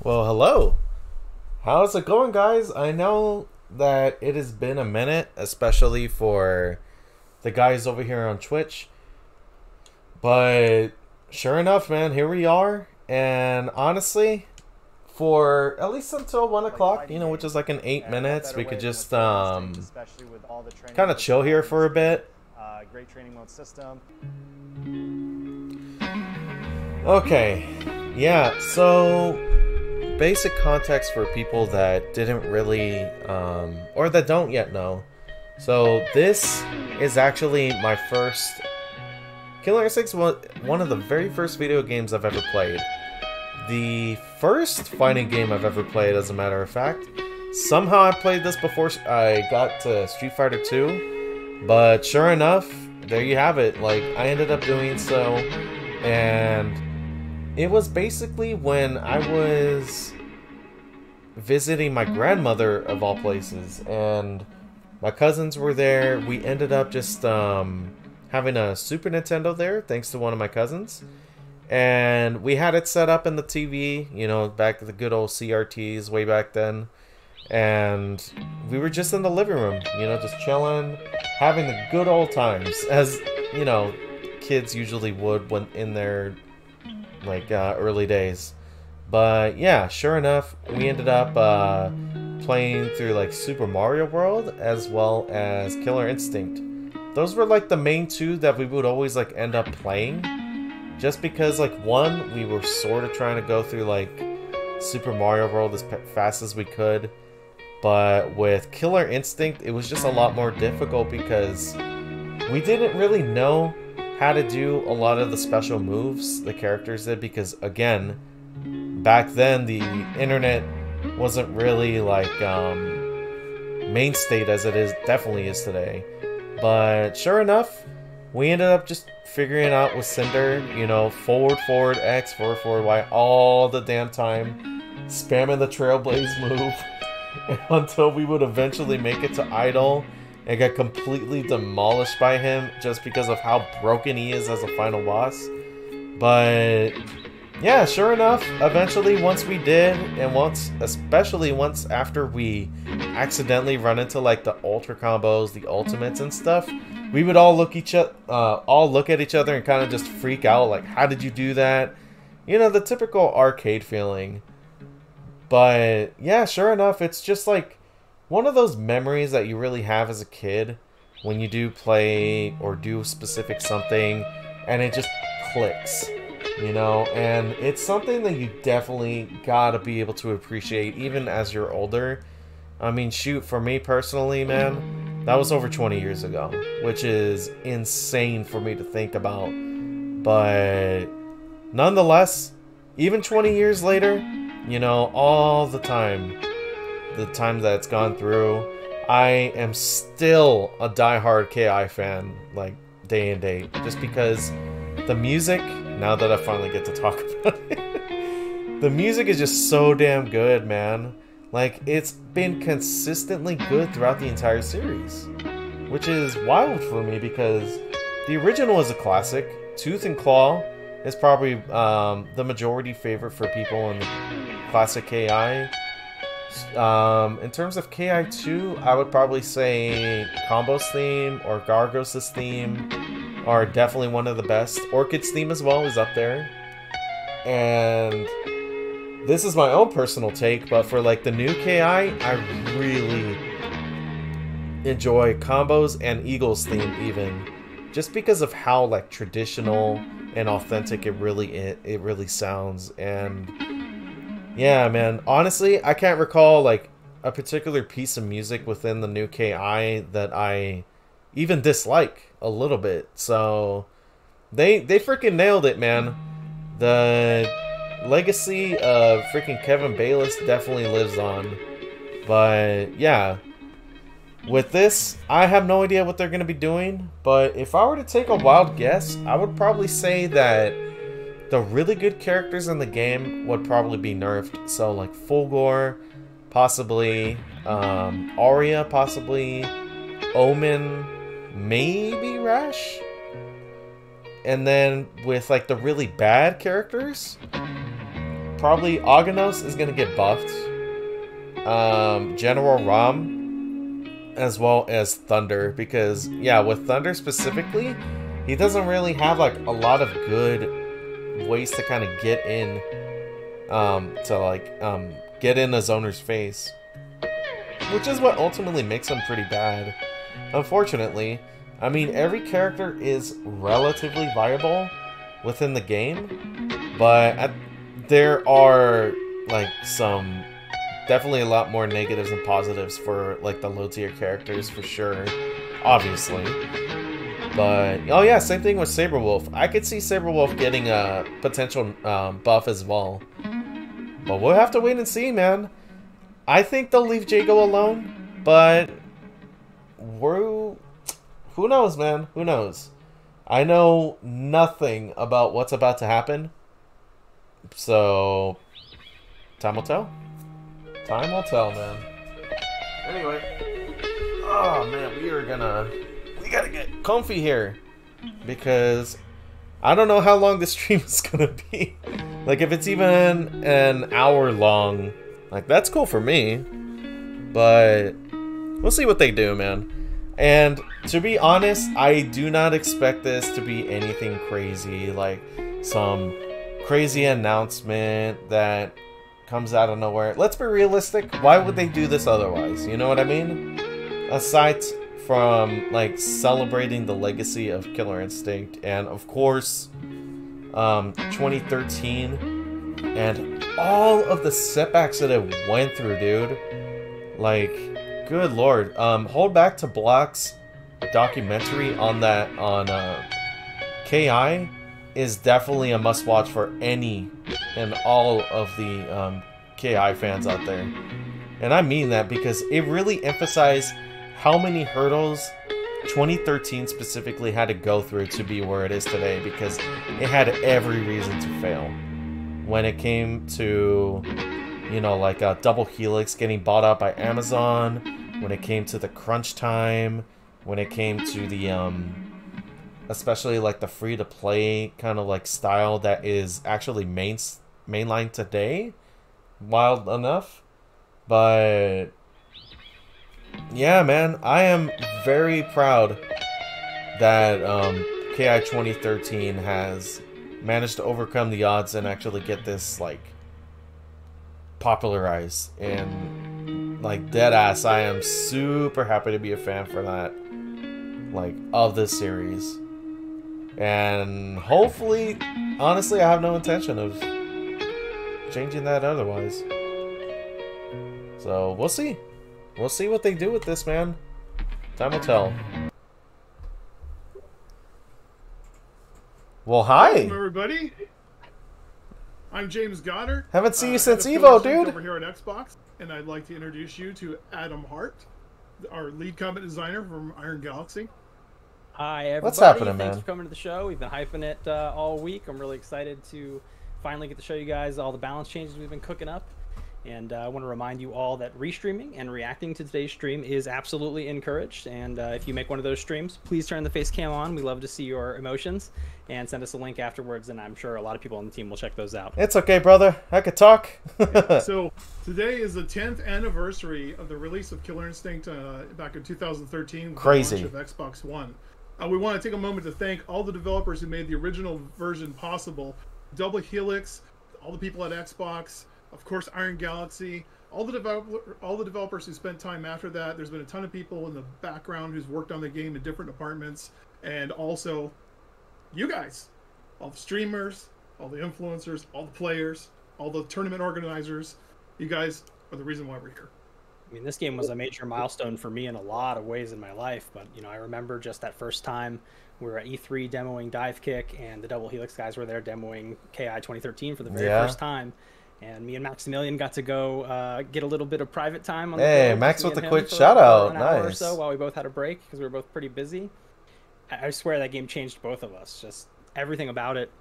Well, hello. How's it going, guys? I know that it has been a minute, especially for the guys over here on Twitch. But sure enough, man, here we are. And honestly, for at least until 1 o'clock, which is like in 8 minutes, we could just kind of chill here for a bit. Great training mode system. Okay, yeah, so basic context for people that didn't really, or that don't yet know. So this is actually my first Killer Instinct, one of the very first video games I've ever played. The first fighting game I've ever played, as a matter of fact. Somehow I played this before I got to Street Fighter 2, but sure enough, there you have it. Like, I ended up doing so, and it was basically when I was visiting my grandmother, of all places, and my cousins were there. We ended up just having a Super Nintendo there, thanks to one of my cousins. And we had it set up in the TV, back the good old CRTs way back then. And we were just in the living room, just chilling, having the good old times, as, kids usually would when in their, early days. But yeah, sure enough, we ended up playing through Super Mario World as well as Killer Instinct. Those were the main two that we would always end up playing, just because one, we were sort of trying to go through Super Mario World as fast as we could, but with Killer Instinct it was just a lot more difficult because we didn't really know how to do a lot of the special moves the characters did, because again, back then the internet wasn't really mainstay as it definitely is today. But sure enough, we ended up just figuring out with Cinder, forward, X, forward, Y, all the damn time, spamming the Trailblaze move until we would eventually make it to Idol and get completely demolished by him just because of how broken he is as a final boss. But yeah, sure enough, eventually once we did, and especially once after we accidentally run into the ultra combos, the ultimates and stuff, we would all look at each other and kind of just freak out, how did you do that? The typical arcade feeling. But yeah, sure enough, it's just one of those memories that you really have as a kid when you do play or do specific something and it just clicks. And it's something that you definitely gotta be able to appreciate even as you're older. I mean, shoot, for me personally, man, that was over 20 years ago, which is insane for me to think about. But nonetheless, even 20 years later, all the time that it's gone through, I am still a diehard KI fan, day and date, just because the music, now that I finally get to talk about it, the music is just so damn good, man. It's been consistently good throughout the entire series, which is wild for me because the original is a classic. Tooth and Claw is probably the majority favorite for people in the classic KI. In terms of KI2, I would probably say Combo's theme or Gargos' theme are definitely one of the best. Orchid's theme as well is up there. And this is my own personal take, but for the new KI, I really enjoy Combo's and Eagle's theme even, just because of how traditional and authentic it really sounds. And yeah, man, honestly, I can't recall a particular piece of music within the new KI that I even dislike a little bit. So they freaking nailed it, man. The legacy of freaking Kevin Bayliss definitely lives on. But yeah, with this, I have no idea what they're going to be doing, but if I were to take a wild guess, I would probably say that the really good characters in the game would probably be nerfed. So Fulgore, possibly, Arya, possibly, Omen, maybe Rash. And then with the really bad characters, probably Aganos is gonna get buffed. General Ram, as well as Thunder, because yeah, with Thunder specifically, he doesn't really have like a lot of good ways to kind of get in, get in a zoner's face, which is what ultimately makes him pretty bad. Unfortunately, I mean, every character is relatively viable within the game, but there are like some definitely a lot more negatives than positives for like the low tier characters for sure, obviously. But oh yeah, same thing with Saberwolf. I could see Saberwolf getting a potential buff as well, but we'll have to wait and see, man. I think they'll leave Jago alone, but who knows, man? Who knows? I know nothing about what's about to happen, so time will tell. Time will tell, man. Anyway, oh man, we gotta get comfy here, because I don't know how long this stream is gonna be. Like, if it's even an hour long, like, that's cool for me, but we'll see what they do, man. And to be honest, I do not expect this to be anything crazy, like some crazy announcement that comes out of nowhere. Let's be realistic. Why would they do this otherwise? You know what I mean? Aside from like celebrating the legacy of Killer Instinct, and of course 2013 and all of the setbacks that it went through, dude. Like, good lord. Hold Back to Block's documentary on that, on KI, is definitely a must-watch for any and all of the KI fans out there. And I mean that because it really emphasized how many hurdles 2013 specifically had to go through to be where it is today, because it had every reason to fail. When it came to, you know, like Double Helix getting bought out by Amazon, when it came to the crunch time, when it came to the especially like the free-to-play kind of like style that is actually mainline today, wild enough. But yeah, man, I am very proud that KI 2013 has managed to overcome the odds and actually get this like popularized. And like, dead ass, I am super happy to be a fan for that, like, of this series. And hopefully, honestly, I have no intention of changing that otherwise. So we'll see. We'll see what they do with this, man. Time will tell. Well, hi. Welcome, everybody. I'm James Goddard. Haven't seen you since head of Evo, Killer Instinct dude. Over here at Xbox, and I'd like to introduce you to Adam Hart, our lead combat designer from Iron Galaxy. Hi, everybody. What's happening, Thanks man? for coming to the show. We've been hyping it all week. I'm really excited to finally get to show you guys all the balance changes we've been cooking up. And I want to remind you all that restreaming and reacting to today's stream is absolutely encouraged. And if you make one of those streams, please turn the face cam on. We love to see your emotions, and send us a link afterwards, and I'm sure a lot of people on the team will check those out. It's okay, brother. I could talk. So today is the 10th anniversary of the release of Killer Instinct back in 2013 with Crazy. the launch of Xbox One. We want to take a moment to thank all the developers who made the original version possible. Double Helix, all the people at Xbox, of course Iron Galaxy, all the developers who spent time after that. There's been a ton of people in the background who's worked on the game in different departments, and also you guys, all the streamers, all the influencers, all the players, all the tournament organizers. You guys are the reason why we're here. I mean, this game was a major milestone for me in a lot of ways in my life, but, you know, I remember just that first time we were at E3 demoing Dive Kick, and the Double Helix guys were there demoing KI 2013 for the very first time. And me and Maximilian got to go get a little bit of private time on the Hey, build, Max me with and a him quick for shout out. an hour or Nice. so while we both had a break, because we were both pretty busy. I swear that game changed both of us. Just everything about it,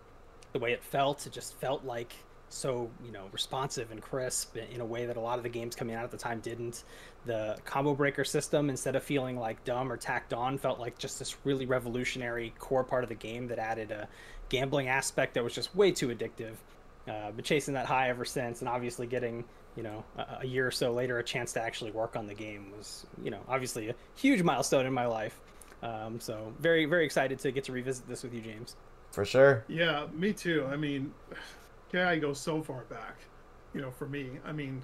the way it felt, it just felt like so, you know, responsive and crisp in a way that a lot of the games coming out at the time didn't. The combo breaker system, instead of feeling like dumb or tacked on, felt like just this really revolutionary core part of the game that added a gambling aspect that was just way too addictive. Been chasing that high ever since, and obviously getting, you know, a year or so later, a chance to actually work on the game was, you know, obviously a huge milestone in my life. So very, very excited to get to revisit this with you, James. For sure. Yeah, me too. I mean, KI goes so far back, you know, for me. I mean,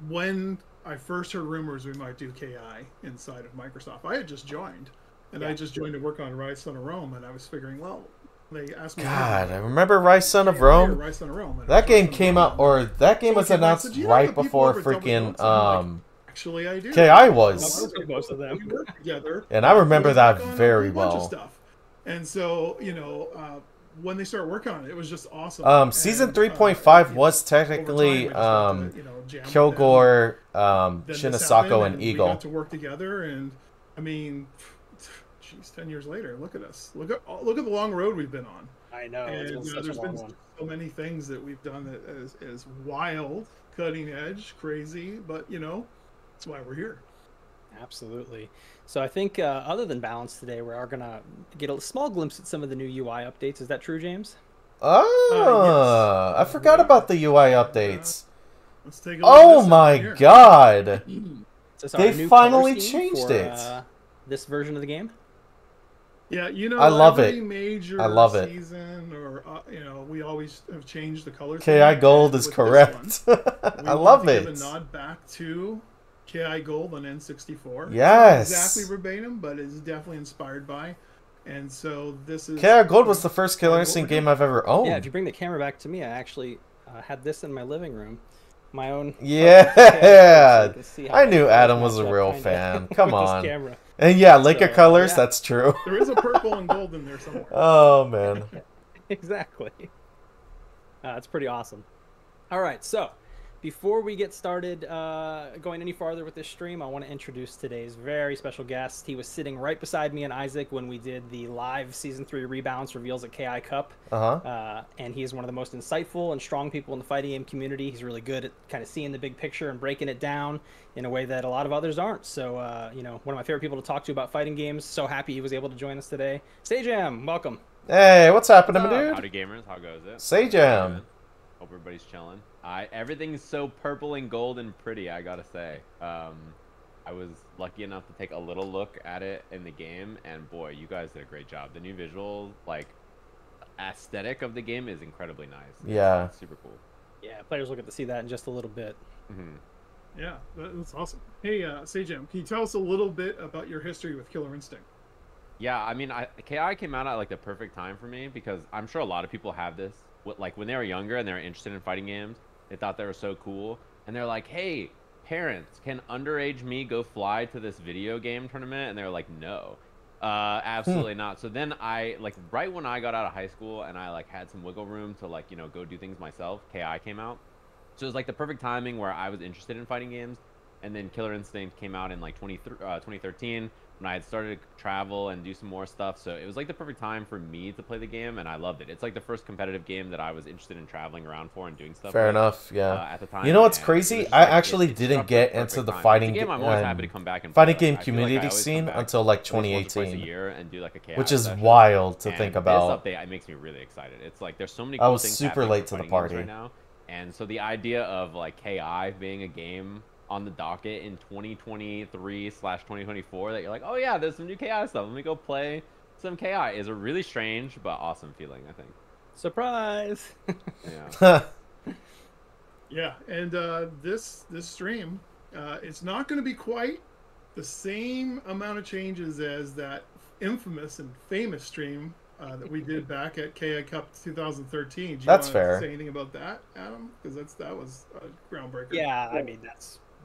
when I first heard rumors we might do KI inside of Microsoft, I had just joined. And I just joined to work on Rise Son of Rome, and I was figuring, well, they asked me. God, I remember Rise Son of Rome. Rise Son of Rome. That game came out, or that game was announced said, right before freaking actually, I do. KI was. Most of them. We worked together. And I remember that on very a bunch of well. stuff. And so, you know, when they started working on it, it was just awesome. Season And, 3.5 you was know, technically over time, we just got to, you know, jam with them. Kilgore, Then this Shinosako, happened, and We Eagle. got to work together, and I mean, geez, 10 years later, look at us. Look at the long road we've been on. I know. And It's been such there's a long been one. so many things that we've done that is wild, cutting edge, crazy, but you know, that's why we're here. Absolutely. So I think other than balance today, we are gonna get a small glimpse at some of the new UI updates. Is that true, James? Oh, I forgot about the UI updates. Let's take a look at Oh this my out here. god! Is this They our new finally color scheme changed for, it. This version of the game. Yeah, you know, I love every it. major I love it. season, or you know, we always have changed the color. KI scheme, Gold and is with this correct. one, I we love wanted to it. Give a nod back to KI Gold on N64. Yes. It's not exactly verbatim, but it's definitely inspired by. And so this is KI Gold was the first Killer Instinct game I've ever owned. Yeah, if you bring the camera back to me, I actually had this in my living room. My own. Yeah. so you can see how I knew it Adam was a matched up real kinda fan. Come with this on. camera. And yeah, Laker So, colors, yeah. that's true. There is a purple and gold in there somewhere. Oh, man. Exactly. It's pretty awesome. All right, so before we get started going any farther with this stream, I want to introduce today's very special guest. He was sitting right beside me and Isaac when we did the live Season 3 rebalance reveals at KI Cup. And he is one of the most insightful and strong people in the fighting game community. He's really good at kind of seeing the big picture and breaking it down in a way that a lot of others aren't. So, you know, one of my favorite people to talk to about fighting games. So happy he was able to join us today. Sajam, welcome. Hey, what's happening, dude? Howdy gamers, how goes it? Sajam. Hope everybody's chilling. Everything's so purple and gold and pretty, I gotta say. I was lucky enough to take a little look at it in the game, and boy, you guys did a great job. The new visual, like, aesthetic of the game is incredibly nice. Yeah. It's super cool. Yeah, players will get to see that in just a little bit. Yeah, that's awesome. Hey, Sajam, can you tell us a little bit about your history with Killer Instinct? Yeah, I mean, KI came out at like the perfect time for me because I'm sure a lot of people have this. Like when they were younger and they were interested in fighting games, they thought they were so cool, and they're like, "Hey, parents, can underage me go fly to this video game tournament?" And they were like, "No, absolutely not." So then right when I got out of high school and I like had some wiggle room to like go do things myself, KI came out. So it was like the perfect timing where I was interested in fighting games, and then Killer Instinct came out in like 2013. When I had started to travel and do some more stuff, so it was like the perfect time for me to play the game, and I loved it. It's like the first competitive game that I was interested in traveling around for and doing stuff. Fair with, enough, yeah. At the time, You know what's and it crazy? was just I like, actually it didn't struck get the into perfect the time. fighting It's a game I'm always happy to come back and fighting play. game I feel like community I always come scene back until like at least once or twice 2018, a year and do like a KI which is session. wild to And think this about. update, it makes me really excited. It's like there's so many I cool was things super happening late with to the fighting games party. right now, and so the idea of like KI being a game on the docket in 2023/2024 that you're like, oh yeah, there's some new KI stuff, let me go play some KI, is a really strange but awesome feeling, I think. Surprise! Yeah. Yeah, and this stream, it's not going to be quite the same amount of changes as that infamous and famous stream that we did back at KI Cup 2013. Do you That's wanna fair. say anything about that, Adam? Because that was a groundbreaker. Yeah, I mean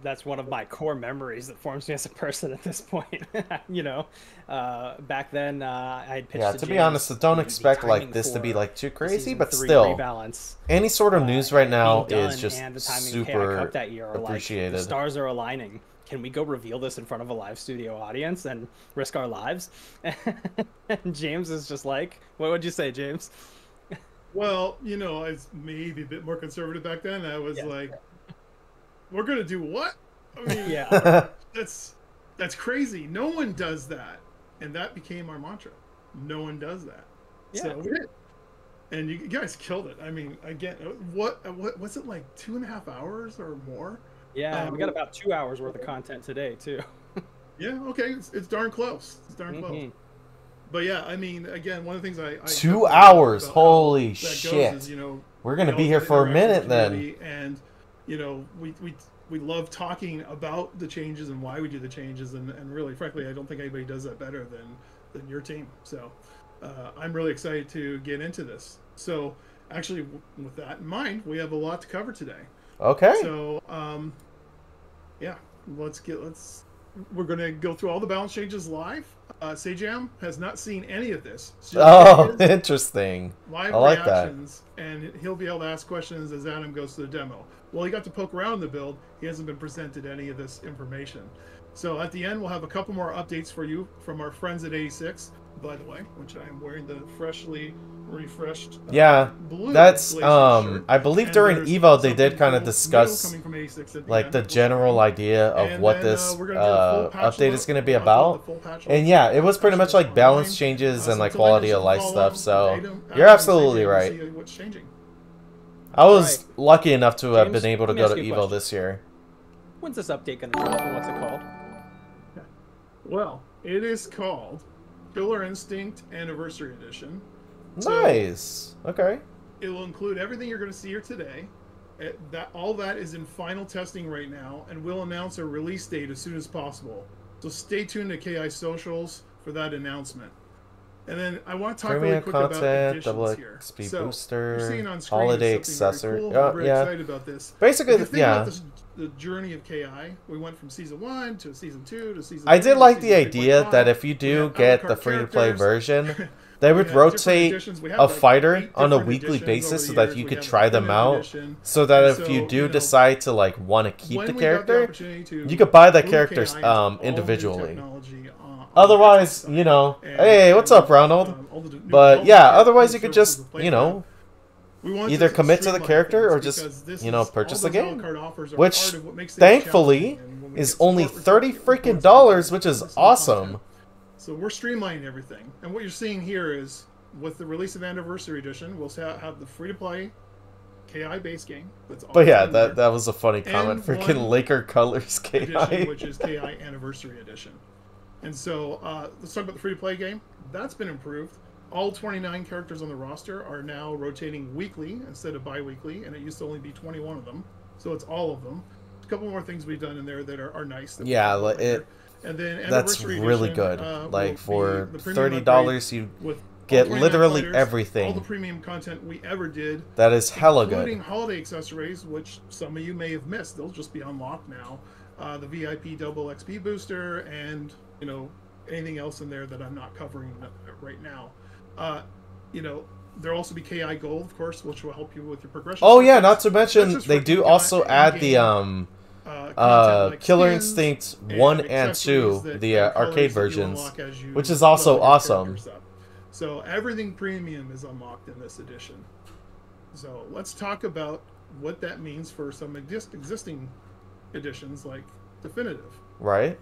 that's one of my core memories that forms me as a person at this point. Back then I had pitched. Yeah, to be honest, don't expect like this to be like too crazy, but still, rebalance. Any sort of news right now being done is just and the timing of KI super Cup that year are appreciated. Like, the stars are aligning. Can we go reveal this in front of a live studio audience and risk our lives? And James is just like, what would you say, James? Well, I was maybe a bit more conservative back then. I was like, we're going to do what? I mean, Yeah. that's crazy. No one does that. And that became our mantra. No one does that. Yeah. So we did. and you guys killed it. I mean, again, what was it, like 2.5 hours or more? Yeah, we got about 2 hours worth of content today too. Yeah, okay, it's darn close. It's darn close. Mm-hmm. But yeah, I mean, again, one of the things I 2 hours. about Holy that goes shit. is, you know, We're gonna we be all here for a interact minute with the then. community, and you know, we love talking about the changes and why we do the changes, and really, frankly, I don't think anybody does that better than your team. So I'm really excited to get into this. So actually, with that in mind, we have a lot to cover today. Okay. So yeah, we're going to go through all the balance changes live. Sajam has not seen any of this. So Oh, interesting. live I like that. reactions, and he'll be able to ask questions as Adam goes through the demo. Well, he got to poke around in the build. He hasn't been presented any of this information. So at the end, we'll have a couple more updates for you from our friends at 86, by the way, which I am wearing the freshly refreshed Yeah, blue that's Glacier shirt. I believe And during there's Evo they did something kind of new discuss coming from 86 at like end, the which we'll general show. idea of And what then, this we're gonna do a full patch update look. is going to be I'll do about. the full patch And look. yeah, it was pretty much like Online. balance changes and So like until then, quality just of life follow stuff. So Adam you're and absolutely Sajam to right. see what's changing. I was Right. lucky enough to have James, been able to let me go ask to you a Evo question. this year. When's this update gonna drop and what's it called? Well, it is called Killer Instinct Anniversary Edition. So Nice. Okay. it will include everything you're going to see here today. All that is in final testing right now, and we'll announce a release date as soon as possible. So stay tuned to KI socials for that announcement. And then I want to talk really Premium quick about content, double additions here. XP So, booster, you're seeing on screen holiday is something accessory. very cool. I'm really Yeah. excited about this. Basically, If you think yeah. about the journey of KI, we went from season 1 to season 2 to season I 3 did to like the season idea 3.5. that if you We do have get a la the carte free-to-play characters. version, they We would have different rotate editions. We have a like fighter 8 on a different weekly editions basis over so the that years. you We could have try them definitive out. edition. So that And if so, you do you know, decide to like want to keep when the we got the character, opportunity to you could buy the move characters KI into all new individually. technology on Otherwise, the Xbox you know, side, hey, what's up, Ronald? all the new But development yeah, kits, otherwise new you could services just, to play you know, We want either to commit to the streamline character things or just, because this you know, is- purchase all the those a la game. carte offers are Which, part of what makes things thankfully, challenging, and when we is get only support 30 reports, freaking reports, dollars, which is this new awesome. content. So we're streamlining everything. And what you're seeing here is, with the release of Anniversary Edition, we'll have the free-to-play KI base game. That's all But yeah, in there. that was a funny comment. And Freaking one Laker Colors edition, KI. which is KI Anniversary Edition. And so let's talk about the free-to-play game. That's been improved. All 29 characters on the roster are now rotating weekly instead of bi-weekly, and it used to only be 21 of them. So it's all of them. A couple more things we've done in there that are nice. That Yeah, we'll talk about it- later. And then That's Anniversary really Edition, good. will Like for be the premium $30, upgrade you with all get 29 literally fighters, all the everything. premium content we ever did, That is hella including good. holiday accessories, which some of you may have missed. They'll just be unlocked now. The VIP double XP booster, and you know anything else in there that I'm not covering right now. You know, there'll also be KI Gold, of course, which will help you with your progression. Oh yeah, circuits. not to That's mention just they for do KI also add the in-game, content like Killer skins Instinct 1 and accessories 2, that- the and colors arcade that you versions, unlock as you which is also level your awesome. characters up. So everything premium is unlocked in this edition. So let's talk about what that means for some existing editions like Definitive. Right?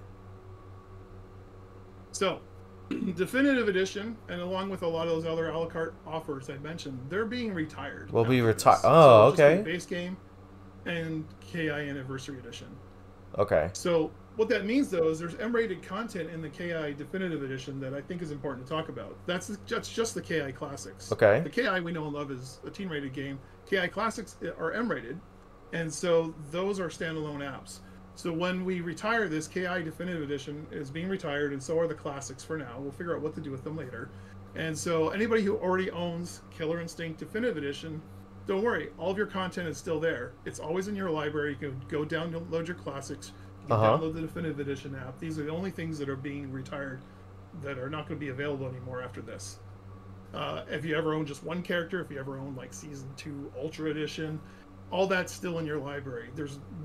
So, Definitive Edition, and along with a lot of those other a la carte offers I mentioned, they're being retired. Will be after this. retired. So Oh, it'll just be okay. Base game and KI Anniversary Edition. Okay. So what that means, though, is there's M-rated content in the KI Definitive Edition that I think is important to talk about. That's just the KI Classics. Okay. The KI we know and love is a teen-rated game. KI Classics are M-rated, and so those are standalone apps. So when we retire this, KI Definitive Edition is being retired, and so are the Classics for now. We'll figure out what to do with them later. And so anybody who already owns Killer Instinct Definitive Edition, don't worry, all of your content is still there. It's always in your library. You can go download your Classics, you can download the Definitive Edition app. These are the only things that are being retired that are not going to be available anymore after this. If you ever own just one character, if you ever own like Season 2 Ultra Edition, all that's still in your library.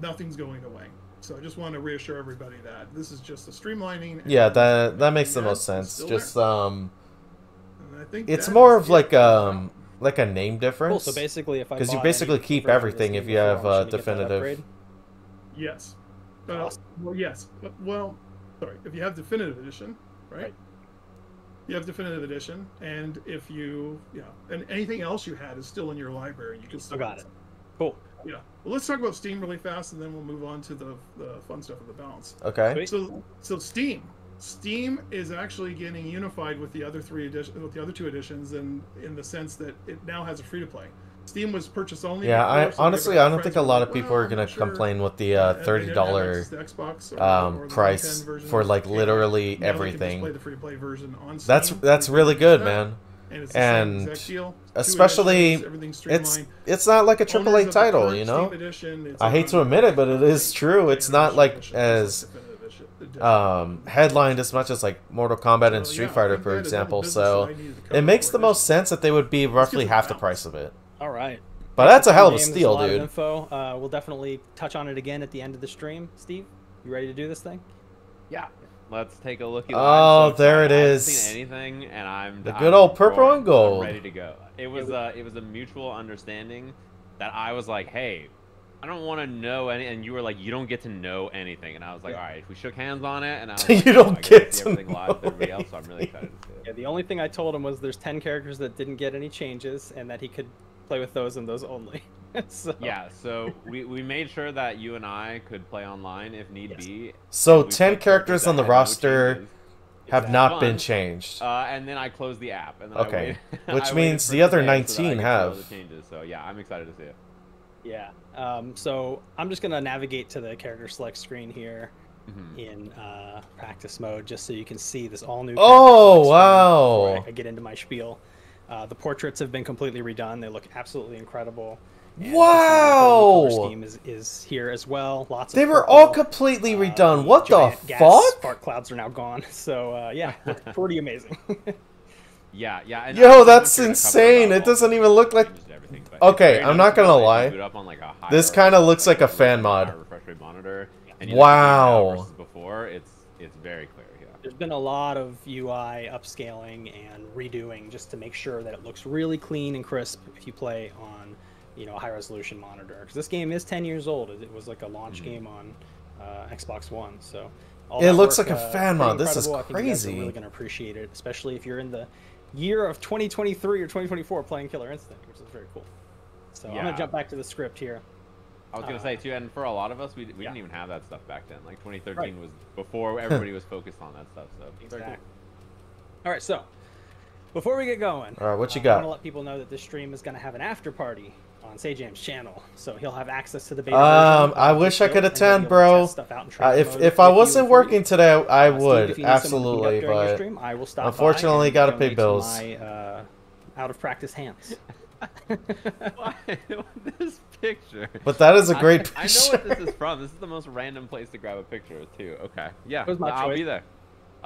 Nothing's going away. So I just want to reassure everybody that this is just a streamlining. Yeah, that makes the Yeah, most it's sense. still Just there. And I think it's that more is of it like for now. a name Cool. difference. So basically, if I because you bought basically any keep version of everything this if game you have before, I should get that definitive. upgrade? Yes. Awesome. Well, yes. Well, sorry. If you have Definitive Edition, right? You have definitive edition, and if you, and anything else you had is still in your library. You can still got it. Cool. Yeah. Well, let's talk about Steam really fast, and then we'll move on to the fun stuff of the balance. Okay. So Steam is actually getting unified with the other two editions, and in the sense that it now has a free to play. Steam was purchase only. Yeah, before, so honestly, I don't think a lot of people are gonna I'm not sure. complain with the They $30 didn't have the Xbox or the price 10 version. for like literally Now they can just everything. play the free to play version on Steam. That's really good, man. And it's the same And exact deal. especially Everything's streamlined. it's not like a Owners AAA of the title, current you know. Steam edition, it's I hate to admit it, but it is true. It's not like as headlined as much as like Mortal Kombat and Street Fighter, for example. So it makes the most sense that they would be roughly half the price of it. All right. But that's a hell of a James, steal, lot of dude. info. We'll definitely touch on it again at the end of the stream. Steve, you ready to do this thing? Yeah. Let's take a look at. Oh, there it I haven't is. seen anything, and I'm The good old purple and gold. I'm ready to go. It was a mutual understanding that I was like, hey, I don't want to know any, and you were like, you don't get to know anything, and I was like, all right, we shook hands on it, and I was like, You don't I get see to everything live with know everybody else, so I'm really excited to see it. Yeah, the only thing I told him was there's 10 characters that didn't get any changes, and that he could play with those and those only. So. Yeah, so we made sure that you and I could play online if need be. So We 10 put characters that on the had no roster changes. have It's not fun. been changed. And then I closed the app. And then Okay. I Which waited means for the other today so that I 19 could see all have. the changes. So yeah, I'm excited to see it. Yeah. So I'm just gonna navigate to the character select screen here in practice mode, just so you can see this all new. Oh, wow! I get into my spiel. The portraits have been completely redone. They look absolutely incredible. And Wow! The color scheme is here as well. Lots of They were purple. all completely redone. What the Giant gas fuck? Spark clouds are now gone. So yeah, pretty amazing. Yeah. And Yo, I'm that's sure to cover insane. about It doesn't all even look like. changes and everything, but Okay, it's very I'm not gonna noticeable lie. that you boot up on, like, a This higher, kinda looks like a fan higher mod. refresh rate monitor, and you look at it Wow. now versus before, it's very clear. Yeah. There's been a lot of UI upscaling and redoing just to make sure that it looks really clean and crisp if you play on, a high resolution monitor. Because this game is 10 years old. It was like a launch game on Xbox One. So all It that looks work, like a fan pretty mod. This is incredible. I think you guys are crazy. really going to appreciate it, especially if you're in the year of 2023 or 2024 playing Killer Instinct, which is very cool. So I'm Yeah. gonna jump back to the script here. I was gonna say too, and for a lot of us, we didn't even have that stuff back then. Like 2013 was before everybody was focused on that stuff. So very cool. Exactly. All right, so before we get going, All right, what you I got? want to let people know that this stream is going to have an after party on Sajam's channel, so he'll have access to the beta version. I wish I could and he'll attend, be able to bro. test stuff out in training If mode if I with you wasn't and for you. working today, I Steve, would if you need someone to beat up absolutely, during your but stream, I will stop unfortunately, by and gotta pay donate to bills. my out of practice hands. Why this picture? But that is a great I know picture. what this is from. This is the most random place to grab a picture too. Okay, yeah, It was my I'll choice. be there.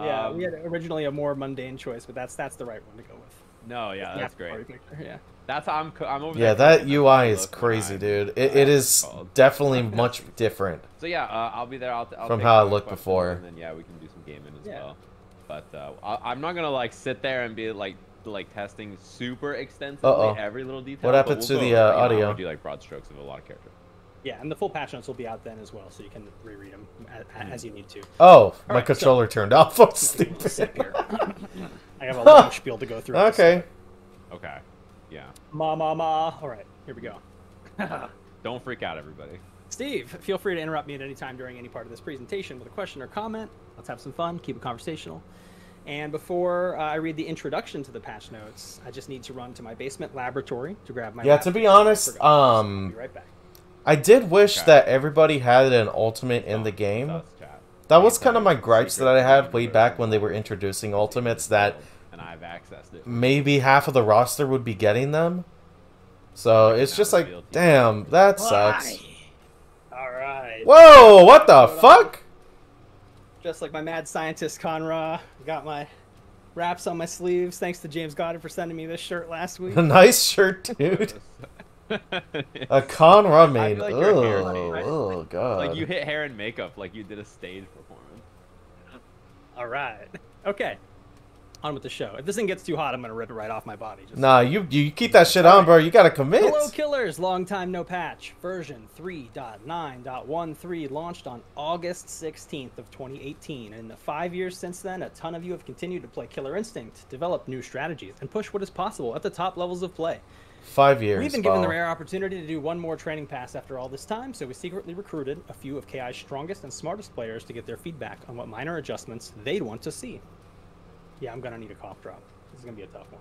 Yeah, we had originally a more mundane choice, but that's the right one to go with. No, yeah, The that's after party great. picture, yeah. That's how I'm over Yeah, there that cooking, UI that's is how I look crazy, when dude. I'm- It is called. definitely much different. So yeah, I'll be there. I'll From take how I some looked questions, before. and then yeah, we can do some gaming as Yeah. well. But I'm not gonna like sit there and be like testing super extensively Uh-oh. every little detail. What but happened we'll to go the, over it. You know, audio? I'll do like broad strokes of a lot of characters. Yeah, and the full patch notes will be out then as well, so you can reread them as you need to. Oh, my right, so- controller turned off. I'm Sip stupid. here. I have a long spiel to go through. at the Okay. start. Okay. Yeah. Ma. All right, here we go. Don't freak out, everybody. Steve, feel free to interrupt me at any time during any part of this presentation with a question or comment. Let's have some fun, keep it conversational. And before I read the introduction to the patch notes, I just need to run to my basement laboratory to grab my Yeah, laptop. to be honest, Forgot. I'll be right back. I did wish Okay. that everybody had an ultimate in the game. That was kind of my gripes that I had way back when they were introducing ultimates, that and I've accessed it. maybe half of the roster would be getting them. So it's just like, damn, that sucks. All right. Whoa, what the fuck? Just like my mad scientist Conra, got my wraps on my sleeves. Thanks to James Goddard for sending me this shirt last week. Nice shirt, dude. A Conra main. feel like your hair Oh, changed. oh, god. Like you hit hair and makeup like you did a stage performance. All right. Okay. On with the show. If this thing gets too hot, I'm gonna rip it right off my body. Just Nah, you keep that shit on, bro. You gotta commit. Hello, killers! Long time no patch. Version 3.9.13 launched on August 16th of 2018. And in the 5 years since then, a ton of you have continued to play Killer Instinct, develop new strategies, and push what is possible at the top levels of play. 5 years. We've been given the rare opportunity to do one more training pass after all this time, so we secretly recruited a few of KI's strongest and smartest players to get their feedback on what minor adjustments they'd want to see. Yeah, I'm gonna need a cough drop. This is gonna be a tough one.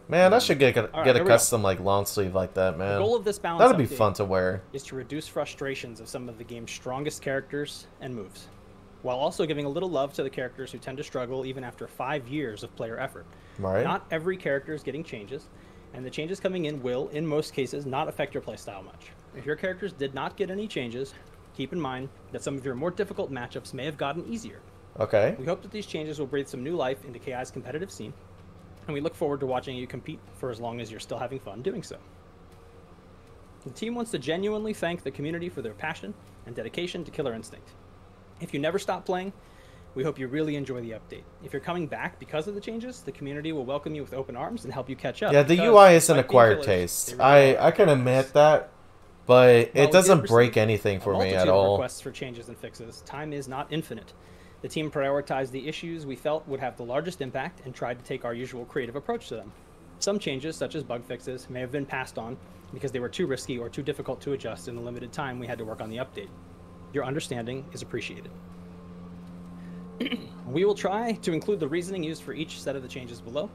Man, I should get a right, custom like long sleeve like that, man. The goal of this balance That'd be update fun to wear. is to reduce frustrations of some of the game's strongest characters and moves, while also giving a little love to the characters who tend to struggle even after 5 years of player effort. Right. Not every character is getting changes, and the changes coming in will, in most cases, not affect your playstyle much. If your characters did not get any changes, keep in mind that some of your more difficult matchups may have gotten easier. Okay. We hope that these changes will breathe some new life into KI's competitive scene, and we look forward to watching you compete for as long as you're still having fun doing so. The team wants to genuinely thank the community for their passion and dedication to Killer Instinct. If you never stop playing, we hope you really enjoy the update. If you're coming back because of the changes, the community will welcome you with open arms and help you catch up. Yeah, the because, UI is an like being acquired killers, taste. they really are. I can admit that, but While we it doesn't did break receive anything for a me at multitude of all. requests for changes and fixes, time is not infinite. The team prioritized the issues we felt would have the largest impact and tried to take our usual creative approach to them. Some changes, such as bug fixes, may have been passed on because they were too risky or too difficult to adjust in the limited time we had to work on the update. Your understanding is appreciated. We will try to include the reasoning used for each set of the changes below,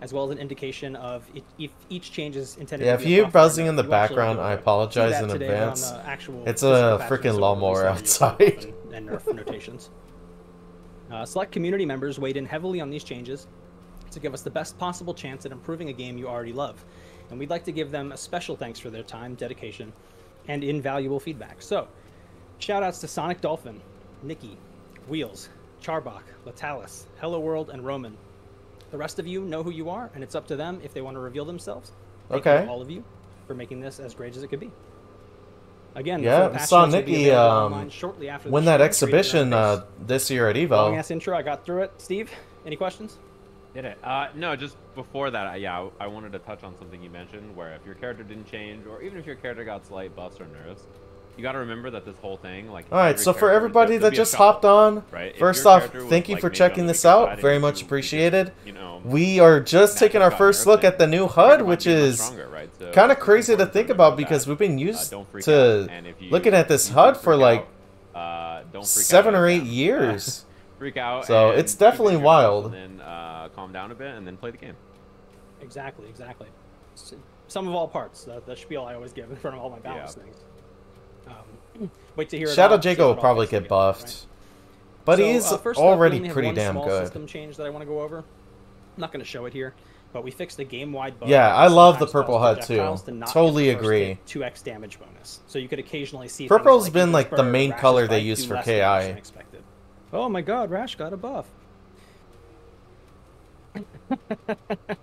as well as an indication of if each change is intended Yeah, to if be a you're soft buzzing format. in the You actually background, will I see apologize that in today advance. on the actual It's physical a patches, freaking so lawnmower we'll see outside. buff and nerf notations. Select community members weighed in heavily on these changes to give us the best possible chance at improving a game you already love, and we'd like to give them a special thanks for their time, dedication, and invaluable feedback. So, shoutouts to Sonic Dolphin, Nikki, Wheels, Charbach, Latalis, Hello World, and Roman. The rest of you know who you are, and it's up to them if they want to reveal themselves. Thank you Okay. to all of you for making this as great as it could be. Again, Yeah, full patch saw notes will be Nikki, available online shortly after the win that stream, exhibition created in our base. this year at Long Evo. ass intro, I got through it. Steve, any questions? Did it? No, just before that, yeah, I wanted to touch on something you mentioned, where if your character didn't change, or even if your character got slight buffs or nerfs, you got to remember that this whole thing, like. All right, every so for character everybody there'll that be a just shuffle, hopped on, right? If first your off, character was, thank you like, for maybe checking on the this weaker out. side, Very and much you appreciated. just, you know, We are just matchup taking our got first nerfed, look then at the new your HUD, character might which be much is stronger, right? So kind of it's crazy to important think remember about because that. we've been used Don't freak to out. And if you- looking at this if you HUD do for freak like out, don't freak 7 out or right 8 now. years. Freak out. So and it's keep it to definitely yourself, wild. And then calm down a bit, and then play the game. Exactly. Some of all parts. The spiel I always give in front of all my balance Yeah. things. Wait to hear it Shadow all, see Jago how will it all probably fits get together, buffed, right? but So, he's first up, we already only have pretty one damn small good. System change that I want to go over. I'm not going to show it here, but we fixed the game-wide bug. Yeah, that I love the sometimes purple caused HUD too. projectiles to not Totally hit the first agree. hit 2x damage bonus. So you could occasionally see Purple's things been, Eagle's like, the Bird, main Rash's color they Bite use do for less KI. damage than expected. Oh my god, Rash got a buff.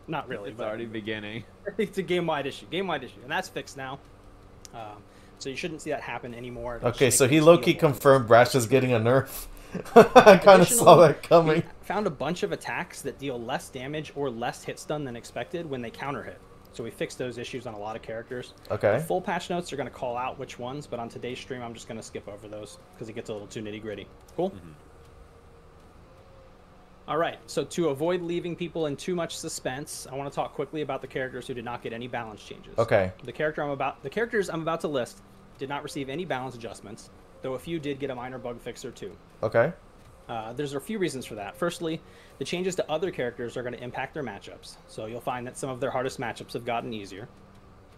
Not really. It's but already beginning. it's a game-wide issue. And that's fixed now. So you shouldn't see that happen anymore. It'll Okay, just so make he things low-key feelable. confirmed Brash is getting a nerf. I kind of saw Additionally, that coming. we found a bunch of attacks that deal less damage or less hit stun than expected when they counter hit. So we fixed those issues on a lot of characters. Okay. The full patch notes are going to call out which ones, but on today's stream, I'm just going to skip over those because it gets a little too nitty-gritty. Cool? All right, so to avoid leaving people in too much suspense, I want to talk quickly about the characters who did not get any balance changes. Okay. The characters I'm about to list did not receive any balance adjustments, though a few did get a minor bug fix or two. Okay. There's a few reasons for that. Firstly, the changes to other characters are going to impact their matchups, so you'll find that some of their hardest matchups have gotten easier.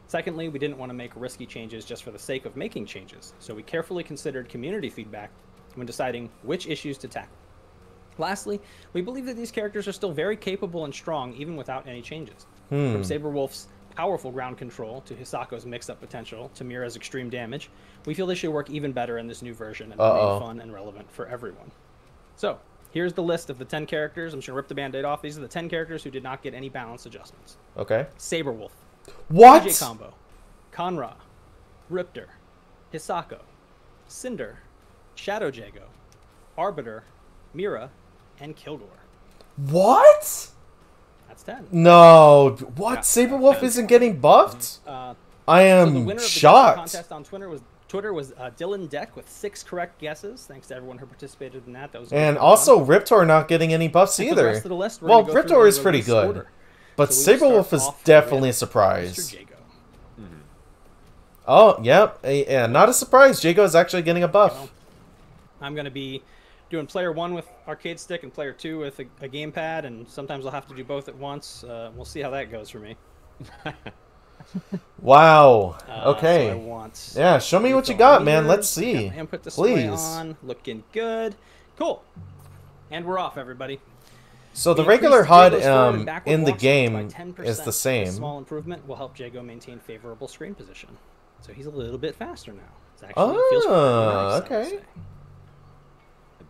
Secondly, we didn't want to make risky changes just for the sake of making changes, so we carefully considered community feedback when deciding which issues to tackle. Lastly, we believe that these characters are still very capable and strong even without any changes. From Saberwolf's powerful ground control to Hisako's mix-up potential to Mira's extreme damage, we feel they should work even better in this new version and remain fun and relevant for everyone. So, here's the list of the 10 characters. I'm just going to rip the band-aid off. These are the 10 characters who did not get any balance adjustments. Okay. Saberwolf, What? DJ Combo, Conra, Riptor, Hisako, Cinder, Shadow Jago, Arbiter, Mira, and Kilgore. What? That's 10. No. What? Yeah, Saberwolf that's isn't getting buffed? Uh, I so the am winner of the shocked. contest on Twitter was Dylan Deck with 6 correct guesses. Thanks to everyone who participated in that. That was And good also fun. Riptor not getting any buffs And for the either. rest of the list, we're Well, gonna go through Riptor the is pretty release good. order. But So we will Saberwolf start is off definitely a with surprise. Mr. Jago. Oh, yep. Yeah, not a surprise. Jago is actually getting a buff. Well, I'm going to be doing player 1 with arcade stick and player 2 with a gamepad, and sometimes I'll have to do both at once. We'll see how that goes for me. Wow. So Okay. I want Yeah, show me what you lethal got, man. meters, Let's got see. my input display Please. on, looking good. Cool. And we're off, everybody. So the We regular increased HUD Jago's forward and backward in the walk speeds by game 10%. is the This same. small improvement will help Jago maintain favorable screen position. So he's a little bit faster now. It's actually feels pretty nice, I would okay. say.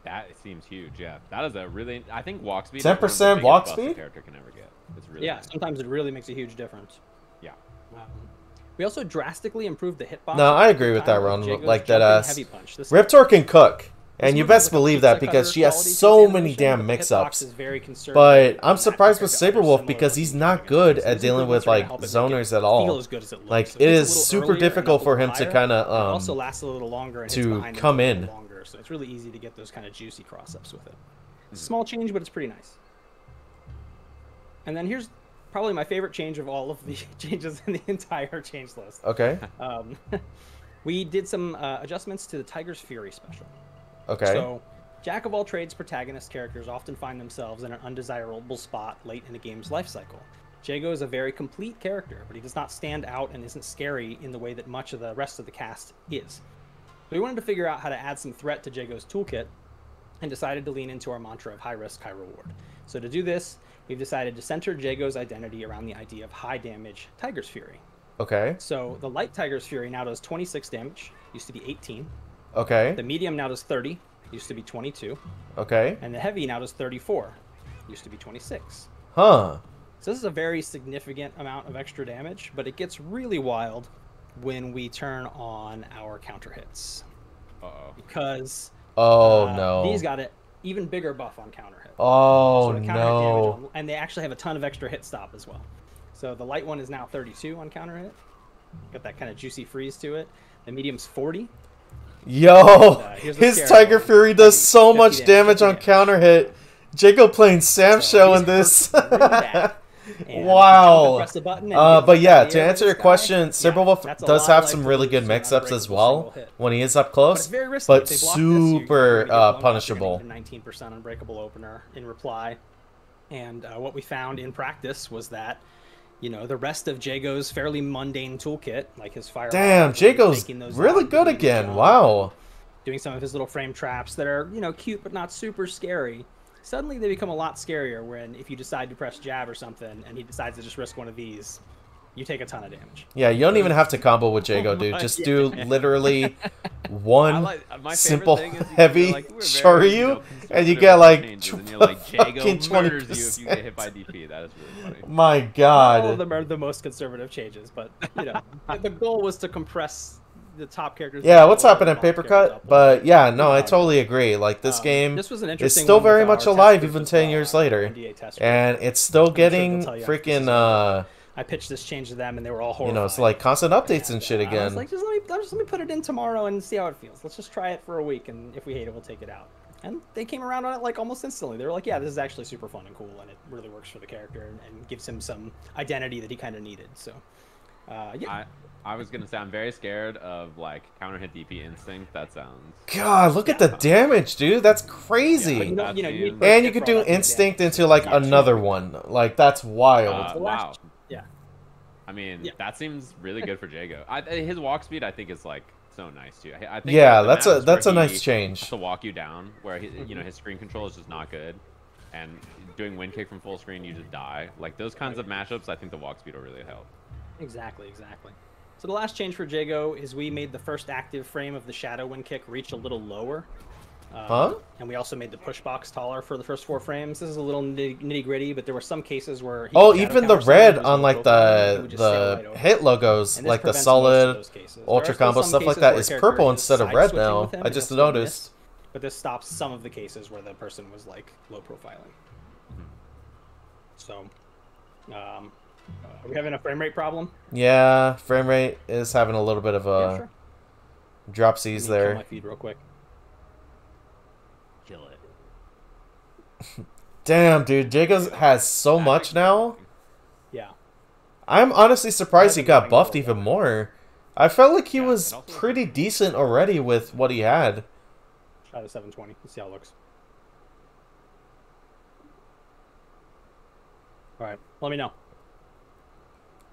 That seems huge. Yeah, that is a really. I think walk speed. 10% is one of the biggest walk buffs a speed? character can ever get. It's really. Yeah, nice. sometimes it really makes a huge difference. Yeah. We also drastically improved the hitbox. No, I agree with that, Ron. Jago's Like that, jumping heavy punch. This Riptor can cook. And this you move has best like a believe that pizza because cutter she has quality to so the many animation, damn but the mix-ups. hitbox is very conservative But I'm and that surprised with compared to Saberwolf similar because to he's the not Dragon. good So at these dealing improvements with are gonna like help it make zoners it at all. feel as good as it looks. Like So it it's a is little super earlier and difficult up a for little him to higher, kind but it of also lasts a little longer and hits to behind him come for a little in. longer, so it's really easy to get those kind of juicy cross-ups with it. Small change, but it's pretty nice. And then here's probably my favorite change of all of the changes in the entire change list. Okay. We did some adjustments to the Tiger's Fury special. Okay. So, Jack of all trades protagonist characters often find themselves in an undesirable spot late in a game's life cycle. Jago is a very complete character, but he does not stand out and isn't scary in the way that much of the rest of the cast is. So we wanted to figure out how to add some threat to Jago's toolkit and decided to lean into our mantra of high risk, high reward. So to do this, we've decided to center Jago's identity around the idea of high damage Tiger's Fury. Okay. So the light Tiger's Fury now does 26 damage, used to be 18. Okay. The medium now does 30, used to be 22. Okay. And the heavy now does 34, used to be 26. Huh. So this is a very significant amount of extra damage, but it gets really wild when we turn on our counter hits. Uh-oh. Because Oh no. these got an even bigger buff on counter hit. Oh So the counter hit damage no. on- and they actually have a ton of extra hit stop as well. So the light one is now 32 on counter hit. Got that kind of juicy freeze to it. The medium's 40. Yo, here's the his scary Tiger one. Fury does Heavy, so 50 much damage, damage 50 on damage. counter hit. Jago playing Sam So Show he's in this. hurt really bad. And Wow. jump and press the button and he But gets yeah, the to air answer in your the sky. question, Yeah, Saberwolf that's a does lot have of some life really to good lose mix-ups to an as well unbreakable single hit. when he is up But close, it's very risky. but If they block this, super you're gonna get punishable. 19% unbreakable opener in reply. And what we found in practice was that, you know, the rest of Jago's fairly mundane toolkit, like his fire. Damn, Jago's really good again. Wow. Doing some of his little frame traps that are, you know, cute but not super scary. Suddenly they become a lot scarier when if you decide to press jab or something and he decides to just risk one of these, you take a ton of damage. Yeah, you don't even have to combo with Jago, dude. Just do literally one My favorite simple thing is you heavy feel like we're very, Shoryu, and you conservative get with like changes, and you're like, Jago fucking murders you if you get 20%. hit by DP. That is really funny. My All of God. them are the most conservative changes, but you know, the goal was to compress the top characters. Yeah, what's down, happening, the bottom Paper characters Cut? up. But yeah, no, I totally agree. Like this game This was an is interesting still one with very our much test alive group even as 10 well, years our later, NDA test group. and it's still sure getting they'll tell you after this is freaking over. I pitched this change to them, and they were all horrified. you know, it's like constant updates and shit I was again. like, just let me put it in tomorrow and see how it feels. Let's just try it for a week, and if we hate it, we'll take it out. And they came around on it like almost instantly. They were like, yeah, this is actually super fun and cool, and it really works for the character and gives him some identity that he kind of needed. So, yeah. I was gonna say I'm very scared of like counter hit DP instinct. That sounds. God, look at the damage, dude. That's crazy. But you know, you need And you to could throw do out the instinct damage. into like Yeah, another one. Like that's wild. Wow. Yeah. I mean, Yeah. that seems really good for Jago. His walk speed, I think, is like so nice too. I think Yeah, the that's maps a where nice he change. has to walk you down, where you know his screen control is just not good, and doing wind kick from full screen, you just die. Like those kinds of matchups, I think the walk speed will really help. Exactly. So the last change for Jago is we made the first active frame of the shadow wind kick reach a little lower. And we also made the push box taller for the first 4 frames. This is a little nitty gritty, but there were some cases where he Oh, could shadow even the counter someone red who was on low like profile, he would just sail right the over it. hit logos, And this like the prevents most of solid those cases. There ultra are still combo some stuff like cases that where is character purple is instead of side red switching now. with him I and just he'll still noticed. miss, but this stops some of the cases where the person was like low profiling. So, are we having a frame rate problem? Yeah, frame rate is having a little bit of Yeah, a sure. dropsies Kill there. my feed real quick. Kill it. Damn, dude, Jacobs has so much now. Yeah. I'm honestly surprised he Hasn't got been buffed running for a even while. more. I felt like he Yeah, was it also looks pretty like- decent already with what he had. Try the 720. Let's see how it looks. All right. Let me know.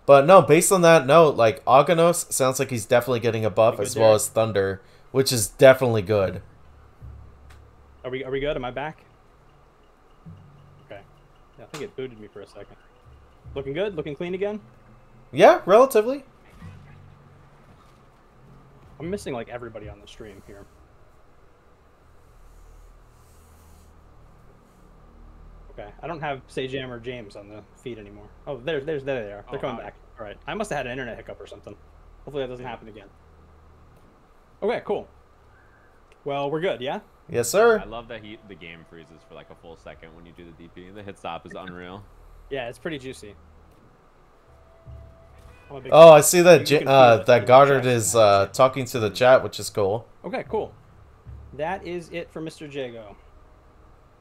But no, based on that note, like Aganos sounds like he's definitely getting a buff You good, as well Derek? as Thunder, which is definitely good. Are we good? Am I back? Okay. Yeah, I think it booted me for a second. Looking good? Looking clean again? Yeah, relatively. I'm missing like everybody on the stream here. Okay, I don't have Sajam or James on the feed anymore. Oh, there they are. They're Oh, coming hi. back. All right, I must have had an internet hiccup or something. Hopefully that doesn't happen again. Okay, cool. Well, we're good, yeah? Yes, sir. I love that the game freezes for like a full second when you do the DP. The hit stop is unreal. Yeah, it's pretty juicy. I'm a big Oh, I see that You can feel it that in Goddard the is chat. talking to the chat, which is cool. Okay, cool. That is it for Mr. Jago.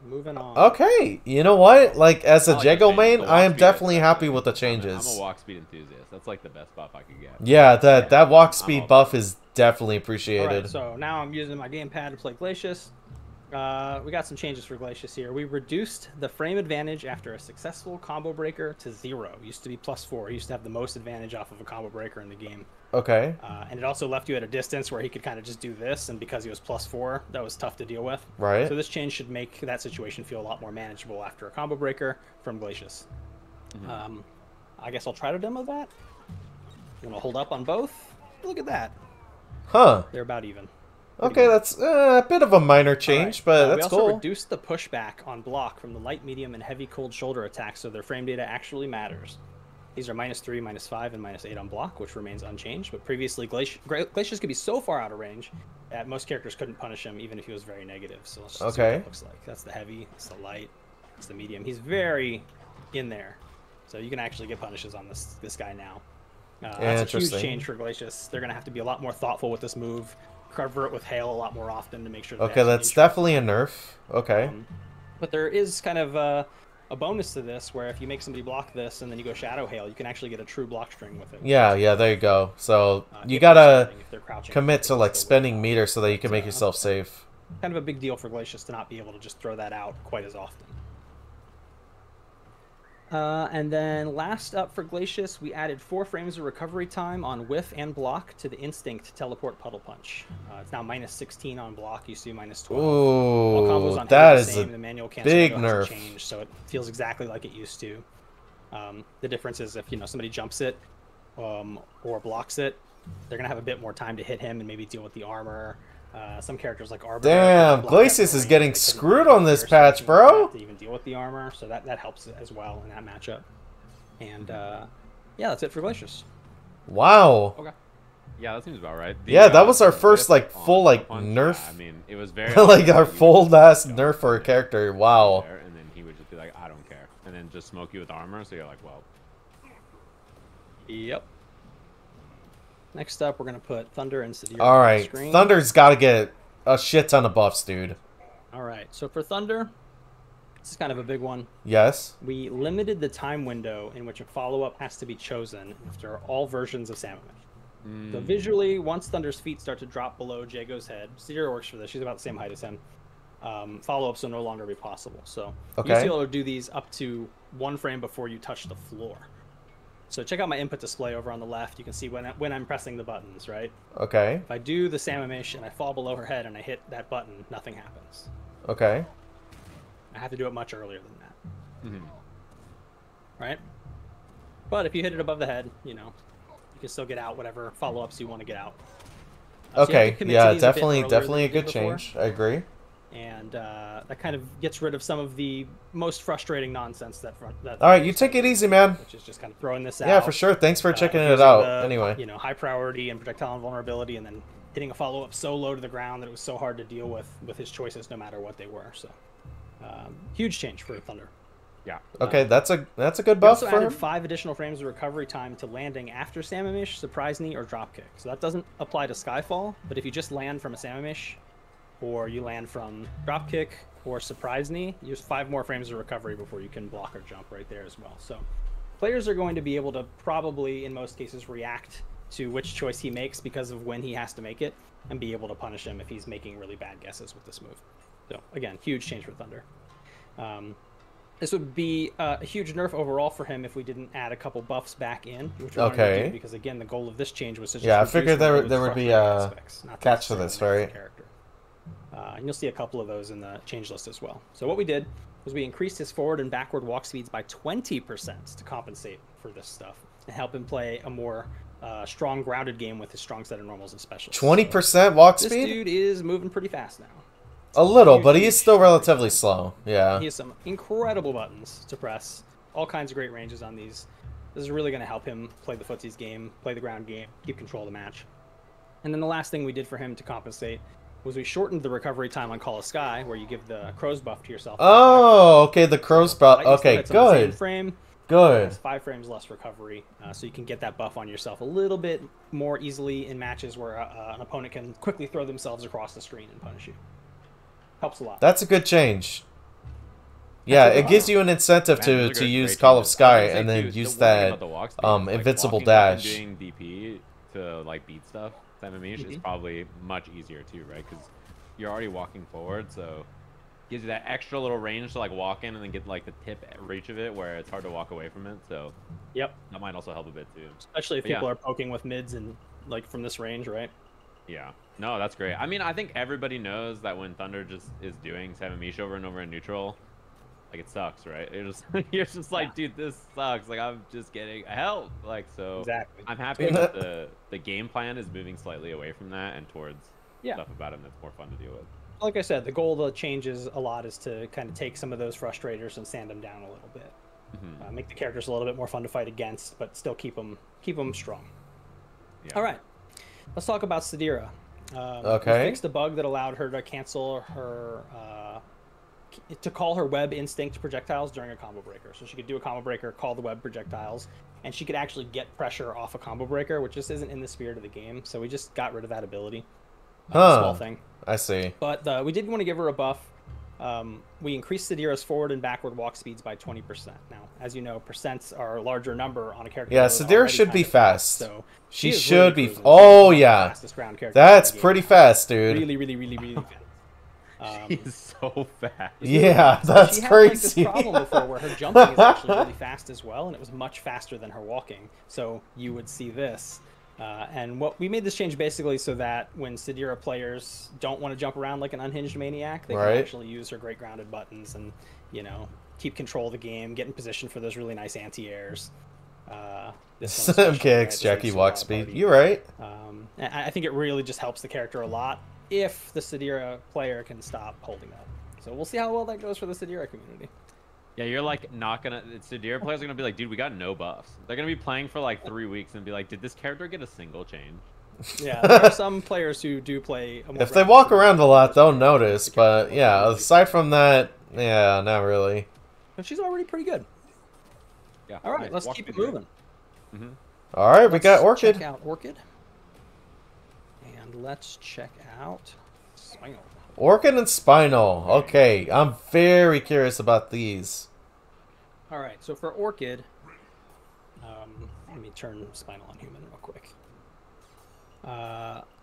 Moving on. Okay, you know what? Like as a I like the Jago change. main, The I am walk speed definitely is happy actually- with the I'm changes. a walk speed enthusiast. That's like the best buff I could get. Yeah, that walk speed all buff for it. is definitely All appreciated. right, so now I'm using my gamepad to play Glacius. We got some changes for Glacius here. We reduced the frame advantage after a successful combo breaker to 0. It used to be +4. He used to have the most advantage off of a combo breaker in the game. Okay, And it also left you at a distance where he could kind of just do this, and because he was +4, that was tough to deal with. right. So this change should make that situation feel a lot more manageable after a combo breaker from Glacius. I guess I'll try to demo that. I'm gonna hold up on both. Look at that. Huh. They're about even. Okay, that's a bit of a minor change, Alright, but we that's also cool. reduced the pushback on block from the light, medium, and heavy cold shoulder attacks, so their frame data actually matters. These are -3, -5, and -8 on block, which remains unchanged. But previously, Glacius could be so far out of range that most characters couldn't punish him, even if he was very negative. So let's just see what Okay. that looks like. That's the heavy. It's the light. It's the medium. He's very in there, so you can actually get punishes on this guy now. That's a huge Interesting. change for Glacius. They're gonna have to be a lot more thoughtful with this move. Cover it with hail a lot more often to make sure. That they Okay, actually that's ensure- definitely a nerf. Okay. But there is kind of a bonus to this, where if you make somebody block this and then you go Shadow Hail, you can actually get a true block string with it. Yeah, there you go. So you If they're gotta standing, if they're crouching, commit they to can like still spending whip it meter so that you can make So, yourself safe. out. Kind of a big deal for Glacius to not be able to just throw that out quite as often. And then last up for Glacius, we added 4 frames of recovery time on whiff and block to the Instinct Teleport Puddle Punch. It's now -16 on block, used to be -12. All combos Ooh, on that head are the is same. a The manual cancel big window hasn't nerf. changed, so it feels exactly like it used to. The difference is if somebody jumps it or blocks it, they're gonna have a bit more time to hit him and maybe deal with the armor. Some characters like Arbiter. Damn, block Glacius out is the range, getting they couldn't screwed do it on this here, so patch, you don't bro. have to even deal with the armor, so that helps as well in that matchup. And yeah, that's it for Glacius. Wow. Okay. Yeah, that seems about right. Yeah, that was our the first, whip like, on full, like, punch, nerf. Yeah, I mean, it was very Like our obvious that you full would last go nerf for a there, character. Wow. and then he would just be like, I don't care, and then just smoke you with armor. So you're like, well, Yep. Next up, we're gonna put Thunder and Sedir All on the right, screen. Thunder's got to get a shit ton of buffs, dude. All right, so for Thunder, this is kind of a big one. Yes. We limited the time window in which a follow-up has to be chosen after all versions of Samomish. So visually, once Thunder's feet start to drop below Jago's head, Sedir works for this. She's about the same height as him. Follow-ups will no longer be possible. So you Okay. used to be able to do these up to 1 frame before you touch the floor. So check out my input display over on the left. You can see when I'm pressing the buttons, right? Okay. If I do the Samomish and I fall below her head and I hit that button, nothing happens. Okay. I have to do it much earlier than that. mhm. Right? But if you hit it above the head, you can still get out whatever follow-ups you want to get out. So you have to Okay. commit to Yeah, these a bit definitely, earlier definitely a than you good did before, change. I agree. and that kind of gets rid of some of the most frustrating nonsense that. All right, you take it easy, man. Which is just kind of throwing this out. Yeah, for sure. Thanks for checking it using out. the, Anyway. high priority and projectile invulnerability, and then hitting a follow-up so low to the ground that it was so hard to deal with his choices, no matter what they were. So, huge change for Thunder. Yeah. Okay, that's a good We buff also for added him. 5 additional frames of recovery time to landing after Samamish, Surprise Knee, or Dropkick. So that doesn't apply to Skyfall, but if you just land from a Samamish, or you land from Dropkick or Surprise Knee, you have 5 more frames of recovery before you can block or jump right there as well. So players are going to be able to probably, in most cases, react to which choice he makes because of when he has to make it, and be able to punish him if he's making really bad guesses with this move. So again, huge change for Thunder. This would be a huge nerf overall for him if we didn't add a couple buffs back in, which we wanted to do, because again, the goal of this change was to just I figured there reduce there would be frustrating a aspects, not to catch for this, necessarily right? make the character. And you'll see a couple of those in the change list as well. So what we did was we increased his forward and backward walk speeds by 20% to compensate for this stuff and help him play a more strong grounded game with his strong set of normals and specials. 20% walk This speed? dude is moving pretty fast now. A little, but huge he's still relatively slow. Yeah. He has some incredible buttons to press. All kinds of great ranges on these. This is really going to help him play the footsies game, play the ground game, keep control of the match. And then the last thing we did for him to compensate was we shortened the recovery time on Call of Sky, where you give the Crow's buff to yourself. Oh, okay, the Crow's buff. Okay, good. Frame, Good. it's 5 frames less recovery, so you can get that buff on yourself a little bit more easily in matches where an opponent can quickly throw themselves across the screen and punish you. Helps a lot. That's a good change. Yeah, it gives you an incentive to use Call of Sky and then use that invincible dash. Doing DP to like beat stuff, Samamish is probably much easier too, right? Because you're already walking forward, so gives you that extra little range to like walk in and then get like the tip reach of it where it's hard to walk away from it. So yep, that might also help a bit too. Especially if people are poking with mids and like from this range, right? Yeah. No, that's great. I mean, I think everybody knows that when Thunder just is doing Samamish over and over in neutral, like it sucks, right? You're just like, dude, this sucks. Like I'm just getting help. Like so. Exactly. I'm happy that the game plan is moving slightly away from that and towards stuff about him that's more fun to deal with. Like I said, the goal of the changes a lot is to kind of take some of those frustrators and sand them down a little bit. Make the characters a little bit more fun to fight against, but still keep them strong. Yeah. All right, let's talk about Sadira. Okay. We fixed a bug that allowed her to cancel her to call her web instinct projectiles during a combo breaker. So she could do a combo breaker, call the web projectiles, and she could actually get pressure off a combo breaker, which just isn't in the spirit of the game. So we just got rid of that ability. Small thing. I see. But we did want to give her a buff. We increased Sadira's forward and backward walk speeds by 20%. Now, as you know, percents are a larger number on a character. Yeah, Sadira should be fast. So she should be. Fastest ground character. That's pretty fast, dude. Really fast. She's so fast. Yeah, that's she crazy. She had like this problem before where her jumping is actually really fast as well, and it was much faster than her walking. So you would see this. And what we made this change basically so that when Sadira players don't want to jump around like an unhinged maniac, they can actually use her great grounded buttons and, you know, keep control of the game, get in position for those really nice anti-airs. Some kicks, Jackie walk speed. You're right. I think it really just helps the character a lot if the Sadira player can stop holding up. So we'll see how well that goes for the Sadira community. Yeah, you're like not gonna. Sadira players are gonna be like, dude, we got no buffs. They're gonna be playing for like 3 weeks and be like, did this character get a single change? Yeah, there are some players who do play. If they walk around a lot, they'll notice. But yeah, aside from that, yeah, not really. But she's already pretty good. Yeah. All right, let's keep it moving. All right, we got Orchid. Check out Orchid. And let's check out Spinal. Orchid and Spinal. Okay, I'm very curious about these. All right, so for Orchid, let me turn Spinal on human real quick.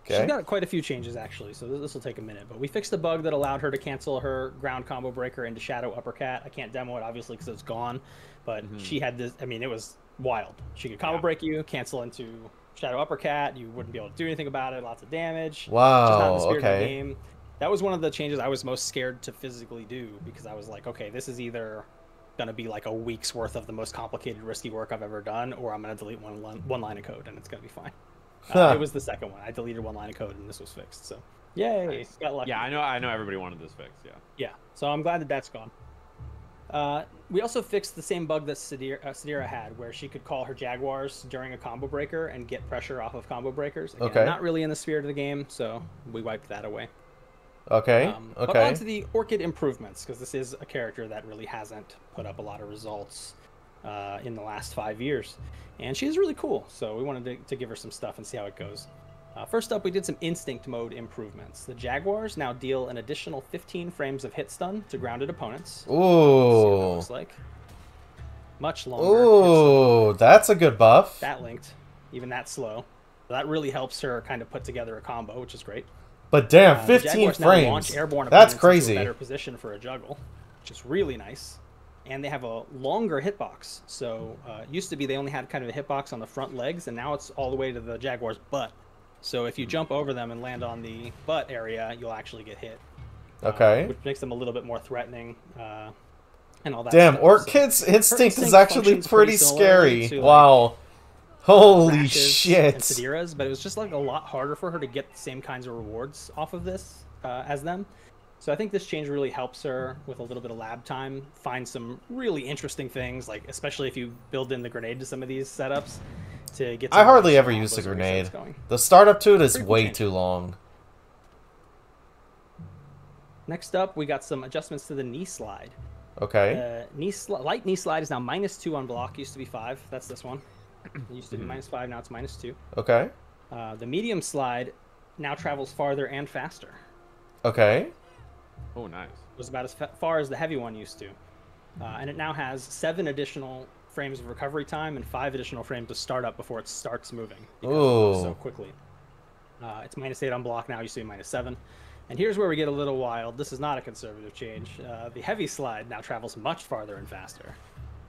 She's got quite a few changes actually, so this will take a minute. But we fixed a bug that allowed her to cancel her ground combo breaker into Shadow Uppercut. I can't demo it obviously because it's gone, but she had this. I mean, it was wild. She could combo break you, cancel into Shadow Uppercut. You wouldn't be able to do anything about it. Lots of damage. Wow. Just not in the spirit of the game. That was one of the changes I was most scared to physically do because I was like, okay, this is either going to be like a week's worth of the most complicated, risky work I've ever done, or I'm going to delete one line of code and it's going to be fine. It was the second one. I deleted one line of code and this was fixed. So, yay! Nice. Got lucky. Yeah, I know. Everybody wanted this fixed. Yeah. Yeah. So I'm glad that that's gone. We also fixed the same bug that Sadira had, where she could call her Jaguars during a combo breaker and get pressure off of combo breakers. Again, not really in the spirit of the game, so we wiped that away. Okay. But Okay. on to the Orchid improvements, because this is a character that really hasn't put up a lot of results in the last 5 years. And she's really cool, so we wanted to give her some stuff and see how it goes. First up, we did some instinct mode improvements. The Jaguars now deal an additional 15 frames of hit stun to grounded opponents. See what that Ooh. looks like. Much longer. hit stun. Ooh, that's a good buff. That linked, even that slow. So that really helps her kind of put together a combo, which is great. But damn, The 15 Jaguars now launch frames. airborne That's opponents into crazy. a better position for a juggle, which is really nice. And they have a longer hitbox. So it used to be they only had kind of a hitbox on the front legs, and now it's all the way to the Jaguar's butt. So if you jump over them and land on the butt area, you'll actually get hit. Okay. Which makes them a little bit more threatening and all that Damn, stuff. Orchid's So instinct is instinct actually functions pretty similarly scary. to, like, Wow. Holy Thrashes shit. and Sadira's, but it was just like a lot harder for her to get the same kinds of rewards off of this as them. So I think this change really helps her with a little bit of lab time find some really interesting things, like especially if you build in the grenade to some of these setups to get. I some hardly really ever combos use the and resets grenade. going. The startup to it is Pretty cool way change. too long. Next up, we got some adjustments to the knee slide. Okay. Light knee slide is now -2 on block. Used to be 5. That's this one. It used to be -5. Now it's -2. Okay. The medium slide now travels farther and faster. Okay. Oh, nice. It was about as far as the heavy one used to. And it now has 7 additional frames of recovery time and 5 additional frames of startup before it starts moving. Because it moves Ooh. so quickly. It's -8 on block now. Used to be -7. And here's where we get a little wild. This is not a conservative change. The heavy slide now travels much farther and faster.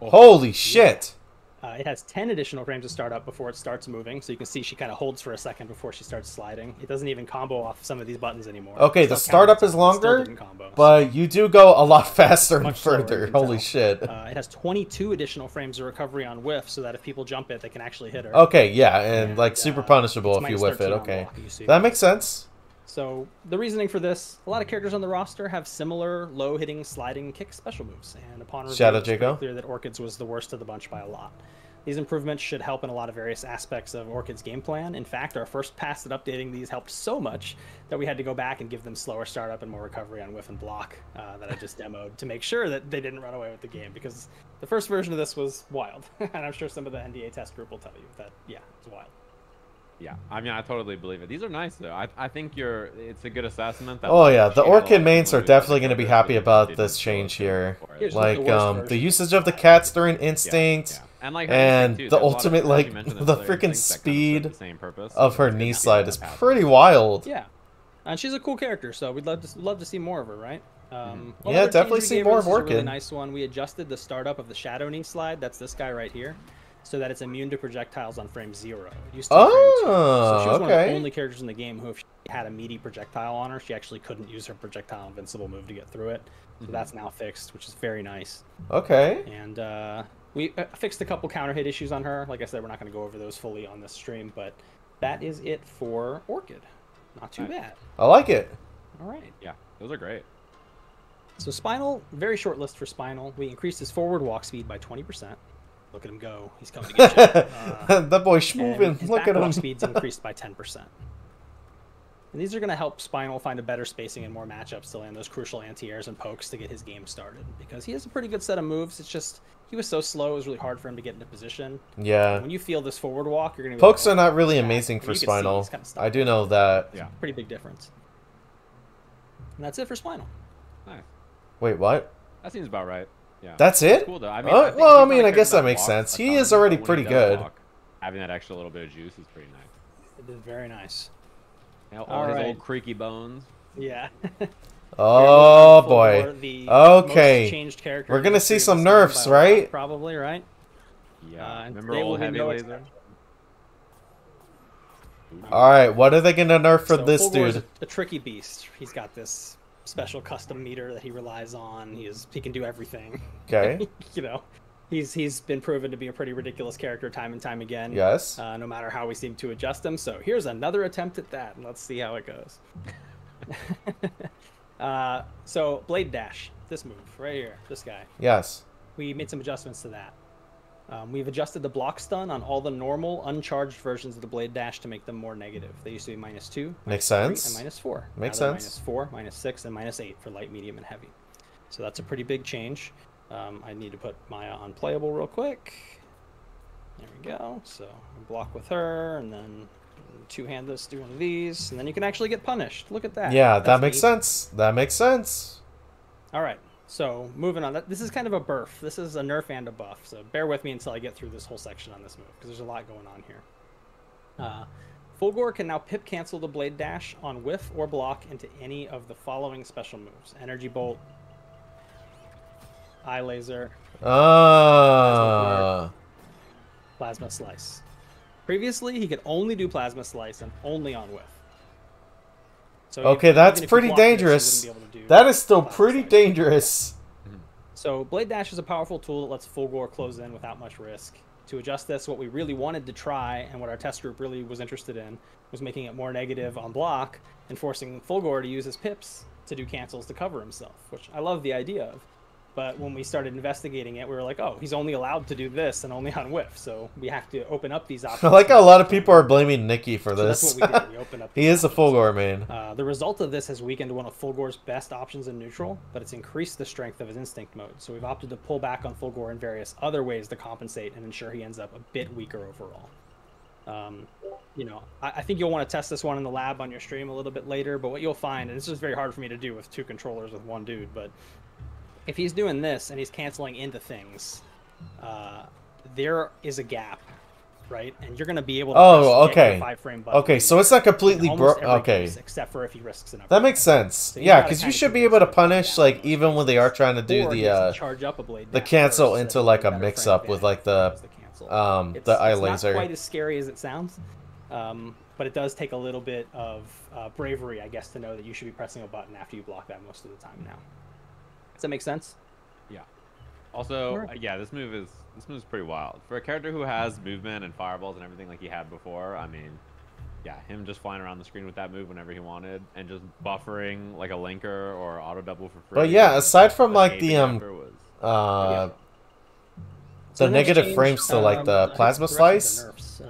Holy shit. It has 10 additional frames of startup before it starts moving, so you can see she kind of holds for a second before she starts sliding. It doesn't even combo off some of these buttons anymore. Okay, It's the not startup counting is the time, it still longer, didn't combo, so, but you do go a lot faster and much slower, you further. can Holy tell. shit. It has 22 additional frames of recovery on whiff, so that if people jump it, they can actually hit her. Okay, yeah, and like super uh, punishable it's if you whiff it. -13 on Okay. block, you see. That makes sense. So the reasoning for this, a lot of characters on the roster have similar low-hitting sliding kick special moves, and upon review, Shadow it's pretty Jago? clear that Orchid's was the worst of the bunch by a lot. These improvements should help in a lot of various aspects of Orchid's game plan. In fact, our first pass at updating these helped so much that we had to go back and give them slower startup and more recovery on whiff and block that I just demoed to make sure that they didn't run away with the game, because the first version of this was wild. And I'm sure some of the NDA test group will tell you that, yeah, it's wild. Yeah, I mean, I totally believe it. These are nice, though. I think it's a good assessment. That, Oh like, yeah, the she had a lot Orchid of mains people are who definitely did going to be it happy because about they this didn't change feel here. for it. Here's Like the worst the version. usage of the cats during instinct Yeah. And like her and instinct, too. the There's a lot of- ultimate as like you mentioned, the there's other freaking instincts that kind of serve speed the same purpose, of so her it's good knee to see slide that is pattern. pretty wild. Yeah, and she's a cool character, so we'd love to see more of her, right? One Yeah, other definitely change we see gave more her, of this is a really Orchid. nice one. We adjusted the startup of the shadow knee slide. That's this guy right here, so that it's immune to projectiles on frame 0. It used to be frame 2. So she was one of okay. the only characters in the game who, if she had a meaty projectile on her, she actually couldn't use her projectile invincible move to get through it. So that's now fixed, which is very nice. Okay. And we fixed a couple counter hit issues on her. Like I said, we're not going to go over those fully on this stream, but that is it for Orchid. Not too Nice. bad. I like it. All right. Yeah, those are great. So Spinal, very short list for Spinal. We increased his forward walk speed by 20%. Look at him go. He's coming to get you. That boy's And moving. his Look back at walk him. speed's increased by 10%. And these are going to help Spinal find a better spacing and more matchups to land those crucial anti-airs and pokes to get his game started. Because he has a pretty good set of moves. It's just, he was so slow, it was really hard for him to get into position. Yeah. When you feel this forward walk, you're going to be Pokes like, are not really yeah. amazing And for you can see Spinal. he's kinda stuck I do there. know that. Yeah, Pretty big difference. And that's it for Spinal. nice. Wait, what? That seems about right. Yeah. That's it? Cool though. I mean, Oh, I think well, I he's mean, not I a guess character that makes walks sense. a He ton, is already but when pretty he does good. walk, having that extra little bit of juice is pretty nice. It did very nice. Now, All all his right. old creaky bones. Yeah. Oh Full boy. bore, the Okay. most changed character We're in gonna the see history some of the game nerfs, by a lot, right? Probably, right? Yeah. and Remember they will old be heavy no laser? exception. All right, what are they gonna nerf for So this Fulgor is dude? a tricky beast. He's got this special custom meter that he relies on. He can do everything. Okay. You know, he's been proven to be a pretty ridiculous character time and time again. Yes. No matter how we seem to adjust him. So here's another attempt at that, and let's see how it goes. So Blade Dash, this move right here, this guy. Yes. We made some adjustments to that. We've adjusted the block stun on all the normal uncharged versions of the Blade Dash to make them more negative. They used to be -2, Makes -3, sense. and -4. Makes Now they're sense. -4, -6, and -8 for light, medium, and heavy. So that's a pretty big change. I need to put Maya on playable real quick. There we go. So block with her, and then two-hand this, do one of these, and then you can actually get punished. Look at that. Yeah, That's that makes neat. sense. That makes sense. All right. So moving on. This is kind of a burf. This is a nerf and a buff. So bear with me until I get through this whole section on this move, because there's a lot going on here. Fulgor can now pip cancel the Blade Dash on whiff or block into any of the following special moves: Energy Bolt, Eye Laser, Plasma Slice. Previously, he could only do Plasma Slice and only on whiff. So Okay, that's even if you pretty block this, you dangerous. wouldn't be able to do That is still Plasma pretty Slice. dangerous. So Blade Dash is a powerful tool that lets Fulgor close in without much risk. To adjust this, what we really wanted to try, and what our test group really was interested in, was making it more negative on block and forcing Fulgor to use his pips to do cancels to cover himself, which I love the idea of. But when we started investigating it, we were like, oh, he's only allowed to do this and only on whiff, so we have to open up these options. I like how a lot of people are blaming Nikki for So this. that's what we did. We opened up He these is a options. Fulgor man. The result of this has weakened one of Fulgor's best options in neutral, but it's increased the strength of his instinct mode. So we've opted to pull back on Fulgor in various other ways to compensate and ensure he ends up a bit weaker overall. You know, I think you'll want to test this one in the lab on your stream a little bit later, but what you'll find, and it's just very hard for me to do with two controllers with one dude, but if he's doing this and he's canceling into things, there is a gap, right? And you're going to be able to Oh, press get okay. your 5-frame button Okay, so it's not completely in almost every okay. case, except for if he risks an That makes sense. So you Yeah, gotta because you kinda should keep be those able to things punish, down. like, even when they are trying to do Or he has to the charge up a blade the dash cancel first, into so like a better mix frame up with like advantage the towards cancel. the eye It's laser. not quite as scary as it sounds, but it does take a little bit of bravery, I guess, to know that you should be pressing a button after you block that most of the time now. Does that make sense? Yeah. Also, Alright. yeah, this move is pretty wild for a character who has movement and fireballs and everything like he had before. I mean, yeah, him just flying around the screen with that move whenever he wanted and just buffering like a linker or auto double for free. But yeah, aside from like the escaping after was- So the next negative change, frames to like I the think plasma the rest slice, of the nerfs,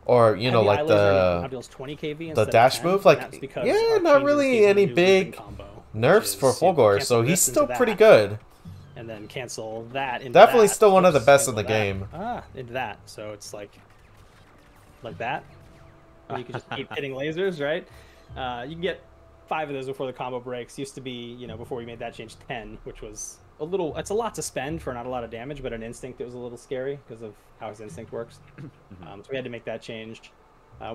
or you know heavy like eye laser now the deals 20 kV the instead of dash 10, move, and like that's because yeah, our not changes really gave him a any new big movement combo, nerfs which for is, you know, Fulgor, cancel so he's this still into pretty that, good. and then cancel that into Definitely that. still one of the Oops, best in the cancel that. game. Into that. So it's like that. And you can just keep hitting lasers, right? You can get 5 of those before the combo breaks. Used to be, you know, before we made that change, 10, which was a little. It's a lot to spend for not a lot of damage, but an instinct it was a little scary because of how his instinct works. So we had to make that change.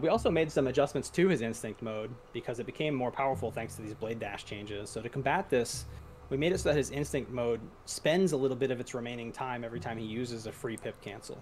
We also made some adjustments to his instinct mode because it became more powerful thanks to these blade dash changes. So to combat this, we made it so that his instinct mode spends a little bit of its remaining time every time he uses a free pip cancel.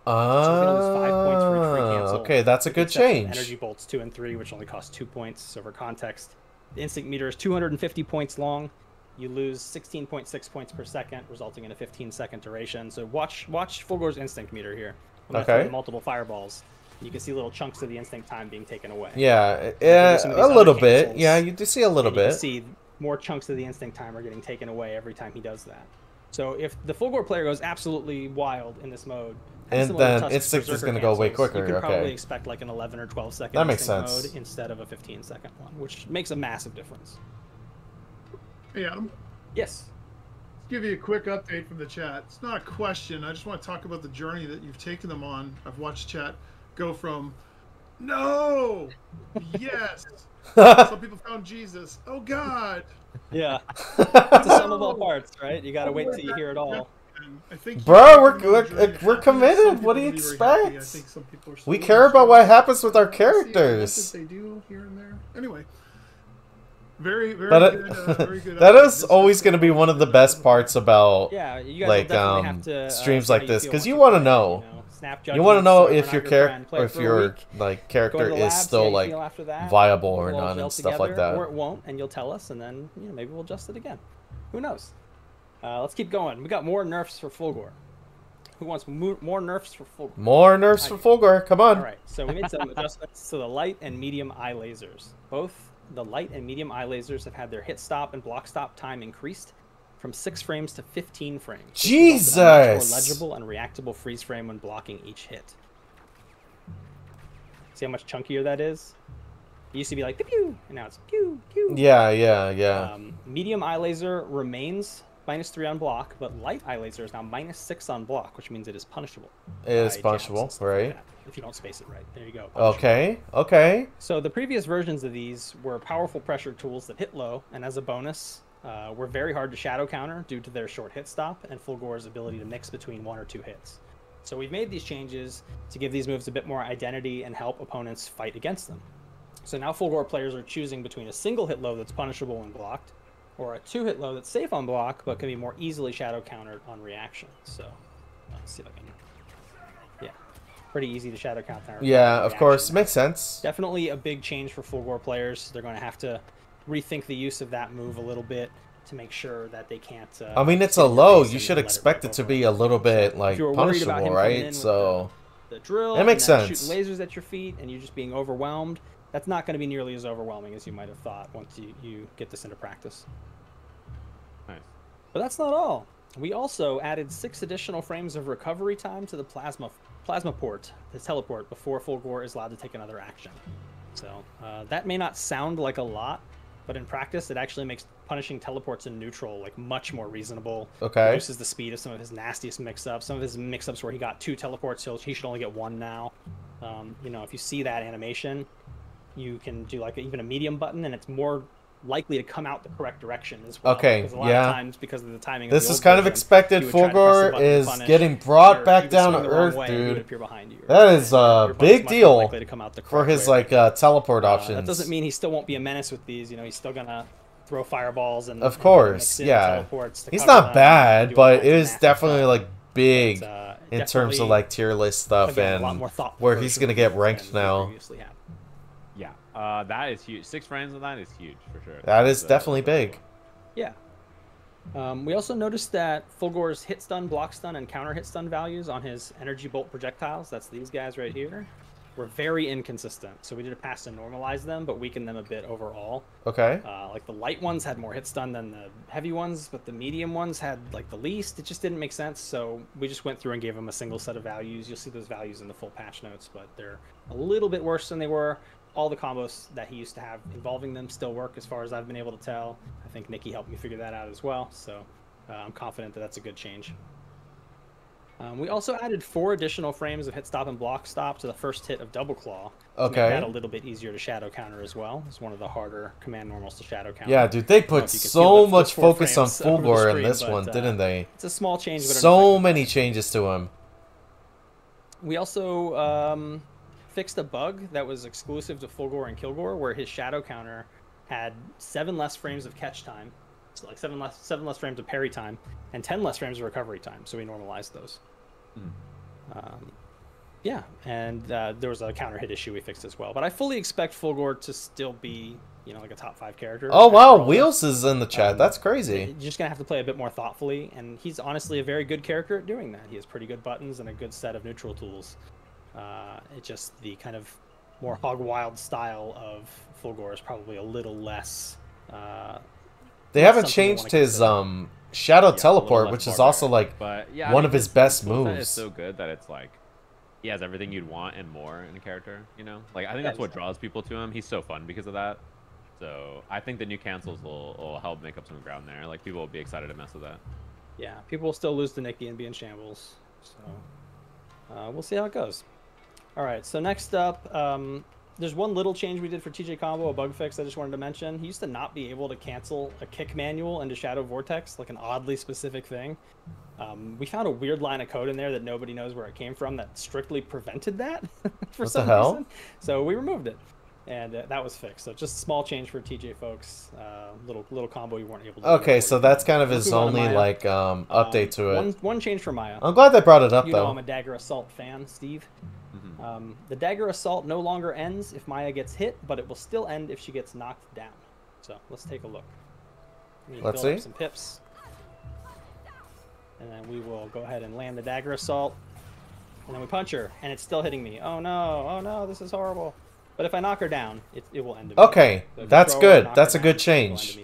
So he's gonna lose 5 points for each free cancel. Okay, that's a with the good exception of change. Energy bolts 2 and 3, which only cost 2 points. So for context, the instinct meter is 250 points long. You lose 16.6 points per second, resulting in a 15-second duration. So watch Fulgor's instinct meter here. I'm gonna throw Okay. in multiple fireballs. You can see little chunks of the instinct time being taken away. Yeah, some of a these other little bit. cancels, Yeah, you do see a little And you can bit. see more chunks of the instinct time are getting taken away every time he does that. So if the Fulgor player goes absolutely wild in this mode, And similar to then Tusk's instinct is Berserker going to go way cancels, quicker. You can probably Okay. expect like an 11 or 12 second That makes instinct sense. mode instead of a 15-second one, which makes a massive difference. Hey, Adam. Yes. Give you a quick update from the chat. It's not a question. I just want to talk about the journey that you've taken them on. I've watched chat go from no, yes. Some people found Jesus. Oh God. Yeah. It's a sum of all parts, right? You got to wait till you hear it all. And I think Bro, you we're- know, the we're- journey we're happens. committed. Some What do people you will be very happy. I expect? think some people are We still care about what interested. happens with our See, I guess characters. that they do here and there. Anyway, very, very But good. Very good. that update. is This always is going to be one of the best parts about Yeah, you guys like will definitely have to, streams see how like this, feel because once you you want to play, know. Snap You want to judgments, know or if not your friend, character, play it if for a your week, like go to character the is lab, see how still you like feel after that, viable or we'll all not gel and stuff like together, that. or it won't, and you'll tell us, and then maybe we'll adjust it again. Who knows? Let's keep going. We got more nerfs for Fulgor. Who wants more nerfs for Fulgor? More nerfs for Fulgor. Come on. All right, so we made some adjustments to the light and medium eye lasers. Both the light and medium eye lasers have had their hit stop and block stop time increased from 6 frames to 15 frames. This Jesus! resulted in a much more legible and reactable freeze frame when blocking each hit. See how much chunkier that is? It used to be like pew pew, and now it's pew pew. Yeah. Medium eye laser remains -3 on block, but light eye laser is now -6 on block, which means it is punishable. It is by punishable, jabs and stuff right? like that, if you don't space it right. There you go. punishable. Okay. So the previous versions of these were powerful pressure tools that hit low, and as a bonus, were very hard to shadow counter due to their short hit stop and Fulgore's ability to mix between 1 or 2 hits. So we've made these changes to give these moves a bit more identity and help opponents fight against them. So now Fulgore players are choosing between a single hit low that's punishable when blocked, or a 2-hit low that's safe on block but can be more easily shadow countered on reaction. So let's see if I can. Yeah, pretty easy to shadow counter. Yeah, of course, makes sense. Definitely a big change for Fulgore players. They're going to have to rethink the use of that move a little bit to make sure that they can't. I mean, it's a low. You should expect it to be a little bit like punishable, right? So the drill, that makes sense. Shooting lasers at your feet, and you just being overwhelmed. That's not going to be nearly as overwhelming as you might have thought once you get this into practice. Nice. But that's not all. We also added 6 additional frames of recovery time to the plasma port, the teleport, before Fulgore is allowed to take another action. So that may not sound like a lot, but in practice, it actually makes punishing teleports in neutral like much more reasonable. Okay. Reduces the speed of some of his nastiest mix-ups. Some of his mix-ups where he got 2 teleports, so he should only get 1 now. You know, if you see that animation, you can do like even a medium button, and it's more likely to come out the correct direction as well. Okay, because a lot of times, because of the timing this of the is old kind of version, expected. you would try to press the Fulgore button to is punish, getting brought or back you would down to swing the wrong earth, way, and he would dude. appear behind you, That is a big deal for his like teleport options. That doesn't mean he still won't be a menace with these. You know, he's still gonna throw fireballs and of course, yeah. He's not bad, but it is definitely like big in terms of like tier list stuff and where he's gonna get ranked now. Yeah, that is huge. 6 frames of that is huge for sure. That is definitely big. Yeah. We also noticed that Fulgore's hit stun, block stun, and counter hit stun values on his energy bolt projectiles, that's these guys right here, were very inconsistent. So we did a pass to normalize them, but weaken them a bit overall. Okay. Like the light ones had more hit stun than the heavy ones, but the medium ones had like the least. It just didn't make sense. So we just went through and gave them a single set of values. You'll see those values in the full patch notes, but they're a little bit worse than they were. All the combos that he used to have involving them still work as far as I've been able to tell. I think Nikki helped me figure that out as well, so I'm confident that that's a good change. We also added 4 additional frames of hit stop and block stop to the first hit of Double Claw. To make that a little bit easier to shadow counter as well. It's one of the harder command normals to shadow counter. Yeah, dude, they put so much focus on Fulgore in this one, didn't they? It's a small change, but so many changes to him. We also fixed a bug that was exclusive to Fulgore and Kilgore, where his shadow counter had 7 less frames of catch time, so like 7 less frames of parry time, and 10 less frames of recovery time. So we normalized those. Yeah, and there was a counter hit issue we fixed as well. But I fully expect Fulgore to still be, you know, like a top 5 character. Oh wow, Wheels is in the chat. That's crazy. You're just gonna have to play a bit more thoughtfully, and he's honestly a very good character at doing that. He has pretty good buttons and a good set of neutral tools. It just the kind of more hog wild style of Fulgore is probably a little less. They haven't changed his shadow teleport, which is also like one of his best moves. It's so good that it's like he has everything you'd want and more in a character. You know, like I think that's what draws people to him. He's so fun because of that. So I think the new cancels will help make up some ground there. Like people will be excited to mess with that. Yeah, people will still lose to Nikki and be in shambles. So we'll see how it goes. All right, so next up, there's one little change we did for TJ Combo, a bug fix I just wanted to mention. He used to not be able to cancel a kick manual into Shadow Vortex, like an oddly specific thing. We found a weird line of code in there that nobody knows where it came from that strictly prevented that for some reason. So we removed it, and that was fixed. So just a small change for TJ folks, little combo you weren't able to do. Okay, so that's kind of his only like update to it. One change for Maya. I'm glad they brought it up, You though. know I'm a Dagger Assault fan, Steve. The Dagger Assault no longer ends if Maya gets hit, but it will still end if she gets knocked down. So let's take a look. Let's see. Some pips. And then we will go ahead and land the Dagger Assault. And then we punch her, and it's still hitting me. Oh no, this is horrible. But if I knock her down, it will end immediately. Okay, So that's good. That's a good change.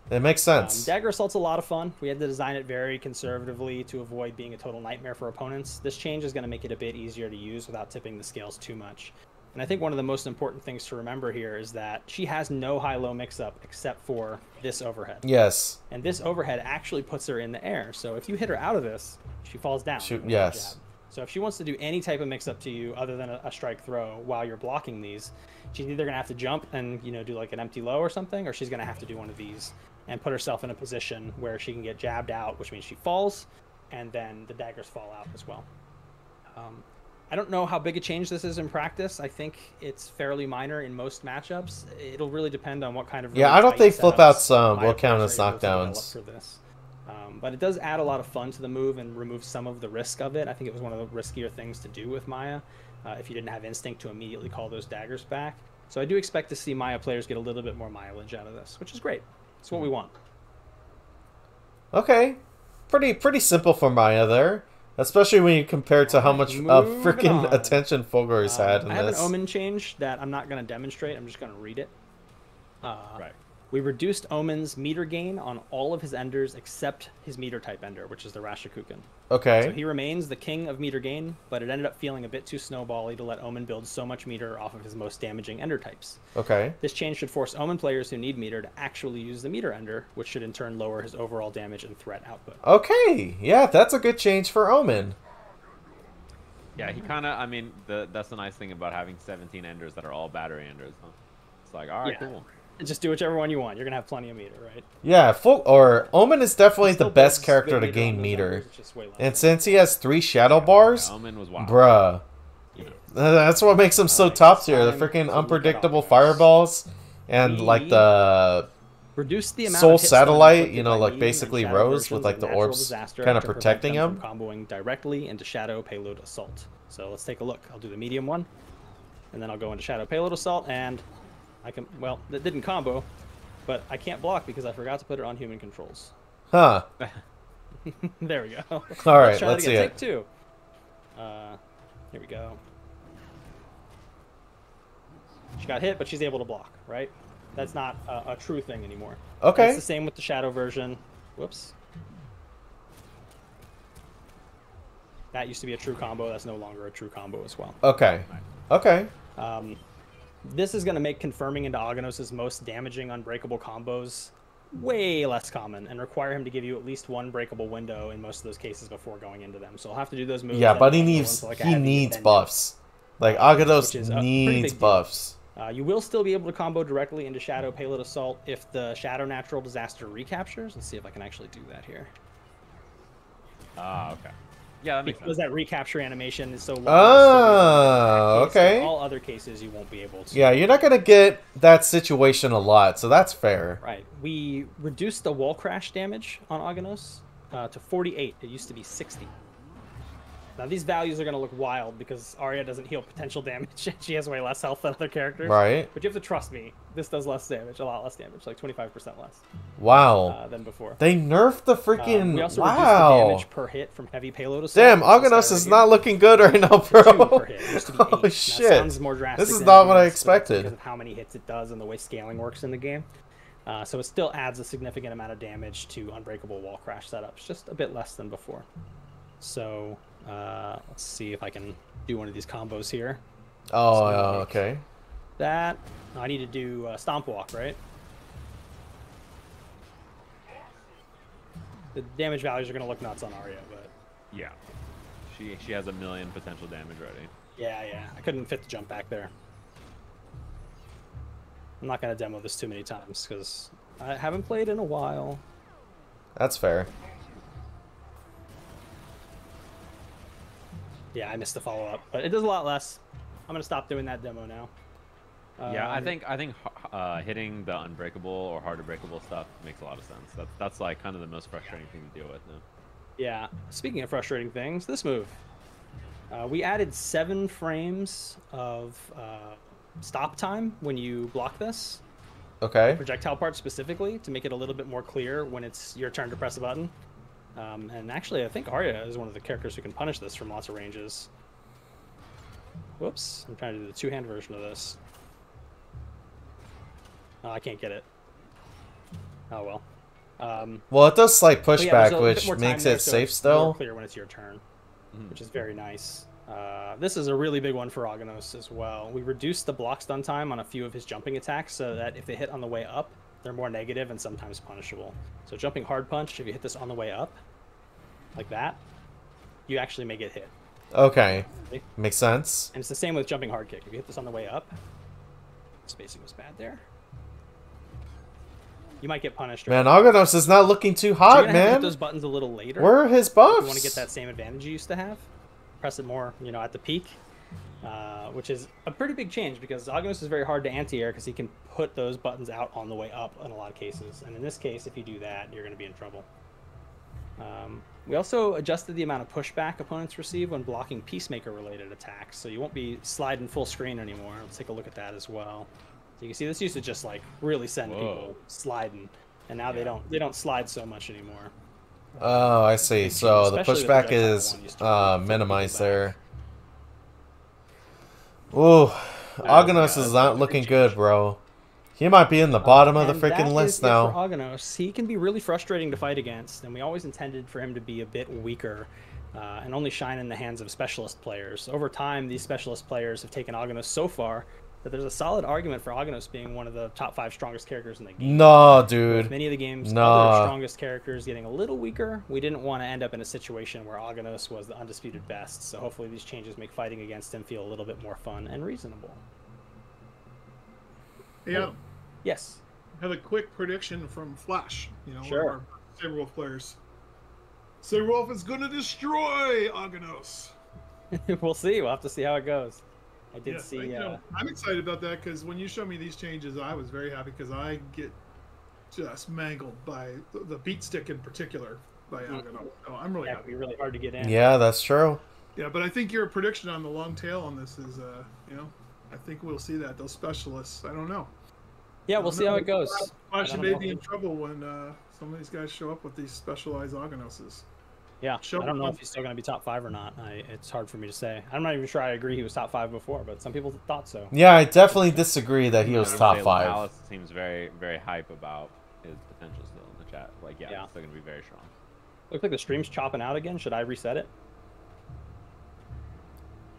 It makes sense. Dagger Assault's a lot of fun. We had to design it very conservatively to avoid being a total nightmare for opponents. This change is going to make it a bit easier to use without tipping the scales too much. And I think one of the most important things to remember here is that she has no high-low mix-up except for this overhead. Yes. And this overhead actually puts her in the air. So if you hit her out of this, she falls down. Yes. So if she wants to do any type of mix-up to you other than a strike throw while you're blocking these, she's either going to have to jump and, you know, do like an empty low or something, or she's going to have to do one of these and put herself in a position where she can get jabbed out, which means she falls, and then the daggers fall out as well. I don't know how big a change this is in practice. I think it's fairly minor in most matchups. It'll really depend on what kind of... Yeah, I don't think flip outs will count as knockdowns. For this. But it does add a lot of fun to the move and remove some of the risk of it. I think it was one of the riskier things to do with Maya, if you didn't have instinct to immediately call those daggers back. So I do expect to see Maya players get a little bit more mileage out of this, which is great. It's what we want. Okay. Pretty simple for Maya there. Especially when you compare to how much freaking attention Fulgur's had in this. I have an Omen change that I'm not going to demonstrate. I'm just going to read it. Right. We reduced Omen's meter gain on all of his enders except his meter type ender, which is the Rashakukan. Okay. So he remains the king of meter gain, but it ended up feeling a bit too snowbally to let Omen build so much meter off of his most damaging ender types. Okay. This change should force Omen players who need meter to actually use the meter ender, which should in turn lower his overall damage and threat output. Okay. Yeah, that's a good change for Omen. Yeah, he kind of, I mean, that's the nice thing about having 17 enders that are all battery enders, huh? It's like, all right, cool. Just do whichever one you want. You're going to have plenty of meter, right? Yeah, Omen is definitely the best character to gain meter. And since he has 3 shadow bars, Omen was wild. Bruh. Yeah. That's what makes him so top tier. The freaking unpredictable fireballs and like the reduce the amount Soul of hit Satellite, you know, by like medium basically and shadow Rose with versions like of the Natural orbs Disaster kind of to prevent protecting them him. from comboing directly into Shadow Payload Assault. So let's take a look. I'll do the medium one, and then I'll go into Shadow Payload Assault, and I can, well, that didn't combo, but I can't block because I forgot to put it on human controls. Huh. There we go. All right, let's see it. Take 2. Here we go. She got hit, but she's able to block, right? That's not a true thing anymore. Okay. It's the same with the Shadow version. Whoops. That used to be a true combo. That's no longer a true combo as well. Okay. Okay. This is going to make confirming into Aghanos's most damaging unbreakable combos way less common and require him to give you at least one breakable window in most of those cases before going into them. So I'll have to do those moves. Yeah, but he needs buffs. Like Aghanos needs buffs. You will still be able to combo directly into Shadow Payload Assault if the Shadow Natural Disaster recaptures. Let's see if I can actually do that here. Okay. Yeah, that makes because sense. that recapture animation is so long. Oh, okay. In all other cases, you won't be able to. Yeah, you're not going to get that situation a lot, so that's fair. Right. We reduced the wall crash damage on Aghanos to 48. It used to be 60. Now, these values are going to look wild because Arya doesn't heal potential damage. She has way less health than other characters. Right. But you have to trust me. This does less damage, a lot less damage, like 25% less. Wow. Than before. They nerfed the freaking... We also reduced the damage per hit from heavy payload assault. Damn, Aghanos is not looking good right now, bro. 2 per hit. It used to be 8. Oh, shit. That sounds more drastic this is than not it what I is, expected. Because of how many hits it does and the way scaling works in the game. So it still adds a significant amount of damage to unbreakable wall crash setups, just a bit less than before. So let's see if I can do one of these combos here. Oh, okay. That I need to do Stomp Walk, right? The damage values are going to look nuts on Arya, but yeah, she has 1 million potential damage already. Yeah, I couldn't fit the jump back there. I'm not going to demo this too many times because I haven't played in a while. That's fair. Yeah, I missed the follow-up, but it does a lot less. I'm going to stop doing that demo now. Yeah, I think hitting the unbreakable or harder breakable stuff makes a lot of sense. That's like kind of the most frustrating thing to deal with now. Yeah. Speaking of frustrating things, this move. We added 7 frames of stop time when you block this. Okay. The projectile part specifically to make it a little bit more clear when it's your turn to press a button. And actually, I think Arya is one of the characters who can punish this from lots of ranges. Whoops. I'm trying to do the 2-hand version of this. Oh, I can't get it. Oh, well. Well, it does slight But yeah, there's pushback, a bit which more time makes there, it so safe it's more still. clear when it's your turn, Mhm. which is very nice. This is a really big one for Aghanos as well. We reduced the block stun time on a few of his jumping attacks so that if they hit on the way up, they're more negative and sometimes punishable. So jumping hard punch, if you hit this on the way up, like that, you actually may get hit. Okay, makes sense. And it's the same with jumping hard kick. If you hit this on the way up, spacing was bad there. You might get punished. Man, Aghanos is not looking too So you're hot, gonna have to hit man. those buttons a little later. Where are his If buffs? you want to get that same advantage you used to have, press it more, at the peak, which is a pretty big change because Aghanos is very hard to anti-air because he can put those buttons out on the way up in a lot of cases. And in this case, if you do that, you're going to be in trouble. We also adjusted the amount of pushback opponents receive when blocking Peacemaker-related attacks, so you won't be sliding full screen anymore. Let's take a look at that as well. So you can see this used to just like really send people sliding, and now they don't slide so much anymore. Oh, I see. So the Especially with pushback the red is one, used to really flip minimized people there. back. Ooh, Yeah, Aghanos is that's not a looking big good, change. bro. He might be in the bottom of the And freaking that list is it now. For Aghanos, he can be really frustrating to fight against, and we always intended for him to be a bit weaker and only shine in the hands of specialist players. Over time, these specialist players have taken Aghanos so far that there's a solid argument for Aghanos being one of the top 5 strongest characters in the game. No, With dude. many of the game's Nah. other strongest characters getting a little weaker, we didn't want to end up in a situation where Aghanos was the undisputed best, so hopefully these changes make fighting against him feel a little bit more fun and reasonable. Yeah, Yes. have a quick prediction from Flash. One Sure. of our Saberwolf players. Saberwolf is going to destroy Aghanos. We'll see. We'll have to see how it goes. I did Yeah, see... I'm excited about that because when you showed me these changes, I was very happy because I get just mangled by the beat stick in particular by Aghanos. So I'm really Yeah, it'd happy. be really hard to get in. Yeah, that's true. Yeah, but I think your prediction on the long tail on this is, I think we'll see that. Those specialists, I don't know. Yeah, we'll see how it goes. Flash don't may know. be in trouble when some of these guys show up with these specialized Aghanoses. Yeah, Show I don't know them. if he's still going to be top 5 or not. It's hard for me to say. I'm not even sure I agree he was top 5 before, but some people thought so. Yeah, I definitely disagree that he was I would top say 5. Alice seems very, very hype about his potential still in the chat. Like, yeah, Yeah. it's still gonna be very strong. Looks like the stream's chopping out again. Should I reset it?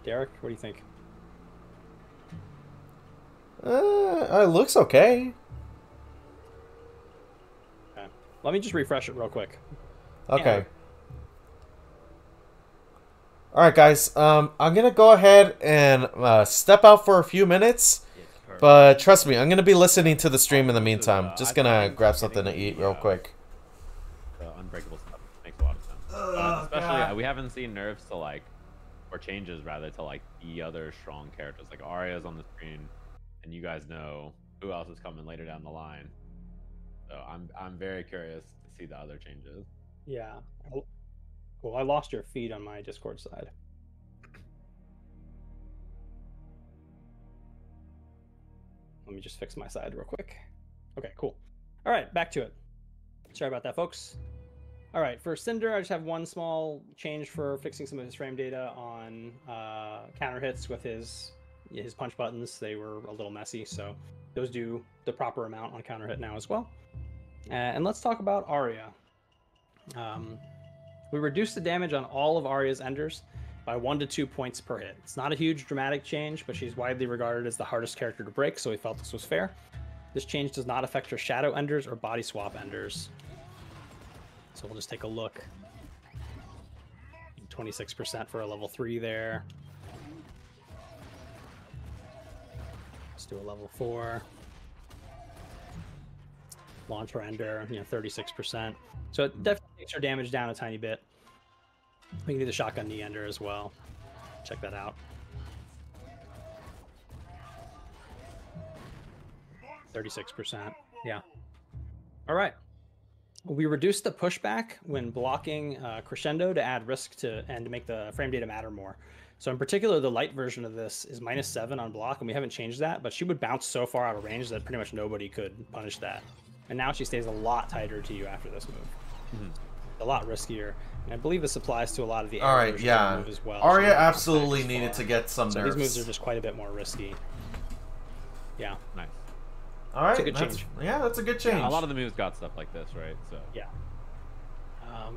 Derek, what do you think? It looks okay. Okay. Let me just refresh it real quick. Okay. Alright, guys. I'm gonna go ahead and step out for a few minutes. But trust me, I'm gonna be listening to the stream in the meantime. Just gonna grab something to eat real quick. The unbreakable stuff makes a lot of sense. Especially, we haven't seen nerfs to like, or changes rather to like the other strong characters. Like Arya's on the screen, and you guys know who else is coming later down the line. So I'm very curious to see the other changes. Yeah. Cool. I lost your feed on my Discord side. Let me just fix my side real quick. Okay, cool. All right, back to it. Sorry about that, folks. All right, for Cinder, I just have one small change for fixing some of his frame data on counter hits with his punch buttons. They were a little messy, so those do the proper amount on counter hit now as well. And let's talk about Arya. We reduced the damage on all of Arya's enders by 1 to 2 points per hit. It's not a huge dramatic change, but she's widely regarded as the hardest character to break, so we felt this was fair. This change does not affect her shadow enders or body swap enders. So we'll just take a look. 26% for a level 3 there. Let's do a level 4. Launch render, 36%. So it definitely takes her damage down a tiny bit. We can do the shotgun knee ender as well. Check that out. 36%. Yeah. All right. We reduced the pushback when blocking crescendo to add risk to and to make the frame data matter more. So in particular, the light version of this is -7 on block, and we haven't changed that, but she would bounce so far out of range that pretty much nobody could punish that. And now she stays a lot tighter to you after this move. A lot riskier. And I believe this applies to a lot of the Alright, versions of yeah. the move as well. Arya She doesn't absolutely bounce needed far. to get some So nerfs. these moves are just quite a bit more risky. Yeah. Nice. All right, a good change. Yeah, that's a good change. Yeah, a lot of the moves got stuff like this, right? So Yeah.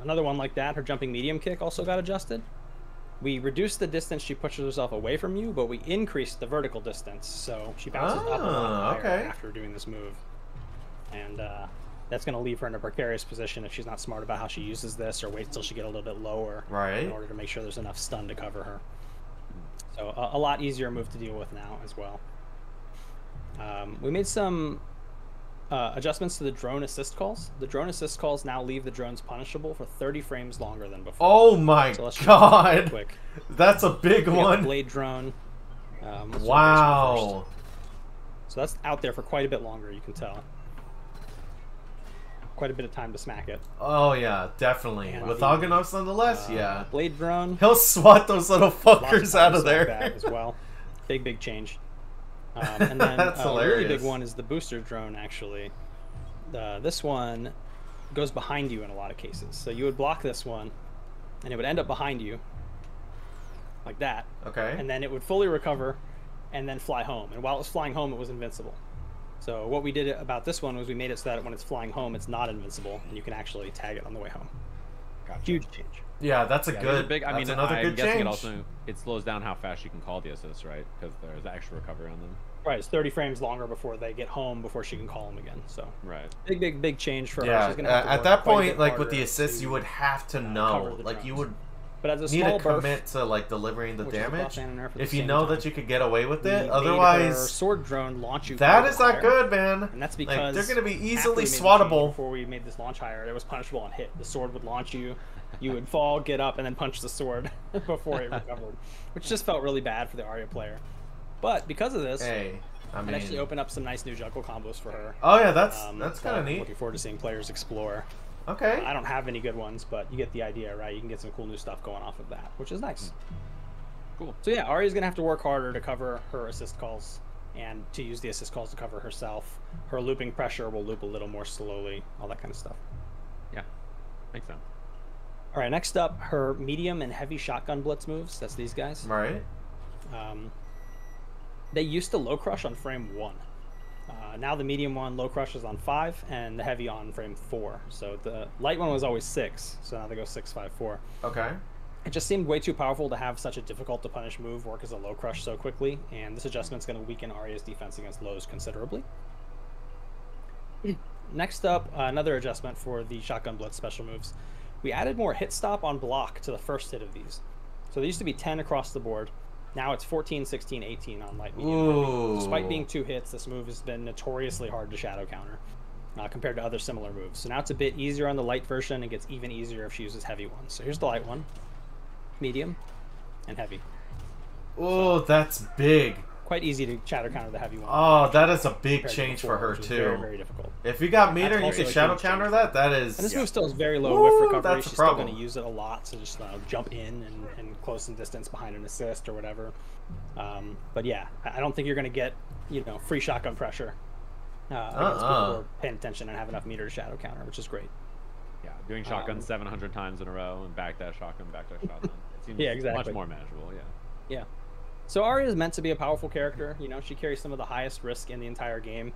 Another one like that, her jumping medium kick also got adjusted. We reduced the distance she pushes herself away from you, but we increased the vertical distance, so she bounces up a lot higher after doing this move. And that's going to leave her in a precarious position if she's not smart about how she uses this, or waits till she get a little bit lower in order to make sure there's enough stun to cover her. So a lot easier move to deal with now as well. We made some adjustments to the drone assist calls. The drone assist calls now leave the drones punishable for 30 frames longer than before. Oh my god! Quick. That's a big one. Blade drone. Wow. So that's out there for quite a bit longer, you can tell. Quite a bit of time to smack it. Oh yeah, definitely. And with Argonauts nonetheless, yeah. Blade drone. He'll swat those little fuckers out of there. As well. Big change. And then a really big one is the booster drone, actually. This one goes behind you in a lot of cases. So you would block this one, and it would end up behind you, like that. Okay. And then it would fully recover, and then fly home. And while it was flying home, it was invincible. So what we did about this one was we made it so that when it's flying home, it's not invincible, and you can actually tag it on the way home. Gotcha. Huge change. Yeah, that's a good. Big, I mean, another I'm good guessing change. it slows down how fast you can call the assists, right? Because there's extra recovery on them. Right, it's 30 frames longer before they get home before she can call them again. So right, big change for her. Yeah, She's gonna have to at that point, like with the assists, you would have to know, like drones. you would. But as a need small to commit to like delivering the damage if you know that you could get away with it. Otherwise, sword drone launch you. That is not good, man. And that's because they're going to be easily swattable. Before we made this launch higher, it was punishable on hit. The sword would launch you, you would fall, get up, and then punch the sword before it recovered, which just felt really bad for the Arya player. But because of this, it actually opened up some nice new jungle combos for her. Oh yeah, that's kind of neat. Looking forward to seeing players explore. Okay. I don't have any good ones, but you get the idea, right? You can get some cool new stuff going off of that, which is nice. Cool. So yeah, Arya's gonna have to work harder to cover her assist calls and to use the assist calls to cover herself. Her looping pressure will loop a little more slowly, all that kind of stuff. Yeah, makes sense. All right, next up, her medium and heavy shotgun blitz moves. That's these guys. Right. They used to low crush on frame 1. Now the medium one low crush is on 5 and the heavy on frame 4. So the light one was always 6, so now they go 6, 5, 4. Okay. It just seemed way too powerful to have such a difficult to punish move work as a low crush so quickly, and this adjustment's going to weaken Arya's defense against lows considerably. Next up, another adjustment for the shotgun blitz special moves. We added more hit stop on block to the first hit of these. So they used to be 10 across the board. Now it's 14, 16, 18 on light, medium, heavy. Despite being 2 hits, this move has been notoriously hard to shadow counter compared to other similar moves. So now it's a bit easier on the light version and gets even easier if she uses heavy ones. So here's the light one, medium, and heavy. Oh, that's big. Quite easy to shadow counter the heavy one. Oh, that is a big change for her too. Very, very difficult. If you got meter and you can shadow counter that, that is. And this move still is very low whiff recovery. She's still going to use it a lot, so just jump in and close some distance behind an assist or whatever. But yeah, I don't think you're going to get free shotgun pressure against people who are paying attention and have enough meter to shadow counter, which is great. Yeah, doing shotgun 700 times in a row and back that shotgun, It seems exactly. much more manageable. Yeah. So Arya is meant to be a powerful character. She carries some of the highest risk in the entire game.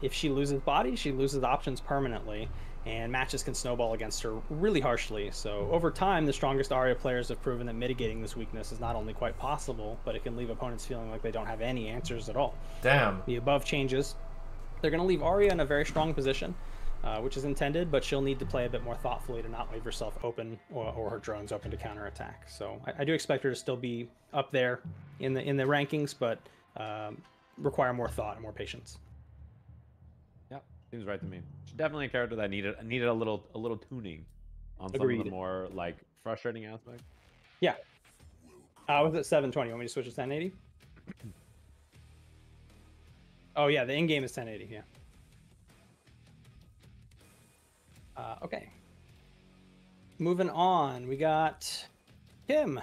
If she loses body, she loses options permanently, and matches can snowball against her really harshly. So over time, the strongest Arya players have proven that mitigating this weakness is not only quite possible, but it can leave opponents feeling like they don't have any answers at all. Damn. The above changes, they're going to leave Arya in a very strong position, which is intended, but she'll need to play a bit more thoughtfully to not leave herself open or her drones open to counterattack. So I do expect her to still be up there in the rankings, but require more thought and more patience. Yeah, seems right to me. She's definitely a character that needed a little tuning on some of the more like frustrating aspects. Yeah. I was at 720. Want me to switch to 1080? Oh yeah, the in-game is 1080. Yeah. Okay. Moving on, we got Kim.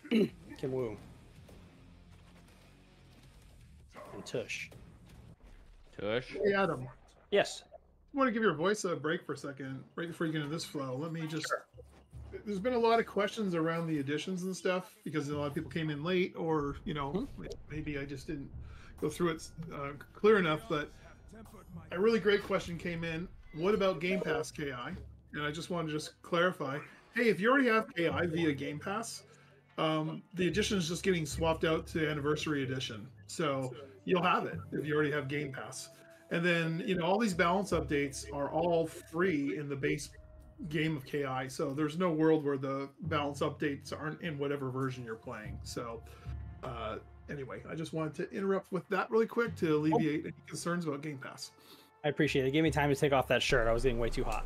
Kim Woo. And Tush. Hey, Adam. Yes. I want to give your voice a break for a second, right before you get into this flow. Let me just... Sure. There's been a lot of questions around the additions and stuff, because a lot of people came in late, or, maybe I just didn't go through it clear enough. But a really great question came in. What about Game Pass KI? And I just want to just clarify. Hey, if you already have KI via Game Pass, the edition is just getting swapped out to Anniversary Edition. So you'll have it if you already have Game Pass. And then, all these balance updates are all free in the base game of KI. So there's no world where the balance updates aren't in whatever version you're playing. So anyway, I just wanted to interrupt with that really quick to alleviate any concerns about Game Pass. I appreciate it. It gave me time to take off that shirt. I was getting way too hot.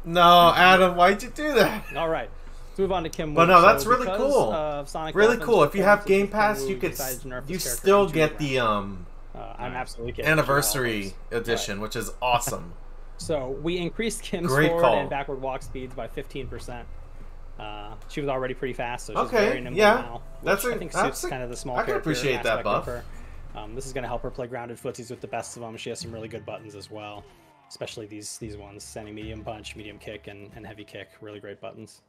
No, Adam, why'd you do that? All right. Let's move on to Kim. But no, that's really because cool. of Sonic Really Dolphins cool. If you have performance, Game Pass, Kim you Woo could decided to nerf you this character still into get the the I'm absolutely kidding. Anniversary Edition, which is awesome. So we increased Kim's Great forward call. and backward walk speeds by 15%. She was already pretty fast, so she's Okay, very nimble yeah. now. That's I think suits kind of the small I can character appreciate that aspect of buff. her. This is going to help her play grounded footsies with the best of them. She has some really good buttons as well, especially these ones, standing medium punch, medium kick, and heavy kick. Really great buttons.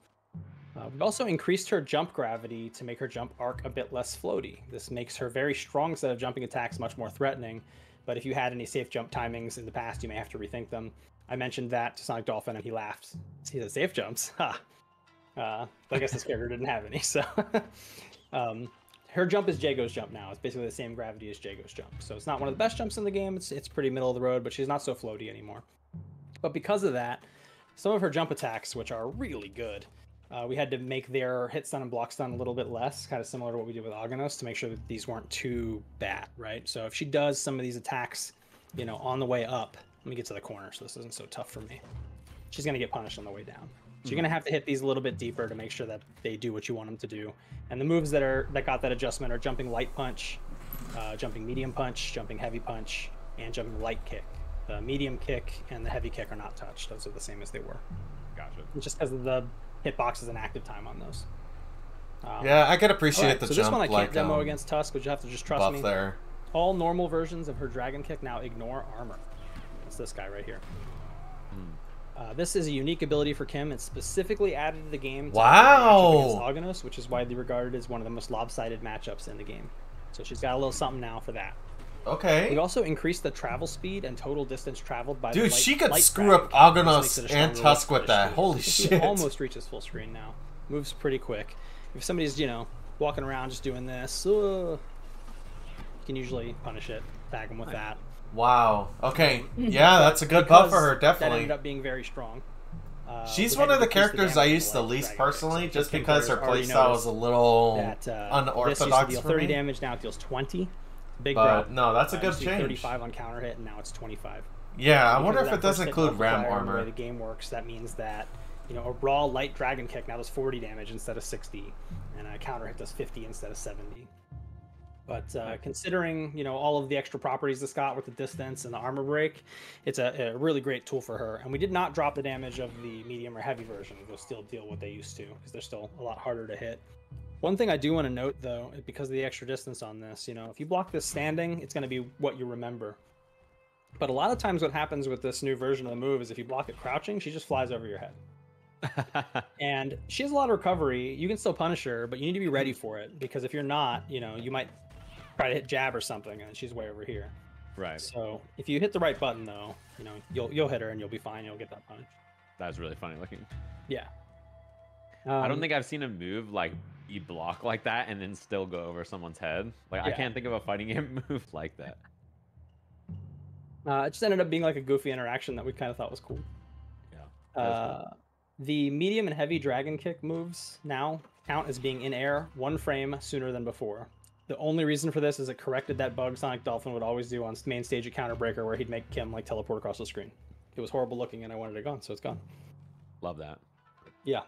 We've also increased her jump gravity to make her jump arc a bit less floaty. This makes her very strong set of jumping attacks much more threatening, but if you had any safe jump timings in the past, you may have to rethink them. I mentioned that to Sonic Dolphin, and he laughed. He said, safe jumps? Ha! But I guess this character didn't have any, so... her jump is Jago's jump now. It's basically the same gravity as Jago's jump. So it's not one of the best jumps in the game. It's pretty middle of the road, but she's not so floaty anymore. But because of that, some of her jump attacks, which are really good, we had to make their hit stun and block stun a little bit less, kind of similar to what we did with Aganos, to make sure that these weren't too bad, right? So if she does some of these attacks, on the way up, let me get to the corner so this isn't so tough for me. She's going to get punished on the way down. So you're going to have to hit these a little bit deeper to make sure that they do what you want them to do. And the moves that got that adjustment are jumping light punch, jumping medium punch, jumping heavy punch, and jumping light kick. The medium kick and the heavy kick are not touched. Those are the same as they were. Gotcha. Just because of the hitboxes and active time on those. Yeah, I can appreciate right, the so jump. this one I can't like, demo against Tusk, but you have to just trust buff me. there. All normal versions of her dragon kick now ignore armor. That's this guy right here. This is a unique ability for Kim. It's specifically added to the game to Wow! against Aganos, which is widely regarded as one of the most lopsided matchups in the game. So she's got a little something now for that. Okay. We also increased the travel speed and total distance traveled by the Dude, light, she could light screw up dragon kick, which makes Aganos it a and stronger Tusk with light that. push Holy speed. shit. She almost reaches full screen now. Moves pretty quick. If somebody's, walking around just doing this, you can usually punish it, tag them with that. Wow. Okay. Yeah, that's a good buff for her, That definitely. ended up being very strong. She's we one had of to the decrease characters damage I on used the the light least dragon kick. personally, So just Kim because her players already playstyle was noticed a little that, this unorthodox used to deal for 30 me. damage, now it deals 20. Big But drop. no, that's a good Used to be change. 35 on counter hit, and now it's 25. Yeah, I Because wonder of if that it does first hit include ram multiplier and The way armor. the game works, that means that a raw light dragon kick now does 40 damage instead of 60, and a counter hit does 50 instead of 70. But considering all of the extra properties this got with the distance and the armor break, it's a really great tool for her. And we did not drop the damage of the medium or heavy version. They'll still deal what they used to because they're still a lot harder to hit. One thing I do want to note though, because of the extra distance on this, if you block this standing, it's going to be what you remember. But a lot of times what happens with this new version of the move is if you block it crouching, she just flies over your head. And she has a lot of recovery. You can still punish her, but you need to be ready for it because if you're not, you might try to hit jab or something and she's way over here. Right. So if you hit the right button though, you'll hit her and you'll be fine. You'll get that punish. That's really funny looking. Yeah. I don't think I've seen a move like you block like that and then still go over someone's head. I can't think of a fighting game move like that. It just ended up being like a goofy interaction that we kind of thought was cool. Yeah. The medium and heavy dragon kick moves now count as being in air 1 frame sooner than before. The only reason for this is it corrected that bug Sonic Dolphin would always do on main stage at Counter Breaker where he'd make Kim teleport across the screen. It was horrible looking and I wanted it gone, so it's gone. Love that. Yeah.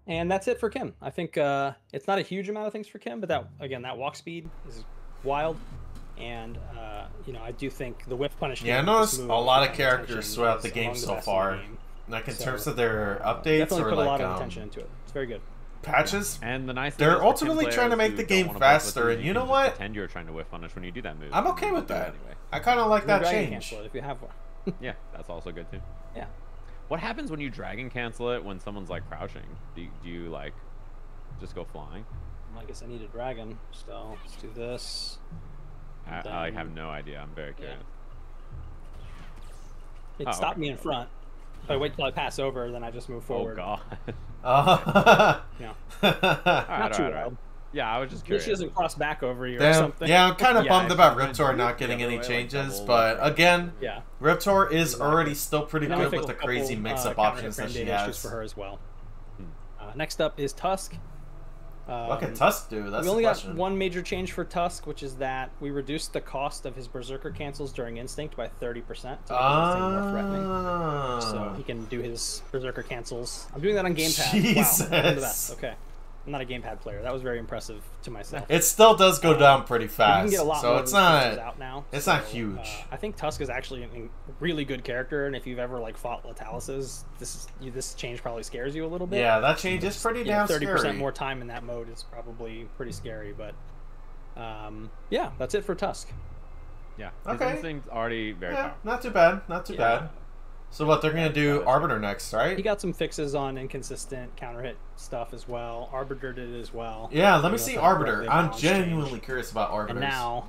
And that's it for Kim. I think it's not a huge amount of things for Kim, but that walk speed is wild. And I do think the whiff punish. Yeah, I noticed a lot of characters throughout the game so far. Like in terms of their updates definitely or put like a lot of attention into it. It's very good. patches. And the nice thing They're is for ultimately Kim trying to players make the who game don't wanna buff with faster, it, and you can know just what? Pretend you're trying to whiff punish when you do that move. I'm okay You with do it that. Anyway. I kind of like that Dragon change. cancel it if you have one. Yeah, that's also good too. Yeah. What happens when you dragon cancel it when someone's like crouching? Do you like just go flying? I guess I need a dragon. So let's do this. I have no idea. I'm very curious. It Oh, stopped okay. me in front. If I wait till I pass over, then I just move Oh forward. god. Yeah. Alright, Not too alright. wild. Yeah, I was just At least curious. she doesn't cross back over you or Damn. something. Yeah, I'm kind of Yeah, bummed if about she went Riptor the not getting other any way, like, changes, double but left, right. again, Yeah. Riptor is Exactly. already still pretty And then we good fixed with the a crazy couple, mix-up counter options frame that she data issues has. for her as well. Next up is Tusk. What can Tusk do? That's we only the got question. one major change for Tusk, which is that we reduced the cost of his Berserker cancels during Instinct by 30% to make his thing more threatening. So he can do his Berserker cancels. I'm doing that on gamepad. Jesus. Wow, I'm the best. Okay. I'm not a gamepad player. That was very impressive to myself. It still does go down pretty But you fast, can get a lot so more it's of his cancels not. out now. It's so, not huge. I think Tusk is actually a really good character, and if you've ever like fought Lataluses, this change probably scares you a little bit. Yeah, that change is pretty damn 30% scary. more time in that mode is probably pretty scary, but yeah, that's it for Tusk. Yeah. His Okay. instinct's already very Yeah, powerful. not too bad. Not too Yeah. bad. So what they're gonna do? Arbiter next, He right? got some fixes on inconsistent counter hit stuff as well. Arbiter did it as well. Yeah, let me You know, see that Arbiter. really I'm balance genuinely change. curious about Arbiters. And now,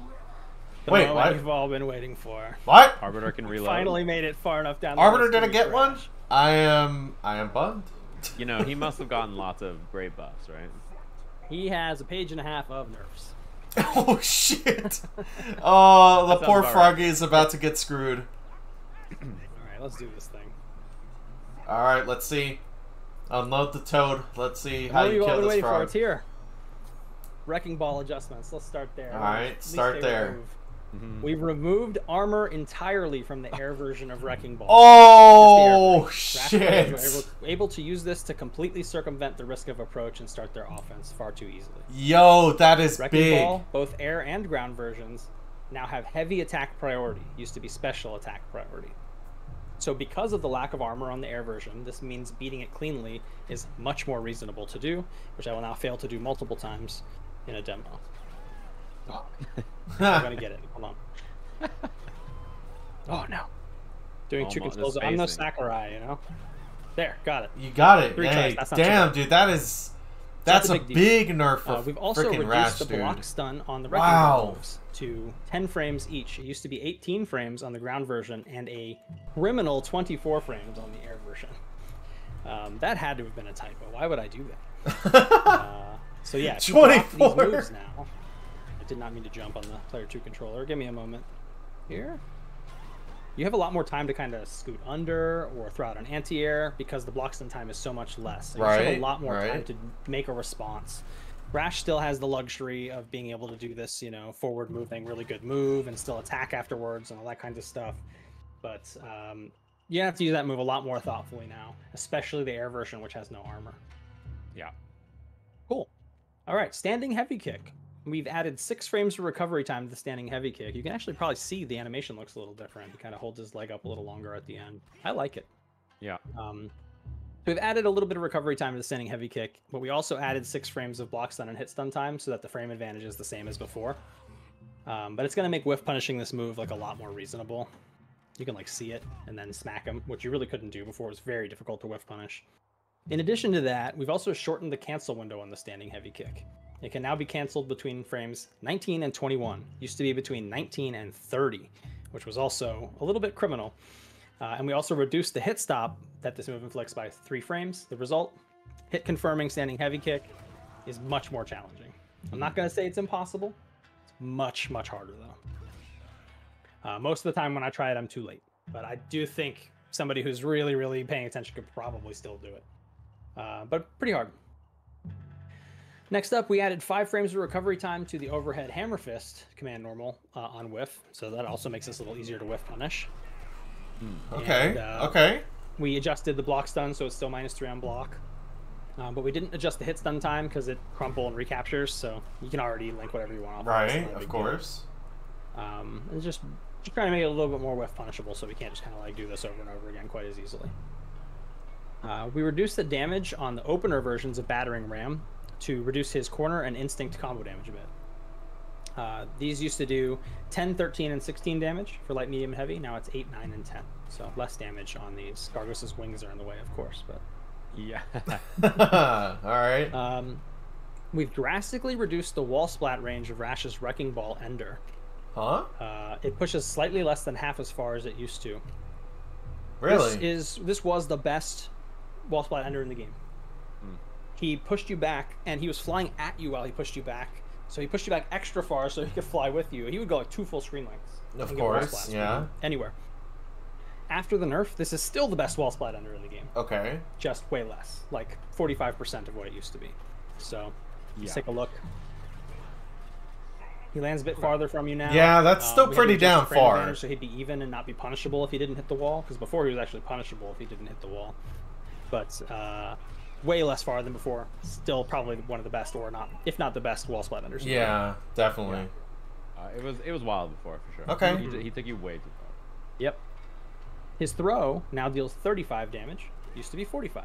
the Wait, moment what? you've all been waiting for. What? Arbiter can reload. Finally made it far enough down. The Arbiter list to didn't get refresh. one? I am bummed. You know, he must have gotten lots of great buffs, right? He has a page and a half of nerfs. Oh shit! Oh, the That poor sounds about Froggy is about to get screwed. All right, let's do this thing. All right, let's see. Unload the toad. Let's see The how moment you you've all kill been this waiting for, frog. it's here. Wrecking ball adjustments. Let's start there. All right, At least start they there. remove. We've removed armor entirely from the air version of Wrecking Ball. Oh Just the air version. Rash shit! players were able to use this to completely circumvent the risk of approach and start their offense far too easily. Yo, that is Wrecking big. Ball, both air and ground versions, now have heavy attack priority. Used to be special attack priority. So because of the lack of armor on the air version, this means beating it cleanly is much more reasonable to do, which I will now fail to do multiple times in a demo. Oh, I'm gonna get it. Hold on. Oh no. Doing two Almost controls. I'm no spacing. Sakurai, you know? There, got it. You got it. 3 Hey, tries, that's not too damn, bad. dude, that's not a a big big nerf for We've also freaking reduced Rash, the dude. block stun on the Wrecking Wow. Ball moves to 10 frames each. It used to be 18 frames on the ground version and a criminal 24 frames on the air version. That had to have been a typo. Why would I do that? So yeah, if you block these 24. moves now. I did not mean to jump on the player 2 controller. Give me a moment. Here. You have a lot more time to kind of scoot under or throw out an anti-air because the block stun time is so much less. So you just have Right, a lot more time right. to make a response. Rash still has the luxury of being able to do this, you know, forward moving, really good move and still attack afterwards and all that kind of stuff. But you have to use that move a lot more thoughtfully now, especially the air version, which has no armor. Yeah. Cool. All right, standing heavy kick. We've added 6 frames of recovery time to the standing heavy kick. You can actually probably see the animation looks a little different. He kind of holds his leg up a little longer at the end. I like it. Yeah. So we've added a little bit of recovery time to the standing heavy kick, but we also added 6 frames of block stun and hit stun time so that the frame advantage is the same as before. But it's going to make whiff punishing this move like a lot more reasonable. You can like see it and then smack him, which you really couldn't do before. It was very difficult to whiff punish. In addition to that, we've also shortened the cancel window on the standing heavy kick. It can now be canceled between frames 19 and 21. Used to be between 19 and 30, which was also a little bit criminal. And we also reduced the hit stop that this move inflicts by 3 frames. The result, hit confirming standing heavy kick, is much more challenging. I'm not going to say it's impossible. It's much, much harder though. Most of the time when I try it, I'm too late. But I do think somebody who's really, really paying attention could probably still do it. But pretty hard. Next up, we added 5 frames of recovery time to the overhead hammer fist command normal on whiff. So that also makes this a little easier to whiff punish. Okay, And, okay. We adjusted the block stun, so it's still -3 on block. But we didn't adjust the hit stun time because it crumple and recaptures, so you can already link whatever you want off. Right, It's not a of big deal. course. And just trying to make it a little bit more whiff punishable so we can't just kind of like do this over and over again quite as easily. We reduced the damage on the opener versions of Battering Ram to reduce his corner and instinct combo damage a bit. These used to do 10, 13, and 16 damage for light, medium, and heavy. Now it's 8, 9, and 10. So less damage on these. Gargos's wings are in the way, of course, but... Yeah. Alright. We've drastically reduced the wall splat range of Rash's Wrecking Ball Ender. Huh? It pushes slightly less than half as far as it used to. Really? This was the best wall splat ender in the game. He pushed you back, and he was flying at you while he pushed you back. So he pushed you back extra far so he could fly with you. He would go like 2 full screen lengths. Of course, yeah. Anywhere. After the nerf, this is still the best wall splat ender in the game. Okay. Just way less, like 45% of what it used to be. So, let's take a look. He lands a bit farther from you now. Yeah, that's still pretty damn far. Advantage, so he'd be even and not be punishable if he didn't hit the wall. Because before he was actually punishable if he didn't hit the wall. But way less far than before. Still probably one of the best, or not, if not the best wall splat enders. Yeah, definitely. Yeah. It was wild before for sure. Okay. He took you way too far. Yep. His throw now deals 35 damage. Used to be 45.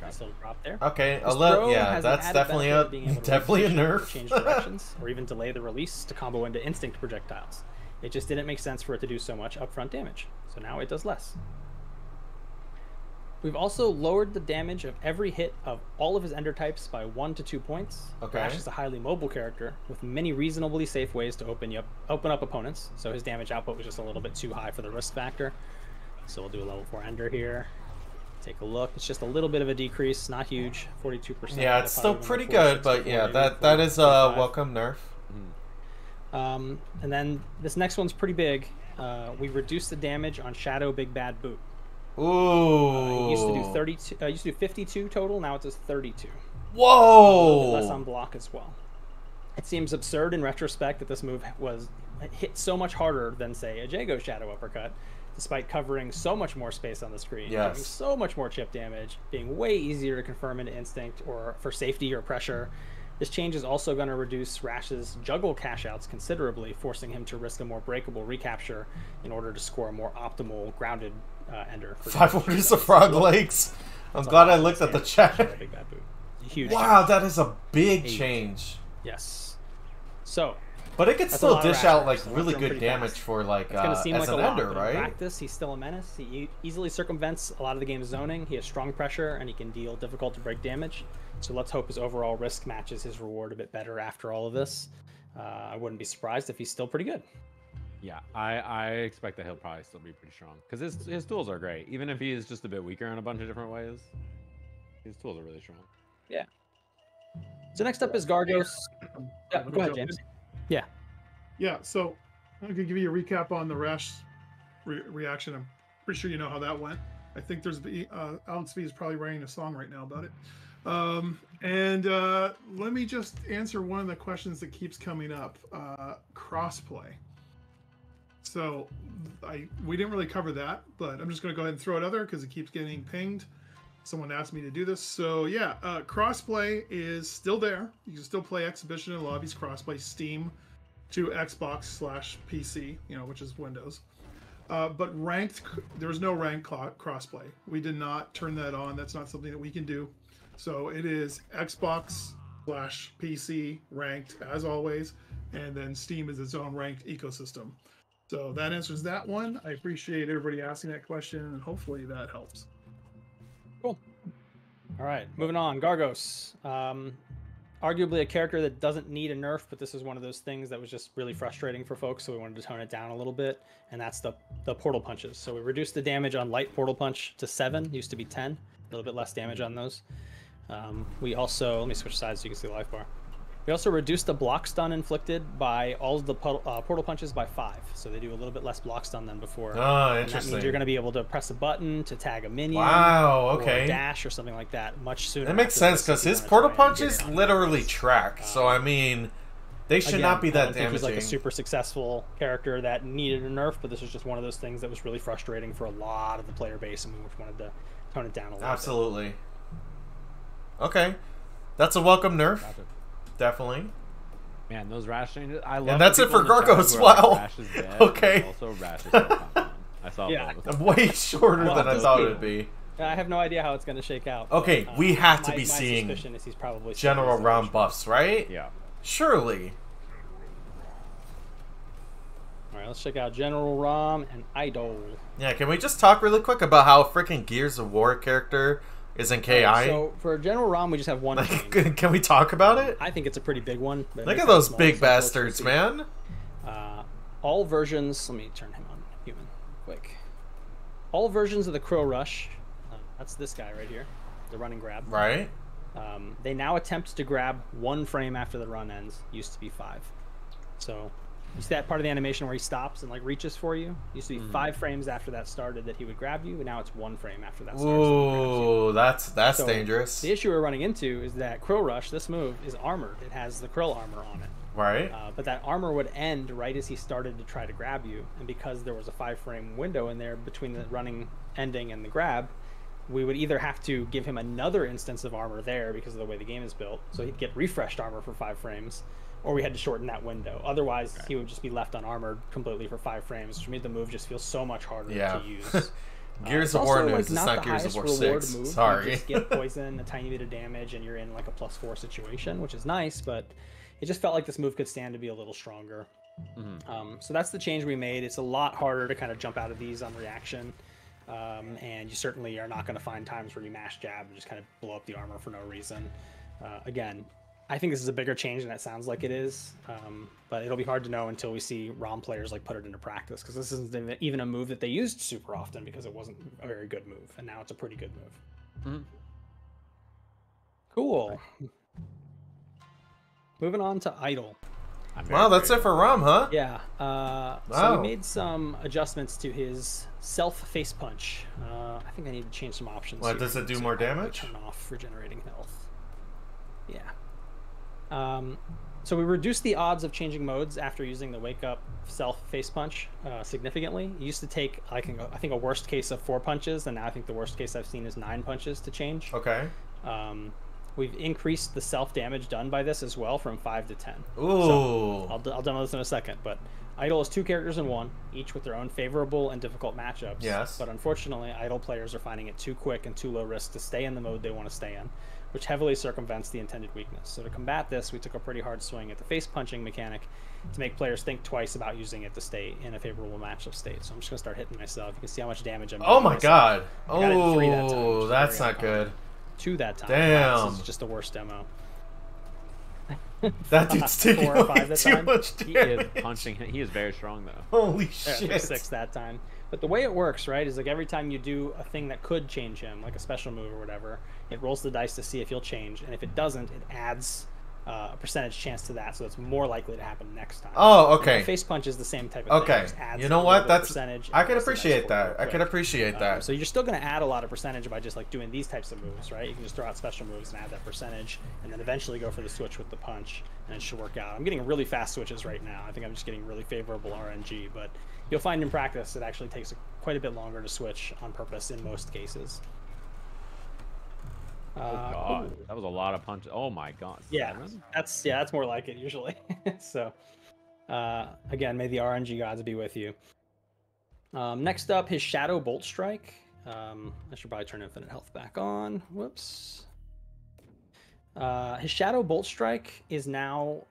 Nice little drop there. Okay, His yeah, that's definitely a nerf. Change directions, or even delay the release to combo into instinct projectiles. It just didn't make sense for it to do so much upfront damage, so now it does less. We've also lowered the damage of every hit of all of his ender types by 1 to 2 points. Okay. Rash is a highly mobile character with many reasonably safe ways to open up opponents, so his damage output was just a little bit too high for the risk factor. So we'll do a level 4 ender here. Take a look. It's just a little bit of a decrease, not huge, 42%. Yeah, it's still pretty good, but yeah, that is a welcome nerf. And then this next one's pretty big. We reduced the damage on Shadow Big Bad Boot. Ooh. It used to do 32. Used to do 52 total. Now it does 32. Whoa. Less on block as well. It seems absurd in retrospect that this move was hit so much harder than, say, a Jago Shadow Uppercut, despite covering so much more space on the screen, having so much more chip damage, being way easier to confirm into instinct or for safety or pressure. This change is also going to reduce Rash's juggle cash-outs considerably, forcing him to risk a more breakable recapture in order to score a more optimal grounded ender. 5 orders of Frog Legs. I'm glad I looked at the chat. Big Bad Boot. Huge wow, that is a big change. Yes. So, but it could still dish out like really good damage for like as an ender, right? In practice, he's still a menace. He easily circumvents a lot of the game's zoning. He has strong pressure and he can deal difficult to break damage. So let's hope his overall risk matches his reward a bit better after all of this. I wouldn't be surprised if he's still pretty good. Yeah, I expect that he'll probably still be pretty strong because his tools are great. Even if he is just a bit weaker in a bunch of different ways, his tools are really strong. Yeah. So next up is Gargos. Yeah, go ahead, James. Yeah. Yeah, so I'm going to give you a recap on the Rash reaction. I'm pretty sure you know how that went. I think there's Alex V is probably writing a song right now about it. Let me just answer one of the questions that keeps coming up. Crossplay. So we didn't really cover that, but I'm just going to go ahead and throw it out there because it keeps getting pinged. Someone asked me to do this. So yeah, crossplay is still there. You can still play Exhibition and Lobbies crossplay Steam to Xbox/PC, which is Windows. But ranked, there's no ranked crossplay. We did not turn that on. That's not something that we can do. So it is Xbox/PC ranked as always, and then Steam is its own ranked ecosystem. So that answers that one. I appreciate everybody asking that question, and hopefully that helps. Cool. All right, moving on. Gargos. Arguably a character that doesn't need a nerf, but this is one of those things that was just really frustrating for folks, so we wanted to tone it down a little bit, and that's the portal punches. So we reduced the damage on light portal punch to 7, used to be 10, a little bit less damage on those. We also, let me switch sides so you can see the life bar. We also reduced the block stun inflicted by all of the portal punches by 5, so they do a little bit less block stun than before. Oh, interesting. And that means you're going to be able to press a button to tag a minion, okay, or a dash or something like that much sooner. That makes sense because his portal punches literally track. So I mean, they should not be that damaging. He's like a super successful character that needed a nerf, but this was just one of those things that was really frustrating for a lot of the player base, and we wanted to tone it down a little bit. Absolutely. Okay, that's a welcome nerf. Gotcha. Definitely. Man, those Rash changes. I love. And that's it for Gargos. Wow. Like, Rash is dead, okay. Also, Rash is dead. I saw. Yeah. Way shorter than I thought it would be. I have no idea how it's going to shake out. Okay, but, we have to be seeing he's probably general round buffs, right? Yeah. Surely. All right, let's check out General Rom and Idol. Yeah, can we just talk really quick about how freaking Gears of War character is in KI? So for General Rom, we just have one change. Can we talk about it? I think it's a pretty big one. Look at those big bastards, man. All versions. Let me turn him on human quick. All versions of the Crow Rush. That's this guy right here, the run and grab. Right. They now attempt to grab 1 frame after the run ends. Used to be 5. So you see that part of the animation where he stops and like reaches for you? Used to be 5 frames after that started that he would grab you, and now it's 1 frame after that starts. Ooh, that's So dangerous. The issue we're running into is that Crow Rush, this move, is armored. It has the Krill armor on it. Right. But that armor would end right as he started to try to grab you, and because there was a 5-frame window in there between the running ending and the grab, we would either have to give him another instance of armor there because of the way the game is built, so he'd get refreshed armor for 5 frames, or we had to shorten that window. Otherwise, he would just be left unarmored completely for 5 frames, which made the move just feel so much harder to use. Gears of War news. It's not Gears of War 6. Move. Sorry. You just get poison, a tiny bit of damage, and you're in like a +4 situation, which is nice, but it just felt like this move could stand to be a little stronger. So that's the change we made. It's a lot harder to kind of jump out of these on reaction. And you certainly are not going to find times where you mash jab and just kind of blow up the armor for no reason. Again, I think this is a bigger change than it sounds like it is, but it'll be hard to know until we see ROM players like put it into practice, because this isn't even a move that they used super often because it wasn't a very good move, and now it's a pretty good move. Cool. Moving on to Idle. Wow, that's it for ROM, huh? Yeah. So we made some adjustments to his self face punch. I think I need to change some options. What, here. does it do more damage? Turn off regenerating health. Yeah. So we reduced the odds of changing modes after using the wake up self face punch significantly. It used to take I think a worst case of 4 punches, and now I think the worst case I've seen is 9 punches to change. Okay. We've increased the self-damage done by this as well from 5 to 10. Ooh. So I'll demo this in a second, but Idle is 2 characters in one, each with their own favorable and difficult matchups. Yes. But unfortunately, Idle players are finding it too quick and too low risk to stay in the mode they want to stay in, which heavily circumvents the intended weakness. So to combat this, we took a pretty hard swing at the face punching mechanic to make players think twice about using it to stay in a favorable matchup state. So I'm just going to start hitting myself. You can see how much damage I'm doing. Oh my god. I got it in 3 that time, Oh, which is that's very not good. 2 that time. Damn. Wow, this is just the worst demo. That dude's taking 4 or 5 that too time. much He damage. is punching. He is very strong though. Holy Yeah, shit. 6 that time. But the way it works, right, is like every time you do a thing that could change him, like a special move or whatever, it rolls the dice to see if he'll change, and if it doesn't, it adds a percentage chance to that, so it's more likely to happen next time. Oh, okay. And face punch is the same type of thing. Okay. It just adds You know a what? little bit of That's percentage. I and can rolls the dice appreciate for it that. real I can quick. appreciate that. So you're still going to add a lot of percentage by just like doing these types of moves, right? You can just throw out special moves and add that percentage, and then eventually go for the switch with the punch, and it should work out. I'm getting really fast switches right now. I think I'm just getting really favorable RNG, but you'll find in practice it actually takes quite a bit longer to switch on purpose in most cases. Oh god, that was a lot of punches. Oh my god. Yeah, 7? that's more like it usually. So, again, may the RNG gods be with you. Next up, his Shadow Bolt Strike. I should probably turn Infinite Health back on. Whoops. His Shadow Bolt Strike is now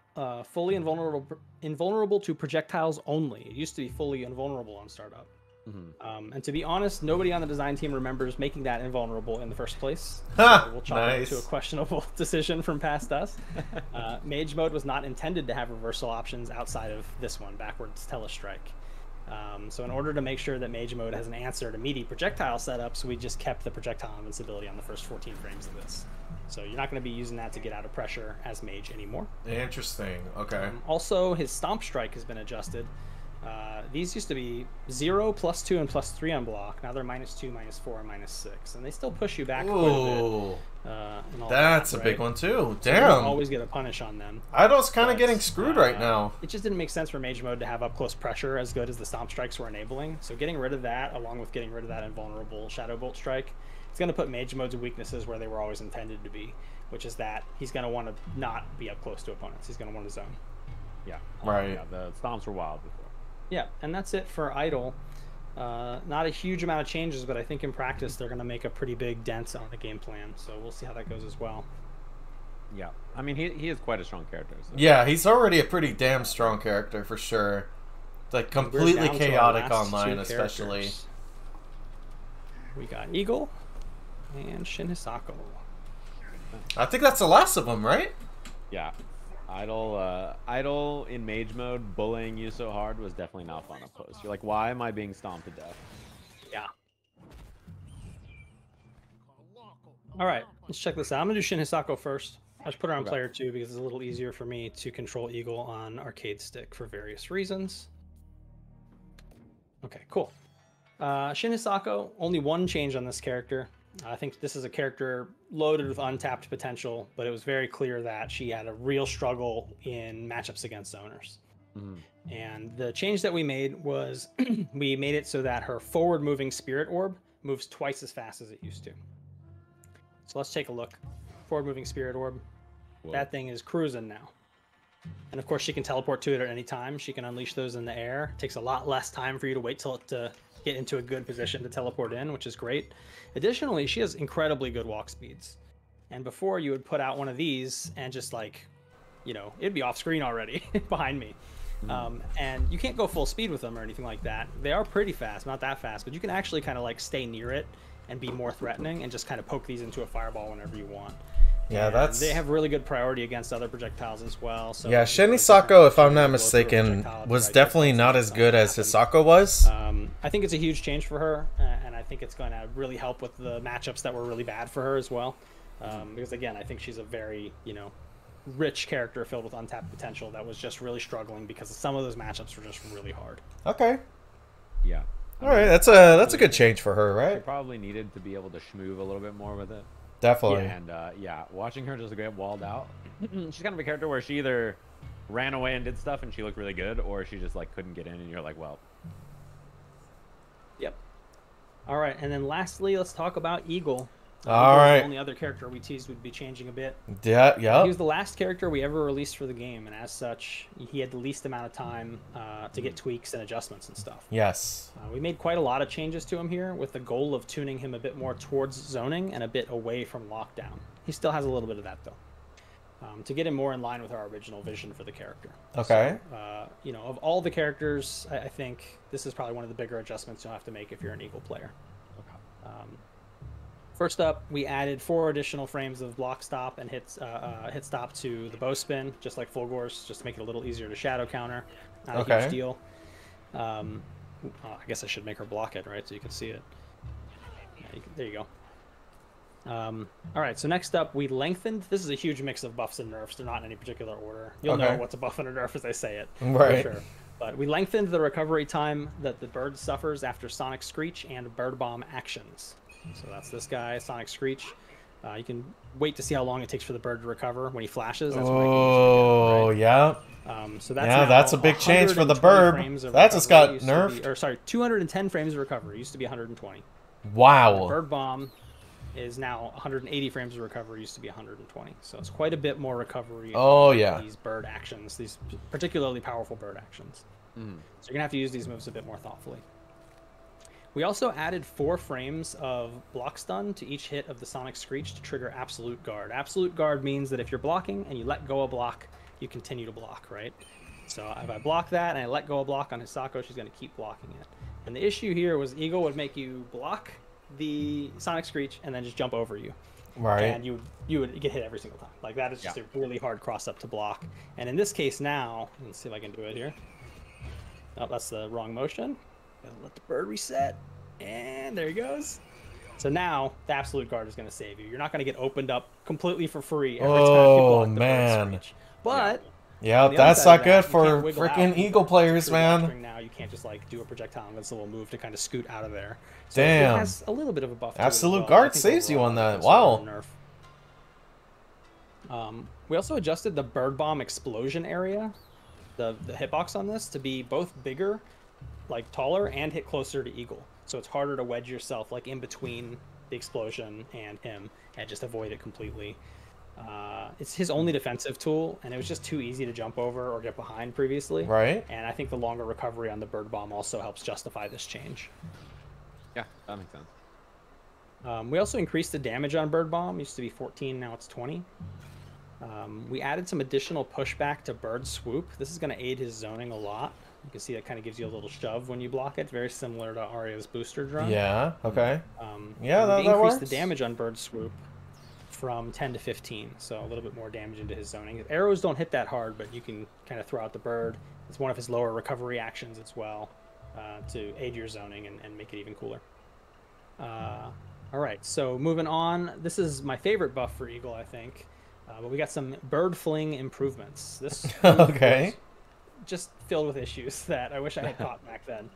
fully invulnerable to projectiles only. It used to be fully invulnerable on startup. And to be honest, nobody on the design team remembers making that invulnerable in the first place. So we'll chalk it to a questionable decision from past us. Mage mode was not intended to have reversal options outside of this one, backwards telestrike. So in order to make sure that Mage mode has an answer to meaty projectile setups, we just kept the projectile invincibility on the first 14 frames of this. So you're not going to be using that to get out of pressure as Mage anymore. Interesting. Okay. Also, his Stomp Strike has been adjusted. These used to be 0, +2, and +3 on block. Now they're -2, -4, and -6, and they still push you back quite a bit. And all That's that, a big right? one too. So you Damn. don't always get a punish on them. Idle's kind of But, getting screwed right now. It just didn't make sense for Mage mode to have up close pressure as good as the Stomp Strikes were enabling. So getting rid of that, along with getting rid of that invulnerable Shadow Bolt Strike, it's going to put Mage mode's weaknesses where they were always intended to be, which is that he's going to want to not be up close to opponents. He's going to want to zone. Yeah. Right. Yeah, the stomps were wild before. Yeah, and that's it for Idle. Not a huge amount of changes, but I think in practice they're going to make a pretty big dent on the game plan. So we'll see how that goes as well. Yeah. I mean, he is quite a strong character. So. Yeah, he's already a pretty damn strong character for sure. Like completely We're down to our chaotic last online, 2 especially. characters. We got Eagle and Shin Hisako. I think that's the last of them, right? Yeah. Idle in mage mode bullying you so hard was definitely not fun up close. You're like, why am I being stomped to death? Yeah. All right, let's check this out. I'm gonna do Shin Hisako first. I just put her on Okay. player 2 because it's a little easier for me to control Eagle on arcade stick for various reasons. Okay, cool. Shin Hisako, only one change on this character. I think this is a character loaded with untapped potential, but it was very clear that she had a real struggle in matchups against zoners. And the change that we made was we made it so that her forward moving spirit orb moves twice as fast as it used to. So let's take a look. Forward moving spirit orb. Whoa. That thing is cruising now. And of course she can teleport to it at any time. She can unleash those in the air. It takes a lot less time for you to wait till it to get into a good position to teleport in, which is great. Additionally, she has incredibly good walk speeds. And before you would put out one of these and just like, you know, it'd be off screen already behind me. And you can't go full speed with them or anything like that. They are pretty fast, not that fast, but you can actually kind of like stay near it and be more threatening and just kind of poke these into a fireball whenever you want. Yeah, And that's... they have really good priority against other projectiles as well. So Yeah, Shin you know, Hisako, if I'm not blow through a mistaken, projectile at the was right definitely distance not and as something good as happens. Hisako was. I think it's a huge change for her, and I think it's going to really help with the matchups that were really bad for her as well. Because again, I think she's a very, you know, rich character filled with untapped potential that was just really struggling because some of those matchups were just really hard. Okay. Yeah. All right, that's a good change for her, She right? probably needed to be able to schmoove a little bit more with it. Definitely. And yeah, watching her just get walled out. She's kind of a character where she either ran away and did stuff and she looked really good, or she just like couldn't get in and you're like, well. Yep. All right, and then lastly, let's talk about Eagle. All Eagle is right. The only other character we teased would be changing a bit. Yeah, He yeah. was the last character we ever released for the game, and as such, he had the least amount of time to get tweaks and adjustments and stuff. Yes. We made quite a lot of changes to him here with the goal of tuning him a bit more towards zoning and a bit away from lockdown. He still has a little bit of that, though, to get him more in line with our original vision for the character. Okay. So, you know, of all the characters, I think this is probably one of the bigger adjustments you'll have to make if you're an Eagle player. First up, we added 4 additional frames of block stop and hit stop to the bow spin, just like Full Gorse, just to make it a little easier to shadow counter. Not a Okay. huge deal. I guess I should make her block it, right, so you can see it. Yeah, there you go. All right, so next up, we lengthened. This is a huge mix of buffs and nerfs. They're not in any particular order. You'll know Okay. what's a buff and a nerf as I say it. Right. For sure. But we lengthened the recovery time that the bird suffers after Sonic Screech and Bird Bomb actions. So that's this guy, Sonic Screech. You can wait to see how long it takes for the bird to recover when he flashes. That's when I can use Oh, it again, yeah. right? So that's Yeah, now that's a big change for the 120 bird. frames of That's just recovery. got Used to nerfed. be- or sorry, 210 frames of recovery. Used to be 120. Wow. Bird Bomb is now 180 frames of recovery. Used to be 120. So it's quite a bit more recovery. Oh, on yeah. These bird actions, these particularly powerful bird actions. So you're gonna have to use these moves a bit more thoughtfully. We also added 4 frames of block stun to each hit of the Sonic Screech to trigger Absolute Guard. Absolute Guard means that if you're blocking and you let go a block, you continue to block, right? So if I block that and I let go a block on Hisako, she's going to keep blocking it. And the issue here was Eagle would make you block the Sonic Screech and then just jump over you. Right. And you would get hit every single time. Like that is just a really hard cross up to block. And in this case now, let's see if I can do it here. Oh, that's the wrong motion. Gotta let the bird reset. And there he goes. So now the Absolute Guard is going to save you. You're not going to get opened up completely for free every time you block the bird man. Screech. But Yeah, on the that's other side not of good that, you for can't wiggle out. freaking Eagle players, If you're block man. string now, you can't just like do a projectile and this little move to kind of scoot out of there. So Damn. it has a little bit of a buff to it as Absolute well. Guard I think saves you overall, on I that. think it's sort of Wow. a nerf. We also adjusted the Bird Bomb explosion area, the hitbox on this, to be both bigger, like taller, and hit closer to Eagle. So it's harder to wedge yourself like in between the explosion and him and just avoid it completely. It's his only defensive tool, and it was just too easy to jump over or get behind previously. Right. And I think the longer recovery on the Bird Bomb also helps justify this change. Yeah, that makes sense. We also increased the damage on Bird Bomb. Used to be 14, now it's 20. We added some additional pushback to Bird Swoop. This is going to aid his zoning a lot. You can see that kind of gives you a little shove when you block it. Very similar to Arya's booster drone. Yeah, okay. Yeah, Yeah, we that increased works. the damage on Bird Swoop from 10 to 15, so a little bit more damage into his zoning. Arrows don't hit that hard, but you can kind of throw out the bird. It's one of his lower recovery actions as well, to aid your zoning and make it even cooler. All right, so moving on. This is my favorite buff for Eagle, I think. But we got some bird fling improvements. This Okay. just filled with issues that I wish I had caught back then.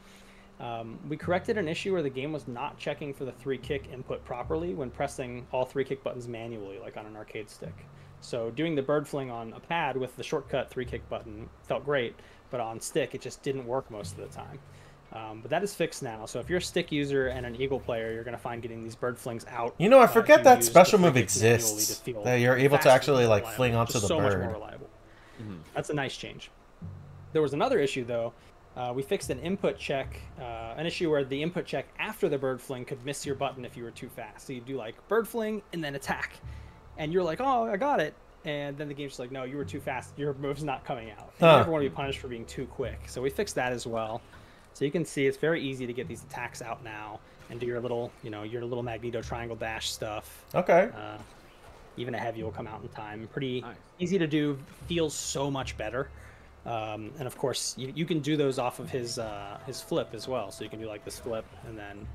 We corrected an issue where the game was not checking for the 3-kick input properly when pressing all 3 kick buttons manually, like on an arcade stick. So doing the bird fling on a pad with the shortcut 3-kick button felt great, but on stick it just didn't work most of the time. But that is fixed now, so if you're a stick user and an Eagle player, you're going to find getting these bird flings out. You know, I forget you that use special the move 3 kicks manually to exists. feel That you're able to faster actually and like reliable. fling onto Just the so much bird. more reliable. That's a nice change. There was another issue though. We fixed an input check, an issue where the input check after the bird fling could miss your button if you were too fast. So you do like bird fling and then attack, and you're like, oh, I got it. And then the game's just like, no, you were too fast. Your move's not coming out. And you never want to be punished for being too quick. So we fixed that as well. So you can see it's very easy to get these attacks out now and do your little, your little Magneto triangle dash stuff. Okay. Even a heavy will come out in time. Pretty Nice. easy to do. Feels so much better. And of course, you can do those off of his flip as well. So you can do like this flip and then,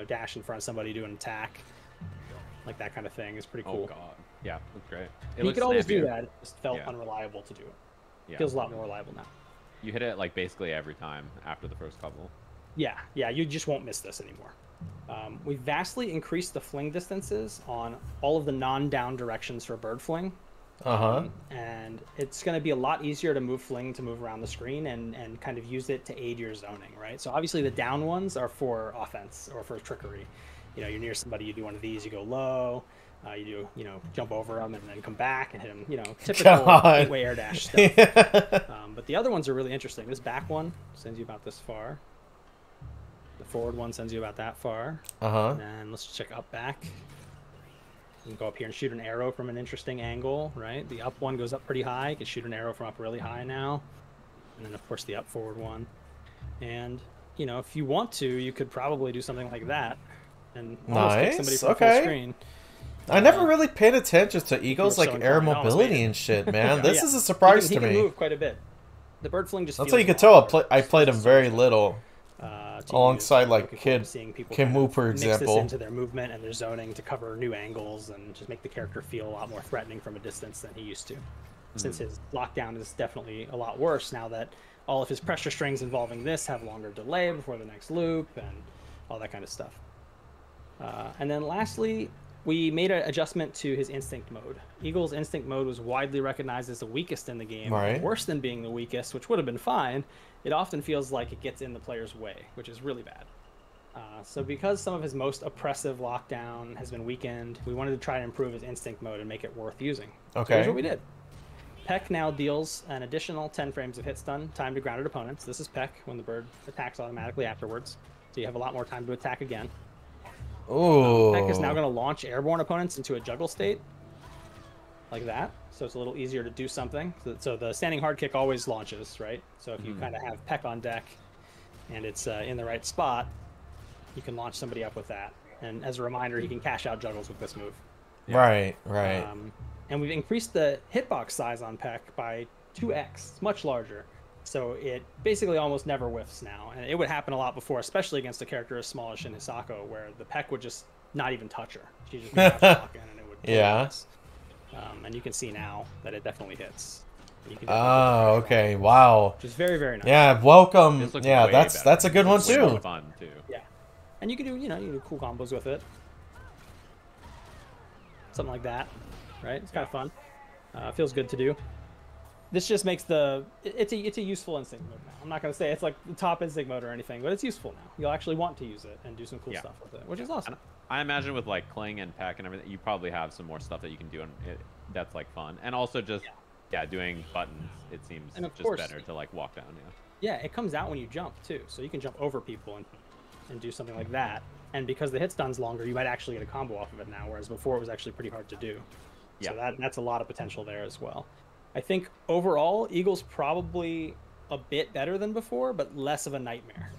dash in front of somebody, do an attack, like that kind of thing is pretty cool. Oh god. Yeah, that's great. You could always do snappier. that. It just felt Yeah. unreliable to do it. Yeah. Feels a lot more reliable now. You hit it like basically every time after the first couple. Yeah, you just won't miss this anymore. We vastly increased the fling distances on all of the non-down directions for bird fling. And it's going to be a lot easier to move fling to move around the screen and kind of use it to aid your zoning, right? So obviously the down ones are for offense or for trickery. You're near somebody, you do one of these, you go low, you do, jump over them and then come back and hit them, typical gateway air dash stuff. But the other ones are really interesting. This back one sends you about this far. The forward one sends you about that far. And let's check up back. You can go up here and shoot an arrow from an interesting angle, right? The up one goes up pretty high. You can shoot an arrow from up really high now. And then, of course, the up forward one. And, if you want to, you could probably do something like that. And almost kick somebody from full screen. I never really paid attention to Eagle's so like air inclined, mobility and shit, man. This Yeah. is a surprise he to can me. move quite a bit. The bird fling just That's feels how you can a tell. lot I played him so very much little. to Alongside use. like Looking forward to Kid seeing people Kim kind Woo, of for mix example. this into their movement and their zoning to cover new angles and just make the character feel a lot more threatening from a distance than he used to. Since his lockdown is definitely a lot worse now that all of his pressure strings involving this have longer delay before the next loop and all that kind of stuff. And then lastly, we made an adjustment to his instinct mode. Eagle's instinct mode was widely recognized as the weakest in the game. Right. Worse than being the weakest, which would have been fine. It often feels like it gets in the player's way, which is really bad. So because some of his most oppressive lockdown has been weakened, we wanted to try to improve his instinct mode and make it worth using. So here's what we did. Peck now deals an additional 10 frames of hit stun, time to grounded opponents. This is Peck when the bird attacks automatically afterwards. So you have a lot more time to attack again. Ooh. Peck is now going to launch airborne opponents into a juggle state. Like that. So it's a little easier to do something. So the standing hard kick always launches, right? So if you kind of have Peck on deck and it's in the right spot, you can launch somebody up with that. And as a reminder, he can cash out juggles with this move. Right. And we've increased the hitbox size on Peck by 2x. It's much larger. So it basically almost never whiffs now. And it would happen a lot before, especially against a character as small as Shin Hisako, where the Peck would just not even touch her. She just would walk in and it would miss. And you can see now that it definitely hits. You can okay. Wow. which is very, very nice. Yeah, welcome. This looks Yeah, way that's better. a good one It's way more too. fun too. Yeah. And you can do, you can do cool combos with it. Something like that, right? It's kind of fun. Feels good to do. This just makes it's a useful instinct mode now. I'm not going to say it's like the top instinct mode or anything, but it's useful now. You'll actually want to use it and do some cool stuff with it, which is awesome. And I imagine with like Kling and Peck and everything, you probably have some more stuff that you can do, and that's like fun. And also just doing buttons. It seems And of just course, better to like walk down. Yeah, it comes out when you jump too, so you can jump over people and do something like that. And because the hit stun's longer, you might actually get a combo off of it now, whereas before it was actually pretty hard to do. Yeah. So that's a lot of potential there as well. I think overall, Eagle's probably a bit better than before, but less of a nightmare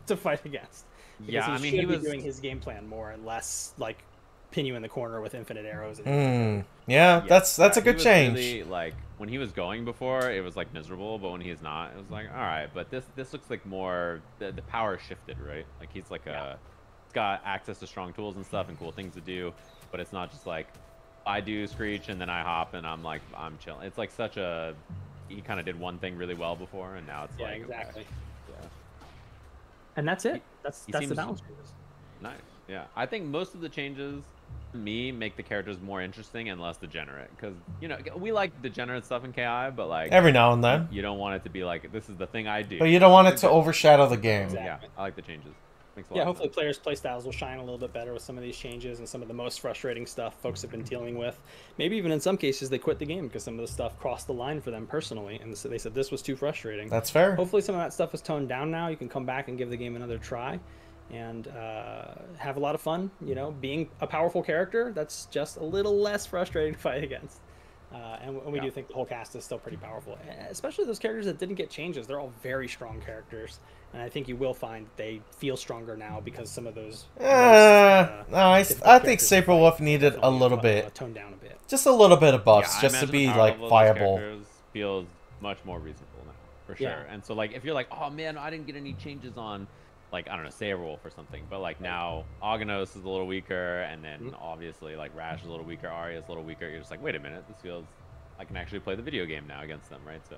to fight against. Because Yeah, I mean, he should be was doing his game plan more and less like pin you in the corner with infinite arrows. Yeah, Yeah, that's a he good was change. Really, like when he was going before, it was like miserable, but when he's not, it was like all right. But this looks like more the power shifted, right? Like he's like he's got access to strong tools and stuff and cool things to do, but it's not just like I do Screech and then I hop and I'm chilling. It's like such a he kind of did one thing really well before, and now it's like exactly. Okay, yeah. And that's it. That's the seems- balance. Nice. Yeah, I think most of the changes to me make the characters more interesting and less degenerate, because you know we like degenerate stuff in KI, but like Every now and then. you don't want it to be like this is the thing I do. But you don't want it to overshadow the game. Exactly. Yeah, I like the changes. Makes a lot Yeah, of hopefully sense. players' playstyles will shine a little bit better with some of these changes and some of the most frustrating stuff folks have been dealing with. Maybe even in some cases they quit the game because some of the stuff crossed the line for them personally, and so they said this was too frustrating. That's fair. Hopefully some of that stuff is toned down now. You can come back and give the game another try and have a lot of fun. You know, being a powerful character, that's just a little less frustrating to fight against. And we do think the whole cast is still pretty powerful, especially those characters that didn't get changes. They're all very strong characters, and I think you will find they feel stronger now because some of those. I think Saberwolf needed a little bit, toned down a bit. just a little bit of buffs, I just to imagine be the power like level of those viable. characters feels much more reasonable now, for sure. Yeah. And so like if you're like, oh man, I didn't get any changes on, like I don't know, Saberwolf or something, but like now Aghanos is a little weaker, and then obviously like Rash is a little weaker, Arya is a little weaker. You're just like, wait a minute, this feels I can actually play the video game now against them, right? So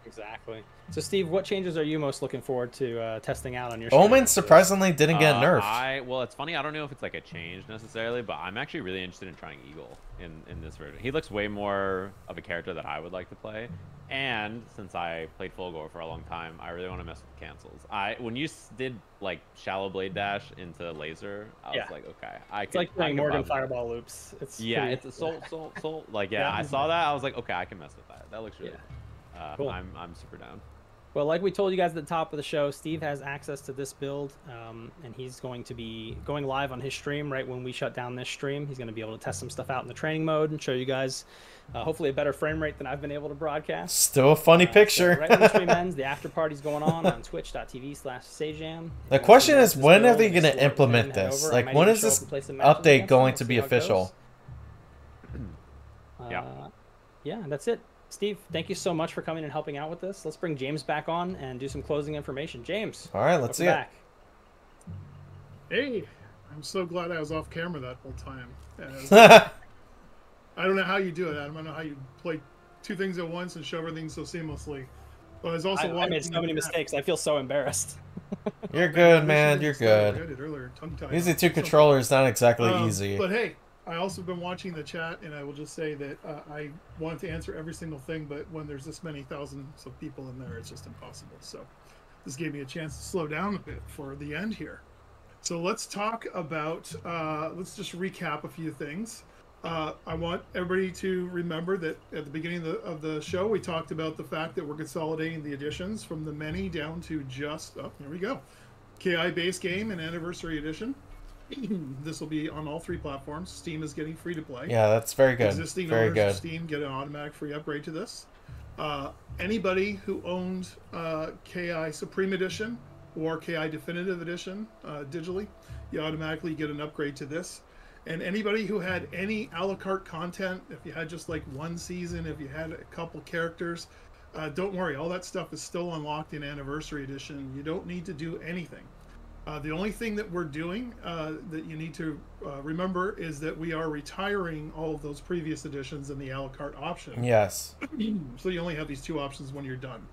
Exactly. So, Steve, what changes are you most looking forward to testing out on your? Omen surprisingly didn't get nerfed. Well, it's funny. I don't know if it's like a change necessarily, but I'm actually really interested in trying Eagle in this version. He looks way more of a character that I would like to play. And since I played Fulgore for a long time, I really want to mess with cancels. When you did like shallow blade dash into laser, I was like, okay, It's like playing Morgan Fireball loops. It's it's a soul. Like I saw that, I was like, okay, I can mess with that. That looks really cool. Cool. I'm super down. Well, like we told you guys at the top of the show, Steve has access to this build, and he's going to be going live on his stream right when we shut down this stream. He's going to be able to test some stuff out in the training mode and show you guys hopefully a better frame rate than I've been able to broadcast. Still a funny picture. So right when the stream ends, the after party's going on twitch.tv/Sajam. The question is, when are they going to implement this? Like, when is this update going to be official? Yeah, that's it. Steve, thank you so much for coming and helping out with this. Let's bring James back on and do some closing information. James. All right, let's see it. Hey, I'm so glad I was off camera that whole time. I don't know how you do it, Adam. I don't know how you play two things at once and show everything so seamlessly. But I was also I made so many mistakes. I feel so embarrassed. You're good, man. You're good. I did earlier, tongue-tied. Using two controllers not exactly easy. But hey, I also been watching the chat, and I will just say that I wanted to answer every single thing, but when there's this many thousands of people in there, it's just impossible. So this gave me a chance to slow down a bit for the end here. So let's talk about, let's just recap a few things. I want everybody to remember that at the beginning of the show, we talked about the fact that we're consolidating the editions from the many down to just, oh, here we go, KI base game and anniversary edition. This will be on all three platforms. Steam is getting free to play. Yeah, that's very good. Existing very owners good. of Steam get an automatic free upgrade to this. Anybody who owned KI Supreme Edition or KI Definitive Edition digitally, you automatically get an upgrade to this. And anybody who had any a la carte content, if you had just like one season, if you had a couple characters, don't worry, all that stuff is still unlocked in Anniversary Edition. You don't need to do anything. The only thing that we're doing that you need to remember is that we are retiring all of those previous editions in the a la carte option. Yes. So you only have these two options when you're done.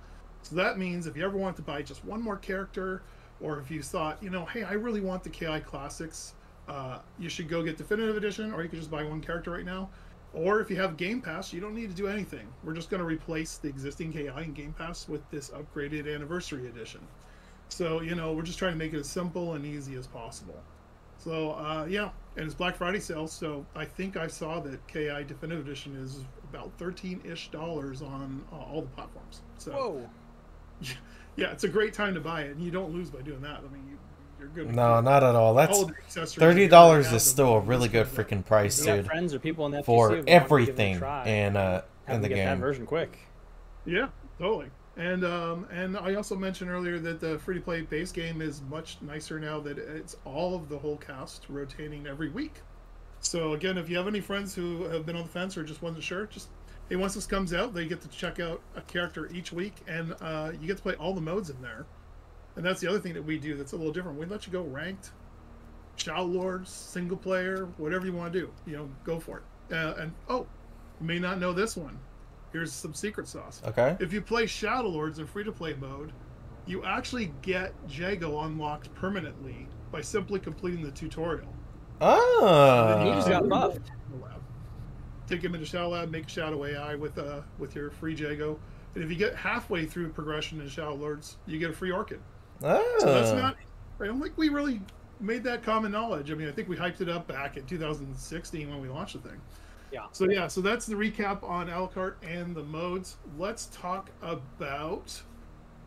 So that means if you ever want to buy just one more character, or if you thought, you know, hey, I really want the KI Classics, you should go get Definitive Edition, or you can just buy one character right now. Or if you have Game Pass, you don't need to do anything. We're just going to replace the existing KI and Game Pass with this upgraded Anniversary Edition. So, you know, we're just trying to make it as simple and easy as possible. So, yeah, and it's Black Friday sale, so I think I saw that KI Definitive Edition is about $13-ish on all the platforms. So, whoa. Yeah, it's a great time to buy it, and you don't lose by doing that. I mean, you're good. No, not at all. That's $30 is still a really good freaking price, dude. Friends or people in the for everything in the get game. That version quick. Yeah, totally. And I also mentioned earlier that the free-to-play base game is much nicer now that it's all of the whole cast rotating every week. So again, if you have any friends who have been on the fence or just wasn't sure, just hey, once this comes out, they get to check out a character each week, and you get to play all the modes in there. And that's the other thing that we do that's a little different. We let you go ranked, Shadow Lords, single player, whatever you want to do. You know, go for it. And oh, you may not know this one. Here's some secret sauce. Okay. If you play Shadow Lords in free-to-play mode, you actually get Jago unlocked permanently by simply completing the tutorial. Oh. He just got buffed. Take him into Shadow Lab, make Shadow AI with your free Jago, and if you get halfway through progression in Shadow Lords, you get a free Orchid. Oh. So that's not. I don't think we really made that common knowledge. I mean, I think we hyped it up back in 2016 when we launched the thing. Yeah. So that's the recap on a la carte and the modes. Let's talk about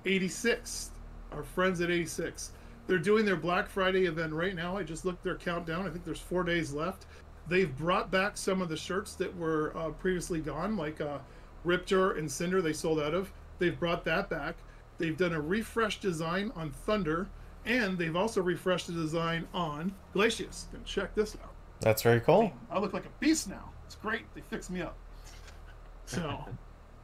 86. Our friends at 86. They're doing their Black Friday event right now. I just looked their countdown. I think there's 4 days left. They've brought back some of the shirts that were previously gone, like Riptor and Cinder. They sold out of. They've brought that back. They've done a refreshed design on Thunder, and they've also refreshed the design on Glacius. And check this out. That's very cool. I look like a beast now. It's great. They fixed me up. So,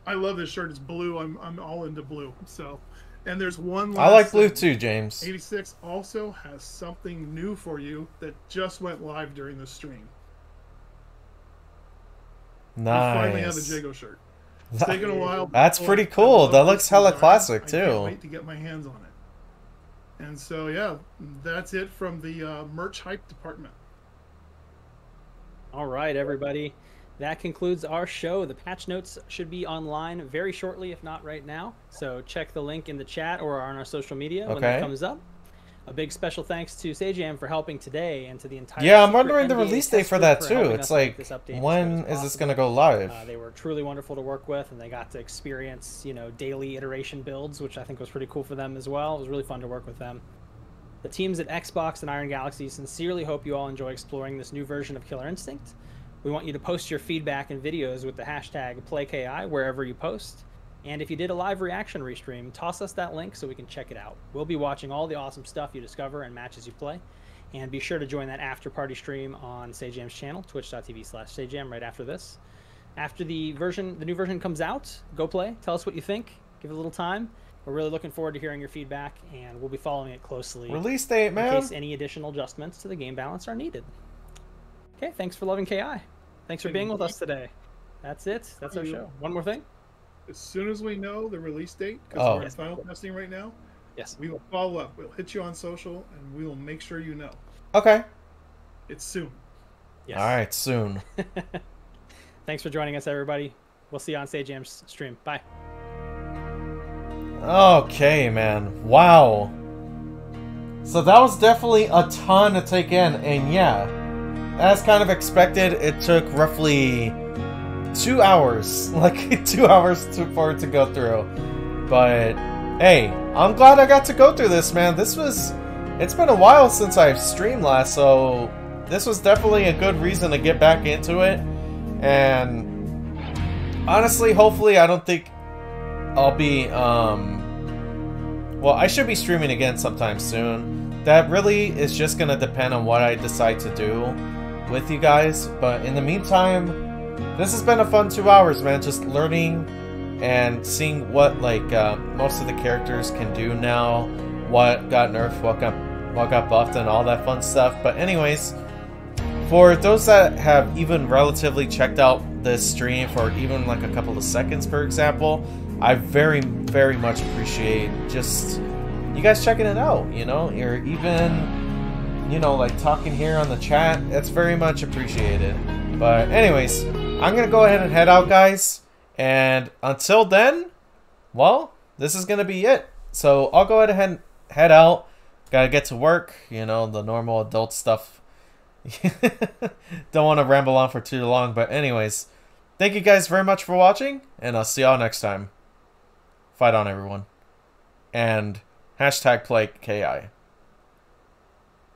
I love this shirt. It's blue. I'm all into blue. So, and there's one last I like blue thing. too, James. 86 also has something new for you that just went live during the stream. Nice. We finally have a Jago shirt. It's taken a while. That's but pretty I cool. love That this looks hella design. classic I too. can't wait to get my hands on it. And so yeah, that's it from the merch hype department. All right, everybody. That concludes our show. The patch notes should be online very shortly, if not right now. So check the link in the chat or on our social media when that comes up. A big special thanks to Sajam for helping today and to the entire Yeah, I'm secret wondering the NBA release date test for group that helping too. us It's make like, this update as when soon as is this possible. going to go live? They were truly wonderful to work with, and they got to experience, you know, daily iteration builds, which I think was pretty cool for them as well. It was really fun to work with them. The teams at Xbox and Iron Galaxy sincerely hope you all enjoy exploring this new version of Killer Instinct. We want you to post your feedback and videos with the hashtag PlayKI wherever you post. And if you did a live reaction restream, toss us that link so we can check it out. We'll be watching all the awesome stuff you discover and matches you play. And be sure to join that after party stream on Sajam's channel, twitch.tv/Sajam, right after this. After the new version comes out, go play. Tell us what you think. Give it a little time. We're really looking forward to hearing your feedback, and we'll be following it closely. Release date, man. In case any additional adjustments to the game balance are needed. Okay, thanks for loving KI. Thanks for being with us today. That's it. That's our show. One more thing. As soon as we know the release date, because we're in Yes. final testing right now, Yes. we will follow up. We'll hit you on social, and we will make sure you know. Okay. It's soon. Yes. All right, soon. Thanks for joining us, everybody. We'll see you on Sajam's stream. Bye. Okay, man. Wow. So that was definitely a ton to take in, and yeah, as kind of expected, it took roughly 2 hours, like 2 hours for it to go through. But hey, I'm glad I got to go through this, man. It's been a while since I've streamed last, so this was definitely a good reason to get back into it. And honestly, hopefully, I don't think I'll be, well, I should be streaming again sometime soon. That really is just gonna depend on what I decide to do with you guys. But in the meantime, this has been a fun 2 hours, man. Just learning and seeing what, like, most of the characters can do now. What got nerfed, what got buffed, and all that fun stuff. But anyways, for those that have even relatively checked out this stream for even like a couple of seconds, for example, I very, very much appreciate just you guys checking it out, you know, or even, you know, like talking here on the chat. It's very much appreciated. But anyways, I'm going to go ahead and head out, guys. And until then, well, this is going to be it. So I'll go ahead and head out. Got to get to work, you know, the normal adult stuff. Don't want to ramble on for too long. But anyways, thank you guys very much for watching. And I'll see y'all next time. Fight on, everyone. And hashtag PlayKI.